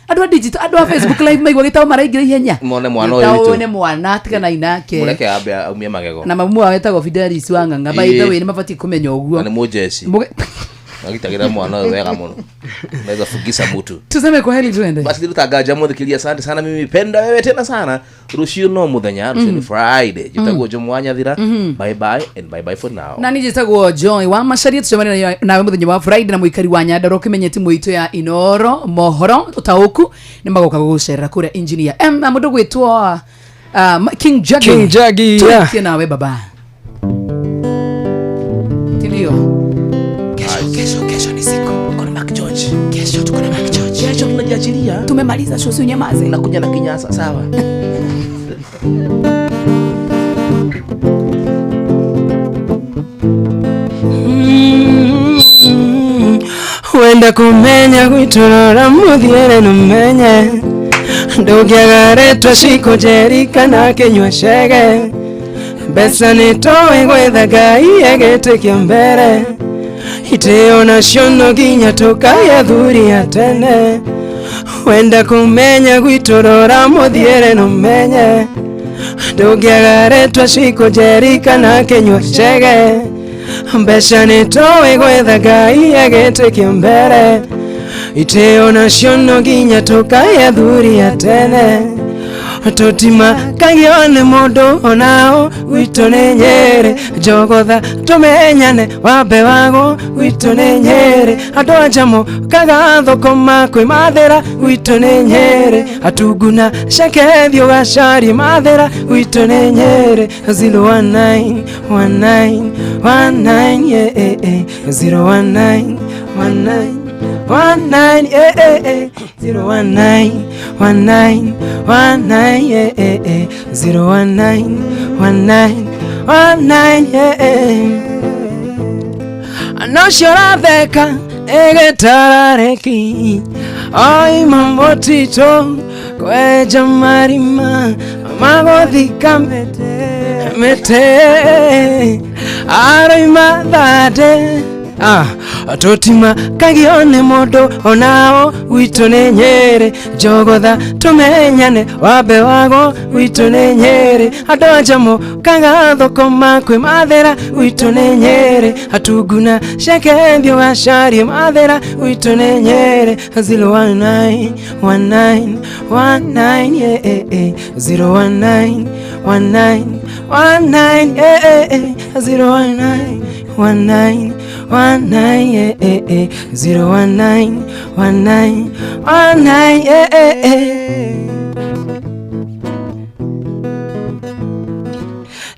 andũ a digital andũ a Facebook live maigua gĩtao maraingĩra ihenya. Mone mwana ũyũ witũ. One mwana tigana inake. Mũreke ambe aumie magego. Na mamu wao etagwo Fidelis Wanganga by the way nĩ mabatiĩ kũmenya ũguo. Na nĩ mũjeci. Agitagira mwana ũyũ wega mũno. Naweza fugisa mtu. Tuseme kwa heli tuende. Basi nilitagaja muthikiria asante sana mimi penda wewe tena sana. Rucio no muthenya rucio Friday. Jitagwo Jomwanya thira. Bye bye and bye bye for now. Na nijitagwo Joy wa Macharia tucemane nawe muthenya wa Friday na muikari wa Nyandarua kimenyeti muito ya Inoro mohoro utauku ni magoka gucerera kuria engineer na mundu gwitwo King Jaggy yeah. Nawe baba. Tilio. Kesho ni siku. Kuna Mark George. Kesho tuko na Mark George. Kesho tunajiachilia. Tumemaliza show nyamaze. Nakuja na kinyasa sawa. Wenda kumenya gwitorora muthiere numenye ndugiagaretwa ciko jerika na kinywa cege mbeca nitoe gwetha Ngai egĩtĩkia mbere itĩo nacio no nginya tukaya thuri ya tene wenda kumenya gwitorora muthiere numenye ndugiagaretwa ciko jerika na kinywa cege mbeca nitoe gwetha Ngai egĩtĩkia mbere itĩo nacio no nginya tukaya thuri ya tene tutima kagione mundu onao gwitũ nĩ Nyeri njogotha tumenyane wambe wago gwitũ nĩ Nyeri andũ a Njamo kagathũkũma kwĩ mathĩra gwitũ nĩ Nyeri atunguna cekethio gacarie mathĩra gwitũ nĩ Nyeri 0191919 yeah 01919 19 01919 yeah 01919 yeah Anosho ratheka egetarareki oi mambo tito kweja marima magothika mete aroima thade tutima kagione mundu onao gwitũ nĩ Nyeri njogotha tumenyane wambe wago gwitũ nĩ Nyeri andũ a Njamo kagathũkũma kwĩ mathĩra gwitũ nĩ Nyeri atunguna cekethio gacarie mathĩra gwitũ nĩ Nyeri 01919 yeah 01919 yeah 01919 yeah 01919 yeah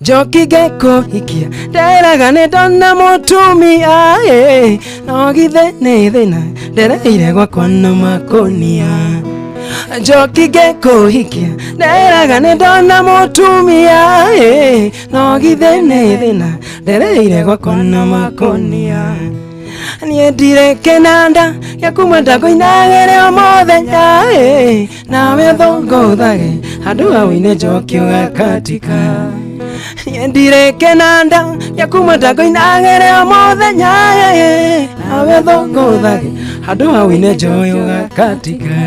Joki geko hikia nderaga nĩ ndona mũtumia no githe nĩ thĩna ndereire gwakwa na makonia Joki geko hikia nderaga nĩ ndona mũtumia no githe nĩ thĩna ndereire gwakwa na makonia niĩ ndirĩ kĩnanda gĩa kumwenda kũinagĩre o mũthenya nawe thũngũthage handũ ha wĩine njoki ũgakatika niĩ ndirĩ kĩnanda gĩa kumwenda kũinagĩre o mũthenya nawe thũngũthage handũ ha wĩine njoki ũgakatika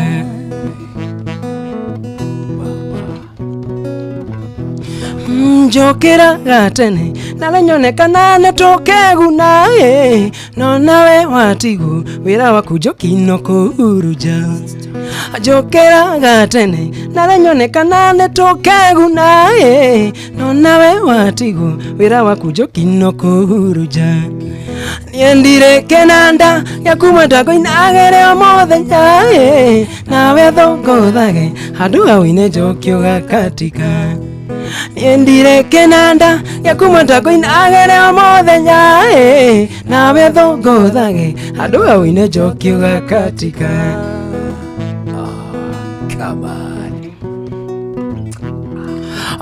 njokera tene nalenyonekana netokeguna no nawe watigu wira waku njokino kuruja njokera tene nalenyonekana netokeguna no nawe watigu wira waku njokino kuruja niendire kĩnanda gĩa kumwenda kũinagĩre o mũthenya nawe thũngũthage handũ ha wĩine njoki ũgakatika niendire kinanda yakumata kuinagere omuthenya nawe thongothage andu awine njokiuga katika. Come on.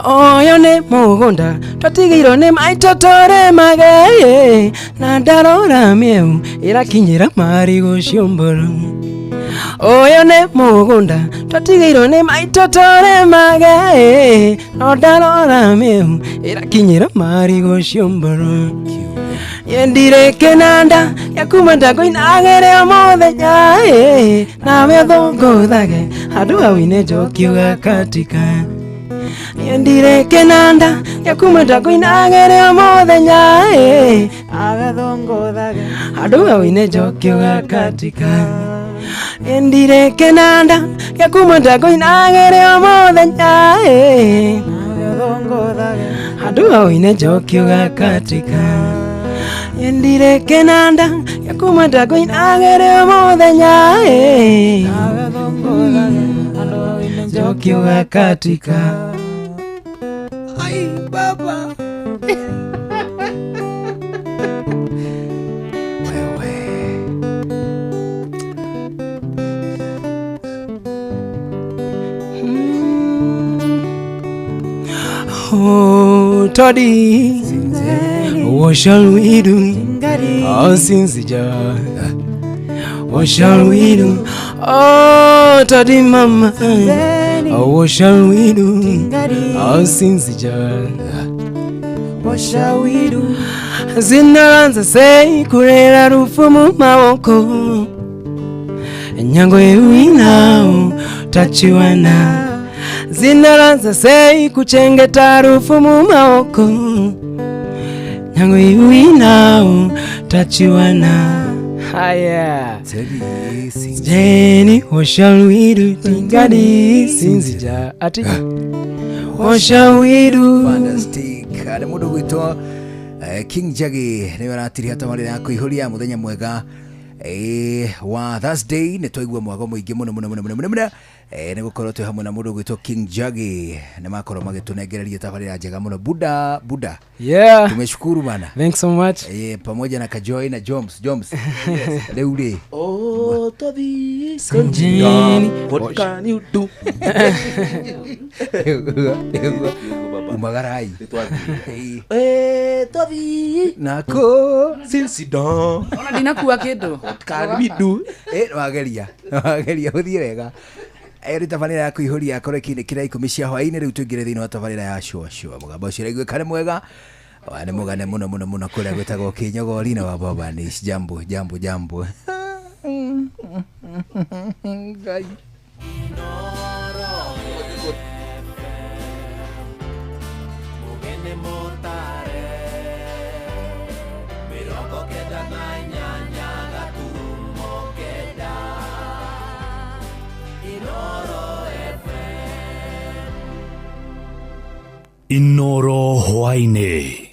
Oyo nĩ mũgũnda twatigĩirwo nĩ maitũ tũrĩmage na ndarora mĩeu ĩrakinyĩra marigũ ciũmbũrũ. Oyo nĩ mũgũnda twatigĩirwo nĩ maitũ tũrĩmage no ndarora mĩeu ĩrakinyĩra marigũ ciũmbũrũ. Yendire kinanda yakuma ndakoinagere omuthenya nawe thongothage andu awine njokiuga katika. Yendire kinanda yakuma ndakoinagere omuthenya agathongothage andu awine njokiuga katika. Yendire kinanda yakuma ndakoinagere omuthenya agathongothage andu awine njokiuga katika. Yendire kinanda yakuma ndakoinagere omuthenya agathongothage andu awine njokiuga katika. Ai baba oh Toddy, what shall we do? Oh Sinzija, what shall we do? Oh Toddy mama, oh what shall we do? Oh Sinzija, what shall we do? Zinaranza say kurera rufu mu mawoko nyango ewina tachiwana. Zinaranza say kuchengeta rufu mu mawoko nyango ewina tachiwana. Haya Jenny, what shall we do? Tingadi Sinzija ati what shall we do? Fantastic. Ada mudu gwitwo King Jaggy niwe aratiri atamarira kuihuria muthenya mwega wa Thursday ni twaigua mwago muingi muno ni gukorwo twi hamwe na mundu gwitwo King Jaggy ni makorwo magitunengereria tabarira njega muno Buda. Yeah, tumeshukuru bana, thanks so much. Pamoja na Kajoy na Joms Leule. Oh Toby Sanjini, what can you do? Umagarai Toby nako Sinsidon ona dinakuwa kidu what can we do? Wageria uthie wega. Eri tabarira ya kuihuria akore kine kira 10 cia hwaini riu tuingire thini wa tabarira ya shua mugamba ucio raigwe kare mwega wane mugane muno kuria gwetagwo kinyogori na wababa ni jambo ngai mugene motare mirongo kenda na nyanya gaturumo kenda Inoro hwaine.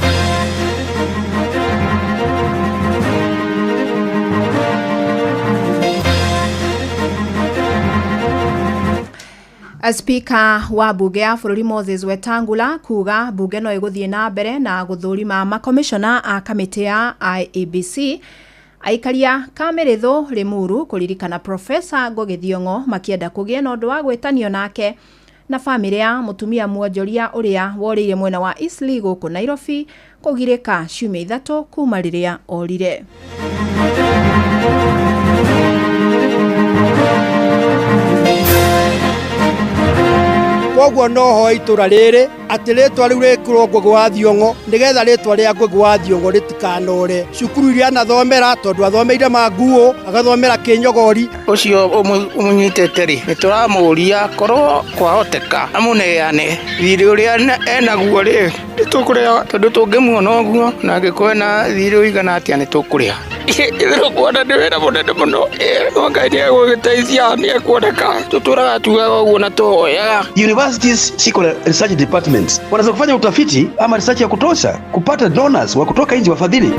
Speaker wa bunge ya bururi Moses Wetangula kuga bunge no iguthie na mbere na guthurima makomishona a kamiti ya IEBC. Aikaria Kameretho Limuru kuririkana Professor Ngugi Thiong'o makienda kugia na undu wa gwetanio nake na family ya mutumia mwonjoria uria woriire mwena wa Eastleigh guku Nairobi kugirika ciumia 3 kuma riria orire. Koguo no ho itura riri ati ritwa riu rikirwo Ngugi wa Thiong'o nigetha ritwa ria Ngugi wa Thiong'o ritikanore cukuru iria anathomera tondu athomeire Manguo agathomera Kinyogori ucio umunyitete ri nituramuria korwo kwahoteka amuneane thiri uria enaguo ri nitukuria tondu tungimuona uguo na angikwena thiri uigana atia nitukuria ithiro kwona ni wira munene muno Ngai ni egugiteithia ni ekwoneka tuturaga tugaga uguo na tuhoyaga. Universities siko research departments wanaweza kufanya utafiti ama research ya kutosha kupata donors wa kutoka nje wafadhili.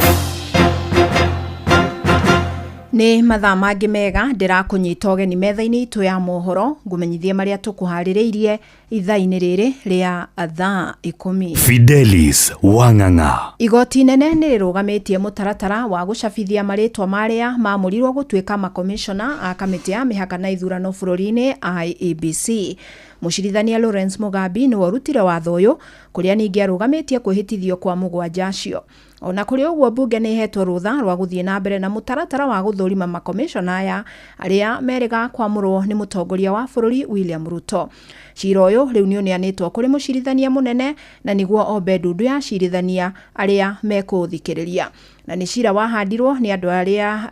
Ni mathaa mangi mega ndirakunyita ũgeni metha-inĩ itu ya mohoro ngumenyithie maria tukuharĩrĩirie ithaa-inĩ rĩrĩ rĩa thaa 10. Fidelis Wang'ang'a. Igoti nene nĩ rĩrũgamĩtie mũtaratara wa gũcabithia marĩtwa marĩa maamũrirwo gũtuĩka makomishona a kamĩtĩ ya mĩhaka na ithurano bũrũri-inĩ IEBC. Mũcirithania Lawrence Mugambi nĩ warutire watho ũyũ kũrĩa ningĩ arũgamĩtie kwĩhĩtithio kwa mũgwanja acio. Ona kũrĩ ũguo bunge nĩ ihetwo rũtha rwa gũthiĩ na mbere na mũtaratara wa gũthũrima makomishona aya arĩa merĩga kwamũrwo nĩ mũtongoria wa bũrũri William Ruto. Cira ũyũ rĩu nĩ ũneanĩtwo kũrĩ mũcirithania mũnene na nĩguo ombe ndundu ya cirithania arĩa mekũthikĩrĩria. Na nĩ cira wahandirwo nĩ andũ arĩa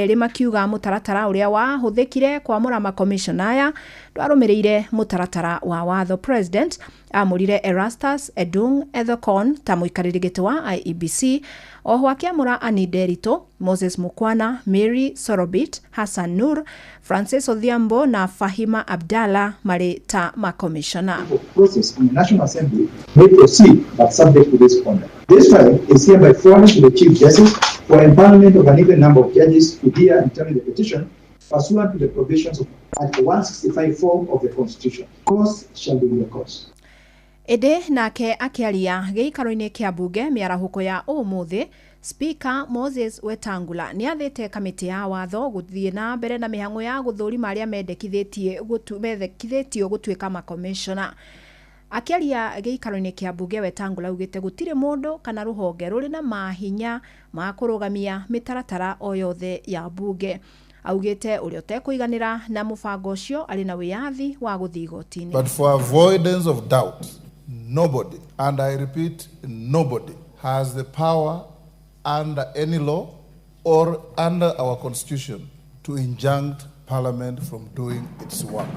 erĩ makiuga mũtaratara ũrĩa wahũthĩkire kwamũra makomishona aya ndwarũmĩrĩire mũtaratara wa watho. President amũrire Erastus Edung Ethekon ta mũikarĩri gĩtĩ wa IEBC. Oho akĩamũra Annie Nderitu, Moses Mukwana, Mary Sorobit, Hassan Nur, Francis Odhiambo na Fahima Abdalla marĩ ta makomishona. Process in the National Assembly may proceed but subject to this conduct. This file is hereby forwarded to the Chief Justice for empanelment of an even number of judges to hear and determine the petition pursuant to the provisions of Article 165(4) of the Constitution. Cause shall be the cause. Ede nake akiaria gĩikaro-inĩ kĩa bunge mĩarahũko ya ũmũthĩ, Speaker Moses Wetangula nĩ athĩte kamĩtĩ ya watho gũthiĩ na mbere na mĩhang'o ya gũthũrima arĩa mendekithĩtio gũtuĩka makomishona. Akiaria gĩikaro-inĩ kĩa bunge, Wetangula augĩte gũtirĩ mũndũ kana rũhonge rũrĩ na mahinya ma kũrũgamia mĩtaratara o yothe ya bunge. Augĩte ũrĩa ũtekũiganĩra na mũbango ũcio arĩ na wĩyathi wa gũthiĩ igoti-inĩ. But for avoidance of doubt, nobody, and I repeat, nobody has the power under any law or under our constitution to injunct Parliament from doing its work.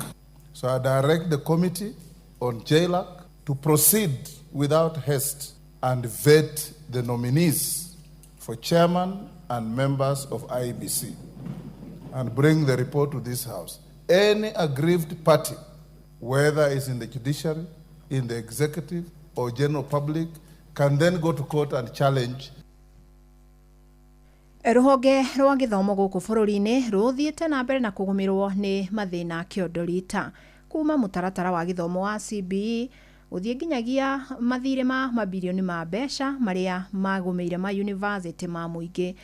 So I direct the committee on JLAC to proceed without haste and vet the nominees for chairman and members of IEBC and bring the report to this House. Any aggrieved party, whether it's in the judiciary, in the executive or general public, can then go to court and challenge. Rũhonge rwa gĩthomo gũkũ bũrũri-inĩ rũthiĩte na mbere na kũgũmĩrwo nĩ mathĩna kĩondorita. Kuma mũtaratara wa gĩthomo wa CBE gũthiĩ nginyagia mathirĩ ma mabilioni ma mbeca marĩa magũmĩire ma university ma mũingĩ.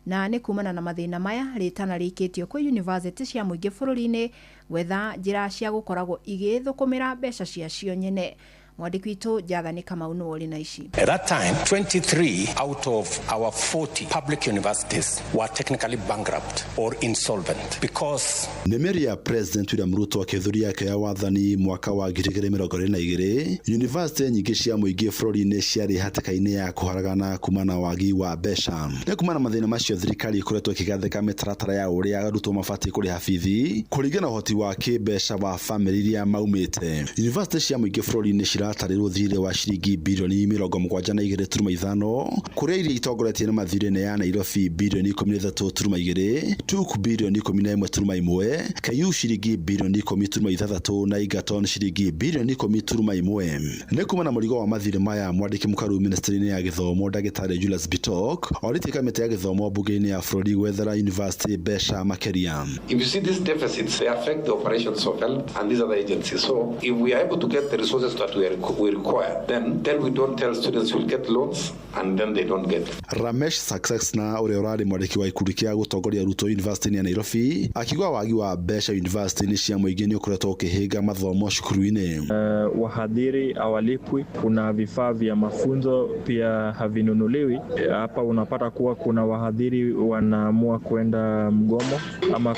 Na nĩ kumana na mathĩna maya rĩtana rĩikĩtio kwĩ university cia mũingĩ bũrũri-inĩ gwetha njĩra cia gũkoragwo igĩthũkũmĩra mbeca ciacio nyene. Mwandĩki witũ Jathani Kamau nĩ wori na ici. At that time, 23 out of our 40 public universities were technically bankrupt or insolvent because Nemeri ya President William Ruto akĩthuri yake ya wathani mwaka wa 2022, university nyingĩ cia mũingĩ bũrũri-inĩ ciarĩ hatĩka-inĩ ya kũharagana kumana wagi wa mbeca. Nĩ kumana mathĩna macio thirikari ĩkoretwo ĩkĩgathĩka mĩtaratara ya ũrĩa arutwo mabatiĩ kũrĩha bithi kũringana na ũhoti wa kĩmbeca wa bamĩrĩ iria maumĩte. University cia mũingĩ bũrũri-inĩ tarĩrwo thirĩ wa ciringi bilioni 72.5 kũrĩa iria itongoretie na mathirĩ ya Nairobi bilioni 13.2, TUK bilioni 11.1, KU ciringi bilioni 10.6 na Egerton ciringi bilioni 10.1. Nĩ kumana mũrigo wa mathirĩ maya mwandĩki mũkaru ministry-inĩ ya gĩthomo Ndagĩtarĩ Julius Bitok orĩtie kamĩtĩ ya gĩthomo bunge-inĩ ya bũrũri gwethera university mbeca makĩria. If you see these deficits, they affect the operations of health and these other agencies. So if we are able to get the resources that we require, then we don't tell students will get loans and then they don't get. Ramesh Success na ũrĩa ũrarĩ mwandĩki wa ikundi kĩa gũtongoria Ruto University ya Nairobi akigwa wagi wa mbeca university cia mũingĩ nĩ ũkoretwo ũkĩhĩnga mathomo cukuru-inĩ. Wahadhiri hawalipwi, kuna vifaa vya mafunzo pia havinunuliwi. Hapa unapata kuwa kuna wahadhiri wanaamua kwenda mgomo ama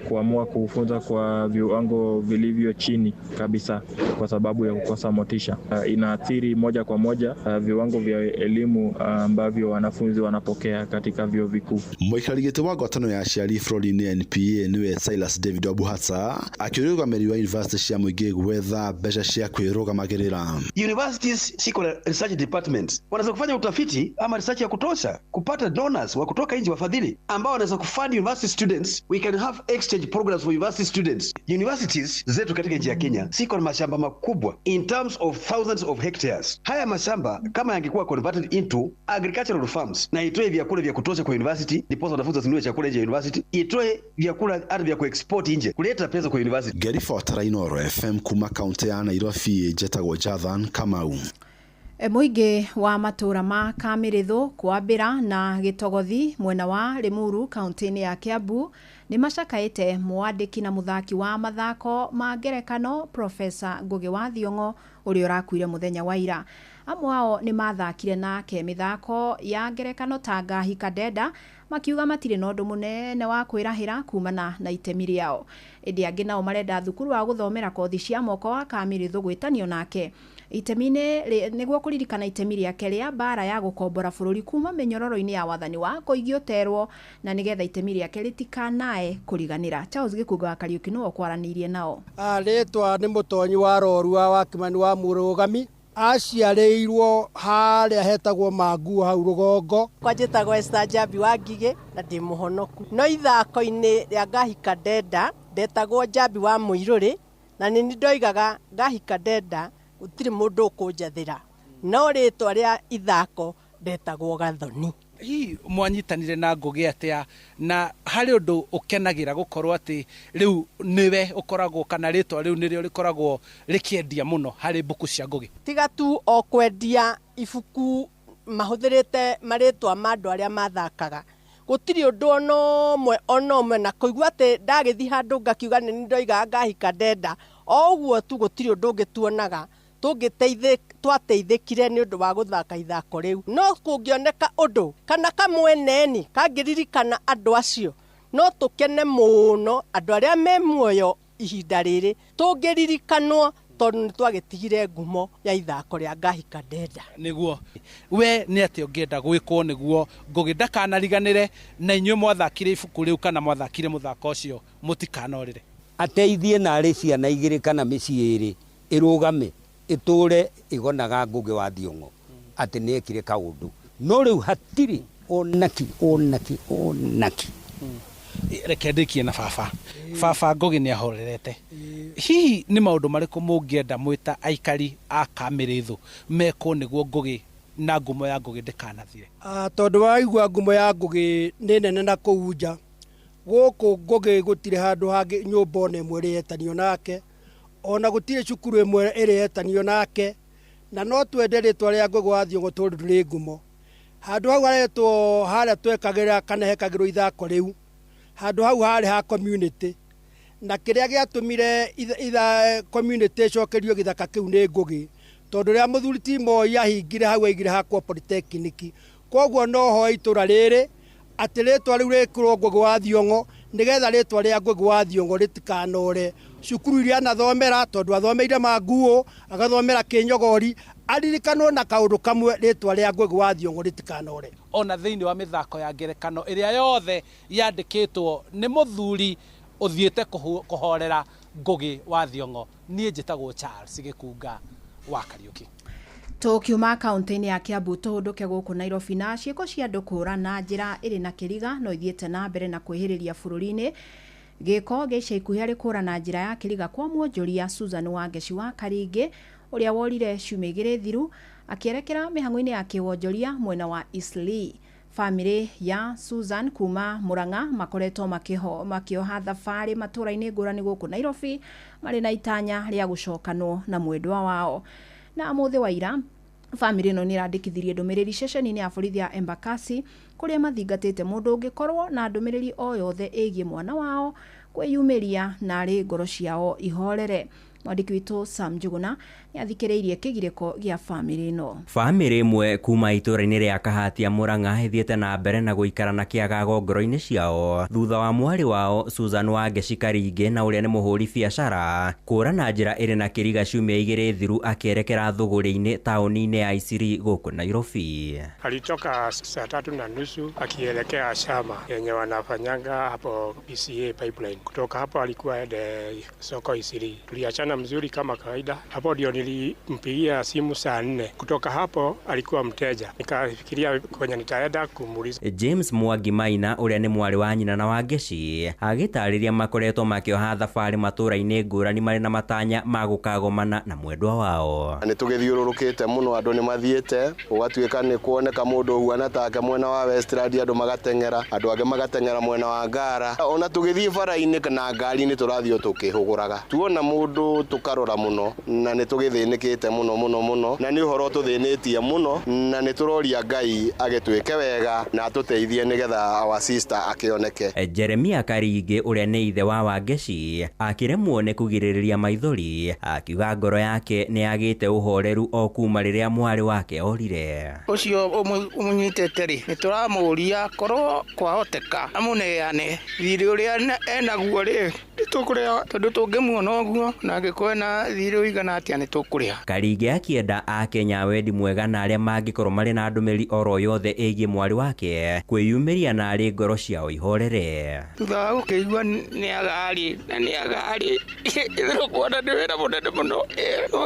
kuamua kufunza kwa viwango vilivyo chini kabisa kwa sababu ya kukosa motisha. Inaathiri moja kwa moja viwango vya elimu ambavyo wanafunzi wanapokea katika vyuo vikuu. Mũikarĩri gĩtĩ wa ngwatanĩro ya aciari bũrũri-inĩ NPA nĩwe Silas David Wabuhatsa akĩrũgamĩrĩri wa university cia mũingĩ gwetha mbeca cia kwĩrũgamagĩrĩra. Universities siko na research departments wanaweza kufanya utafiti ama research ya kutosha, kupata donors wa kutoka nje, wafadhili ambao wanaweza kufund university students. We can have exchange programs for university students. Universities zetu katika nchi ya Kenya siko na mashamba makubwa in terms of of thousands of hectares. Haya mashamba kama yangekuwa converted into agricultural farms na itoe vyakula vya kutosha kwa university, ndipo wanafunzi wasinunue chakula nje ya university, itoe vyakula hata vya kuexport nje, kuleta pesa kwa university. Gary Fortera, Inooro FM kuma kaunti ya Nairobi, jetagwo Jathan Kamau. Muingi wa matura ma Kamirithu, Kwambira na Gitogothi mwena wa Limuru kaunti-ini ya Kiambu ni macakaite mwandiki na muthaki wa mathako ma ngerekano Profesa Ngugi wa Thiong'o uria urakuire muthenya wa ira. Amwe ao ni mathakire nake mithako ya ngerekano ta Ngahi Kadenda, makiuga matire na undu munene wa kwirahira kumana na itemi riao. Indi angi nao marenda thukuru wa guthomera kothi cia moko wa Kamirithu gwitanio nake itemine niguo kuririkana itemi riake ria bara ya gukombora bururi kuma minyororo-ini ya wathani wa kuigioterwo na nigetha itemi riake ritikanae kuriganira. Charles Gikuga wa Kariuki no kwaranirie nao. Aretwa ni mutonyi wa Rorua wa Kimani wa Murugami, aciarĩirwo harĩa hetagwo Mangu hau Rugongo. Kwa njĩtagwo Esther Njambi wa Ngigĩ na ndĩ mũhonoku. No ithako-inĩ rĩa Ngahi Kadenda ndetagwo Njambi wa Mũirũrĩ na nĩ ndoigaga Ngahi Kadenda gũtirĩ mũndũ ũkũnjathĩra, no rĩtwa rĩa ithako ndetagwo Gathoni. Hii mwanyitanire na Ngugi atia na hari undu ukenagira gukorwo ati riu niwe ukoragwo kana ritwa riu nirio rikoragwo rikiendia muno hari buku cia Ngugi? Tiga tu o kwendia ibuku mahuthirite maritwa ma andu aria mathakaga, gutiri undu ono mwe na kuigua ati ndagithi handu ngakiuga ni ndoiga Ngahi Kadenda o uguo tu gutiri undu ngituonaga twateithikire ni undu wa guthaka ithako riu. No kungioneka undu kana kamweneni kangiririkana andu acio, no tukene muno andu aria me muoyo ihinda riri tungiririkanwo tondu ni twagitigire ngumo ya ithako ria Ngahi Kadenda. Niguo we ni ati ungienda gwikwo niguo Ngugi ndakanariganire na inyuĩ mwathakire ibuku riu kana mwathakire muthako ucio mutikanorire? Ateithie na arĩ ciana igĩrĩ kana mĩciĩ ĩrĩ ĩrũgame itore igonaga Ngugi wa Thiong'o ati nekire kaundu, no riu hatiri onaki. Reke ndikie na baba Ngugi ni ahorerete. Hihi ni maundu mariku mungienda mwita aikari a Kamirithu meko niguo Ngugi na ngumo ya Ngugi ndikanathire? Tondu waigua ngumo ya Ngugi ni nene na kuunja guku Ngugi gutire handu hangi nyumba ona imwe rietanio nake, ona gutire cukuru imwe ĩrĩetanio nake, na no twende rĩtwa rĩa Ngugi wa Thiong'o tondu rĩ ngumo. Handu hau haretwo harĩa twekagĩra kana hekagĩrwo ithako rĩu, handu hau harĩ ha community, na kĩrĩa gĩatũmire community ĩcokerio gĩthaka kĩu nĩ Ngugi, tondu rĩa mũthuri ti Moi ahingire hau aigire hakwo polytechnic. Koguo no ho itũra rĩrĩ atĩ rĩtwa rĩu rĩkĩrwo Ngugi wa Thiong'o nigetha rĩtwa rĩa Ngugi wa Thiong'o rĩtikanore. Cukuru iria anathomera tondu athomeire Manguo agathomera Kinyogori, aririkanwo na kaundu kamwe rĩtwa rĩa Ngugi wa Thiong'o rĩtikanore. Ona thĩinĩ wa mĩthako ya ngerekano ĩrĩa yothe yandĩkĩtwo nĩ mũthuri ũthiĩte kũhorera Ngugi wa Thiong'o. Niĩ njĩtagwo Charles Gĩkunga wa Kariuki. Tukiuma kaunti-ini ya Kiambu tuhuduke guku Nairobi na ciiko cia andu kũũra njira iri na kĩriga no ithiĩte na mbere na kwĩhĩrĩria bũrũri-inĩ. Gĩko gĩca ikuhĩ harĩ kũũra njira ya kĩriga kwa mwonjoria Susan Wangeci wa Karingi uria worire ciumia igĩrĩ thiru akĩerekera mĩhang'o-inĩ ya kĩwonjoria mwena wa Eastleigh. Family ya Susan kuma Murang'a makoretwo makioha thabarĩ matũra-inĩ ngũrani gũkũ Nairobi marĩ na itanya rĩa gũcokanwo na mwendwa wao. Na amũthĩ wa ira family ĩno nĩ irandĩkithirie ndũmĩrĩri ceceni-inĩ ya borithi ya Embakasi kũrĩa mathingatĩte mũndũ ũngĩkorwo na ndũmĩrĩri o yothe ĩgiĩ mwana wao kwĩyumĩria na arĩ ngoro ciao ihorere. Mwandĩki witũ Sam Njuguna nĩ athikĩrĩirie kĩgirĩko gĩa family ĩno. Family ĩmwe kuma itũra-inĩ rĩa Kahatia Murang'a ĩthiĩte na mbere na gũikara na kĩagago ngoro-inĩ ciao thutha wa mwarĩ wao Susan Wangeci Karingi na ũrĩa nĩ mũhũri biacara kũũra na njĩra ĩrĩ na kĩriga ciumia igĩrĩ thiru akĩerekera thũgũrĩ-inĩ taũni-inĩ ya Isiri gũkũ Nairobi. Alitoka saa 3:30 akielekea shamba yenye wanafanyanga hapo PCA pipeline. Kutoka hapo alikuwa ende soko Isiri. Tuliachana tukaelewana mzuri kama kawaida. Hapo ndio nilimpigia simu saa 4. Kutoka hapo alikuwa mteja, nikafikiria kwenye nitaenda kumuuliza. James Mwangi Maina uria ni mwari wa nyina na Wangeci agitariria makoretwo makioha thabari matura-ini ngurani mari na matanya magukagomana na mwendwa wao. Ni tugithiururukite muno, andu ni mathiete ugatuika ni kuoneka mundu huana take mwena wa Westland, andu magatengera, andu age magatengera mwena wa Ngara. Ona tugithii bara-ini kana ngari ni turathio tukihuguraga, tuona mundu tukarora muno na ni tugithinikite muno na ni uhoro tuthinitie muno, na ni turoria Ngai agitwike wega na atuteithie nigetha our sister akioneke. Jeremia Karingi uria ni ithe wa Wangeci akiremwo ni kugiririria maithori, akiuga ngoro yake ni agite uhoreru o kuma riria mwari wake orire. Ucio umunyitete ri ni turamuria korwo kwahoteka amuneane thiri uria enaguo ri tukuria tondu tungimuona uguo na angikwena thiri uigana atia ni tukuria. Karingi akienda akenya wendi mwega na aria mangikorwo mari na ndumiri oro yothe igi mwari wake kwiyumiria na ari ngoro ciao ihorere. Thutha ukigua ni agari na ni agari ithiro kuona ni wira munene muno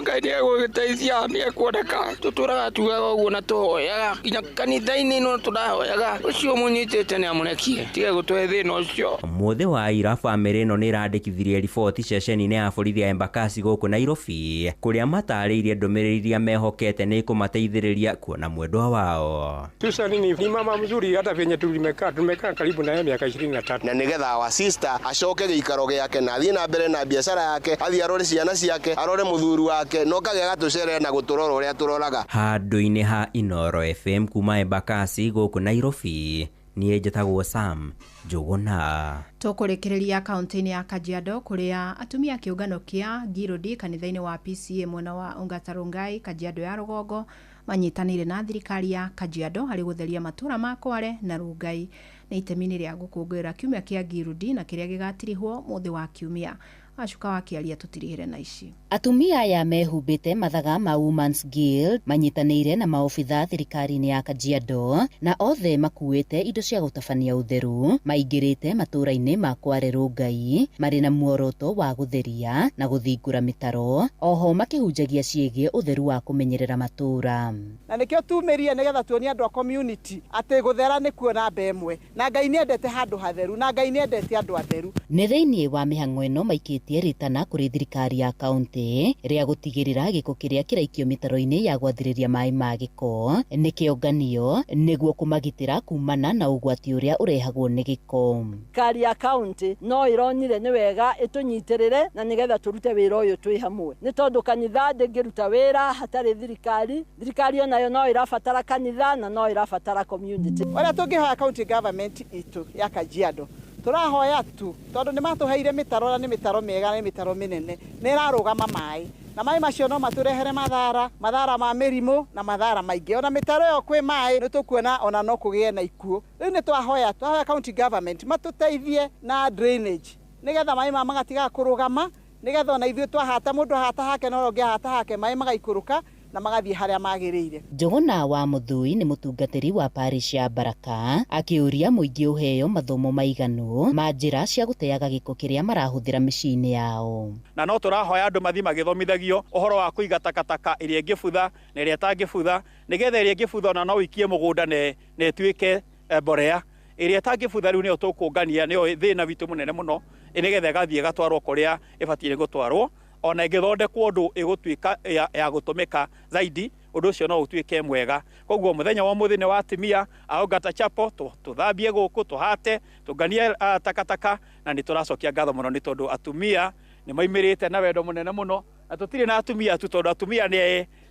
Ngai ni egugiteithia ni ekwoneka tuturaga tugaga uguo na tuhoyaga nginya kanitha-ini no turahoyaga ucio munyitite ni amunekie tige gutwe thina ucio. Muthe wa ira family no ni irandikithirie riboti ceceni-ini ya borithi ya Embakasi guku Nairobi kuria matariirie ndumiririria mehokete ni kumateithiriria kuona mwendwa wao. Susan ni mama mzuri, hata venye tumekaa karibu na yeye miaka 23, na nigetha wa sister acoke gikaro giake na thie na mbere na biashara yake, athie arore ciana ciake, arore muthuru wake, no kage gatucere na guturora uria turoraga. Handu-ini ha Inoro FM kuma Embakasi guku Nairobi ni njitagwo Sam Njuguna. Tukurekereria kaunti-ini ya Kajiado kuria atumia kiungano kia Girodi kanitha-ini wa PCA mwena wa Ongata Rongai Kajiado ya Rugongo manyitanire na thirikari ya Kajiado hari gutheria matura ma Kware na Rungai na itemi-ini ria gukungwira kiumia kia Girodi na kiria gigatirihwo muthi wa kiumia. Acuka wakiaria tutirihire na ici. Atumia aya mehumbite mathaga ma Women's Guild manyitanire na maofitha thirikari-ini ya Kajiado na othe makuite indo cia gutabania utheru maingirite matura-ini ma Kware Rungai mari na muoroto wa gutheria na guthingura mitaro, oho makihunjagia ciigie utheru wa kumenyerera matura. Na nikio tumirie nigetha tuonie andu a community ati guthera ni kuona mbemwe na Ngai ni endete handu hatheru na Ngai ni endete andu atheru. Ni thiini wa mihango ino maikitie ritana kuri thirikari ya kaunti ria gutigirira giko kiria kiraikio mitaro-ini ya gwathiriria mai ma giko ni kionganio niguo kumagitira kumana na ugwati uria urehagwo ni giko. Thirikari ya kaunti no ironyire ni wega itunyitirire na nigetha turute wira uyu twi hamwe, ni tondu kanitha ndingiruta wira hatari thirikari onayo no irabatara kanitha na no irabatara community. Ora tungihoya county government itu ya Kajiado turahoya tu tondu ni matuheire mitaro na ni mitaro mega na mitaro minene ni irarugama mai na mai macio no maturehere mathara ma mirimo na mathara maingi. Ona mitaro yo kwi mai ni tukuona ona no kugie na ikuo. Riu ni twahoya county government matuteithie na drainage nigetha mai magatiga kurugama, nigetha ona ithuĩ twahata mundu hata hake no ronge hata hake mai magaikuruka na magathie haria magirire. Njuguna wa Muthui ni mutungatiri wa parish ya Baraka akiuria muingi uheo mathomo maiganu ma njira cia guteaga giko kiria marahuthira micini yao. Na no turahoya andu mathi magithomithagio uhoro wa kuiga takataka iria ngibutha na iria tangibutha nigetha iria ngibutha na no ikie mugunda ne tuike borea iria tangibutha riu ni tukungania ni thina witu munene muno nigetha gathie gatwarwo kuria ibatie gutwarwo ona ingithondekwo ndu igutuika ya gutumika zaidi undu ucio no utuike mwega. Koguo muthenya wa muthini wa atumia a Ongata Chapel tuthambie guku tuhate tunganie takataka na ni turacokia ngatho muno ni tondu atumia ni maimirite na wendo munene muno na tutire na atumia tu tondu atumia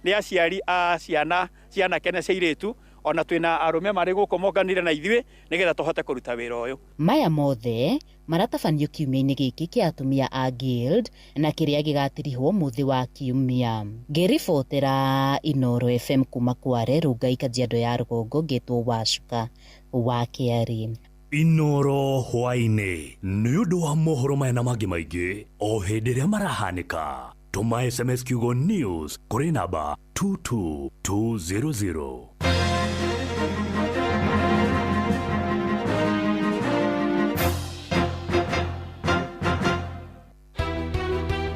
ni aciari a ciana kene ciiritu ona twina arume mari guku monganire na ithuĩ nigetha tuhote kuruta wira uyu. Maya mothe maratabanio kiumia-ini giki kia atumia a Guild na kiria gigatirihwo muthi wa kiumia. Ngiribotera Inoro FM kuma Kware Rungai Kajiado ya Rugongo ngitwo Wacuka wa Kiari. Inoro hwaini ni undu wa mohoro maya na mangi maingi o hindi ria marahanika. Tuma SMS kiugo news kuri namba 22200.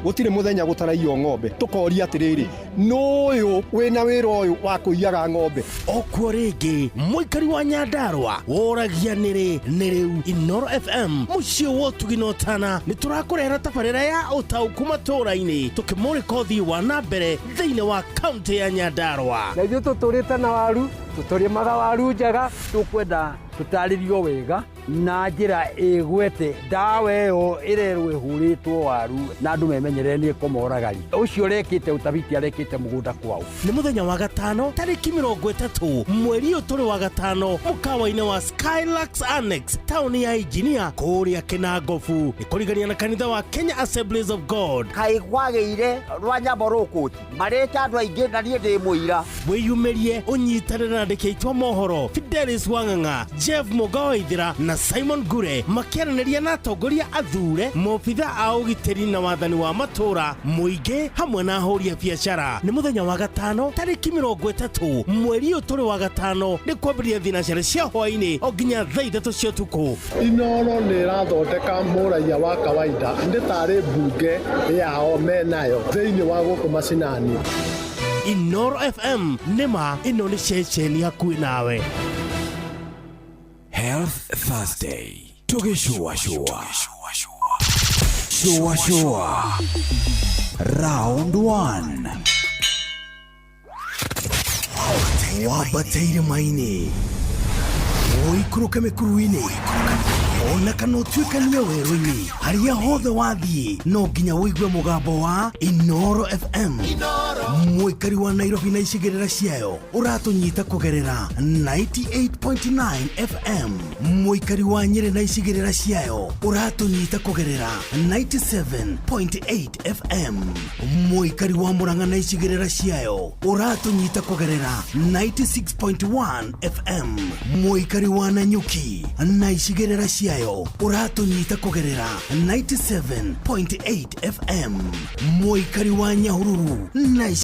gutire muthenya gutaraio ng'ombe tukoria atiriri nuyu wina wira uyu wa kuiyaga ng'ombe okwo ringi muikari wa Nyandarua woragia niri riu Inoro FM muciĩ wa ũtugi na ũtana nĩ tũrakũrehera tabarĩra ya ũtaũku matũũra-inĩ tũkĩmũrĩka ũthii wa na mbere thĩinĩ wa kaunti ya Nyandarua. Na ithuĩ tũtũrĩte na waru tũtũrĩmaga waru njega tũkwenda tũtarĩrio wega na njĩra ĩgwete ndawa ĩyo ĩrerwo ĩhũrĩtwo waru na andũ memenyerere nĩ ĩkomoragari ũcio ũrekĩte ũtabiti arekĩte mũgũnda kwao. Nĩ mũthenya wa gatano tarĩki 30 mweri ũyũ tũrĩ wa gatano mũkawa-inĩ wa Skylux Annex taũni ya Engineer kũrĩa Kĩnangobu nĩ kũrigania na kanitha wa Kenya Assemblies of God. Kaĩ gwagĩire rwa nyambo rũkũti marĩte andũ aingĩ na niĩ ndĩ mũira. Wĩyumĩrie ũnyitanĩre na andĩki aitũ a mohoro Fidelis Wang'ang'a, Jeff Mugawaithira na Simon Gure makĩaranĩria na atongoria athure mobitha a ũgitĩri na wathani wa matũũra mũingĩ hamwe na ahũri a biacara. Nĩ mũthenya wa gatano tarĩki 30 mweri ũyũ tũrĩ wa gatano nĩ kwambĩrĩria thinacara cia hwaĩ-inĩ o nginya thaa 3 cia ũtukũ. Inoro nĩ ĩrathondeka mũraia wa kawaida nĩ tarĩ mbunge yao menayo thĩinĩ wa gũkũ macinani. Inoro FM nĩma ĩno nĩ ceceni hakuhĩ nawe. Health Thursday. Tugishua shua. Shua shua. Round 1. Wabateire maini. Oikuruke mekuruini. Ona kana ũtuĩkanie werũ-inĩ harĩa hothe wathiĩ no nginya wĩigue mũgambo wa Inoro FM. Mũikari wa Nairobi na icigĩrĩra ciayo ũratũnyita kũgerera 98.9 FM. Mũikari wa Nyeri na icigĩrĩra ciayo ũratũnyita kũgerera 97.8 FM. Mũikari wa Murang'a na icigĩrĩra ciayo ũratũnyita kũgerera 96.1 FM. Mũikari wa Nanyuki na icigĩrĩra ciayo uratunyita kugerera 97.8 FM. Mũikari wa Nyahururu na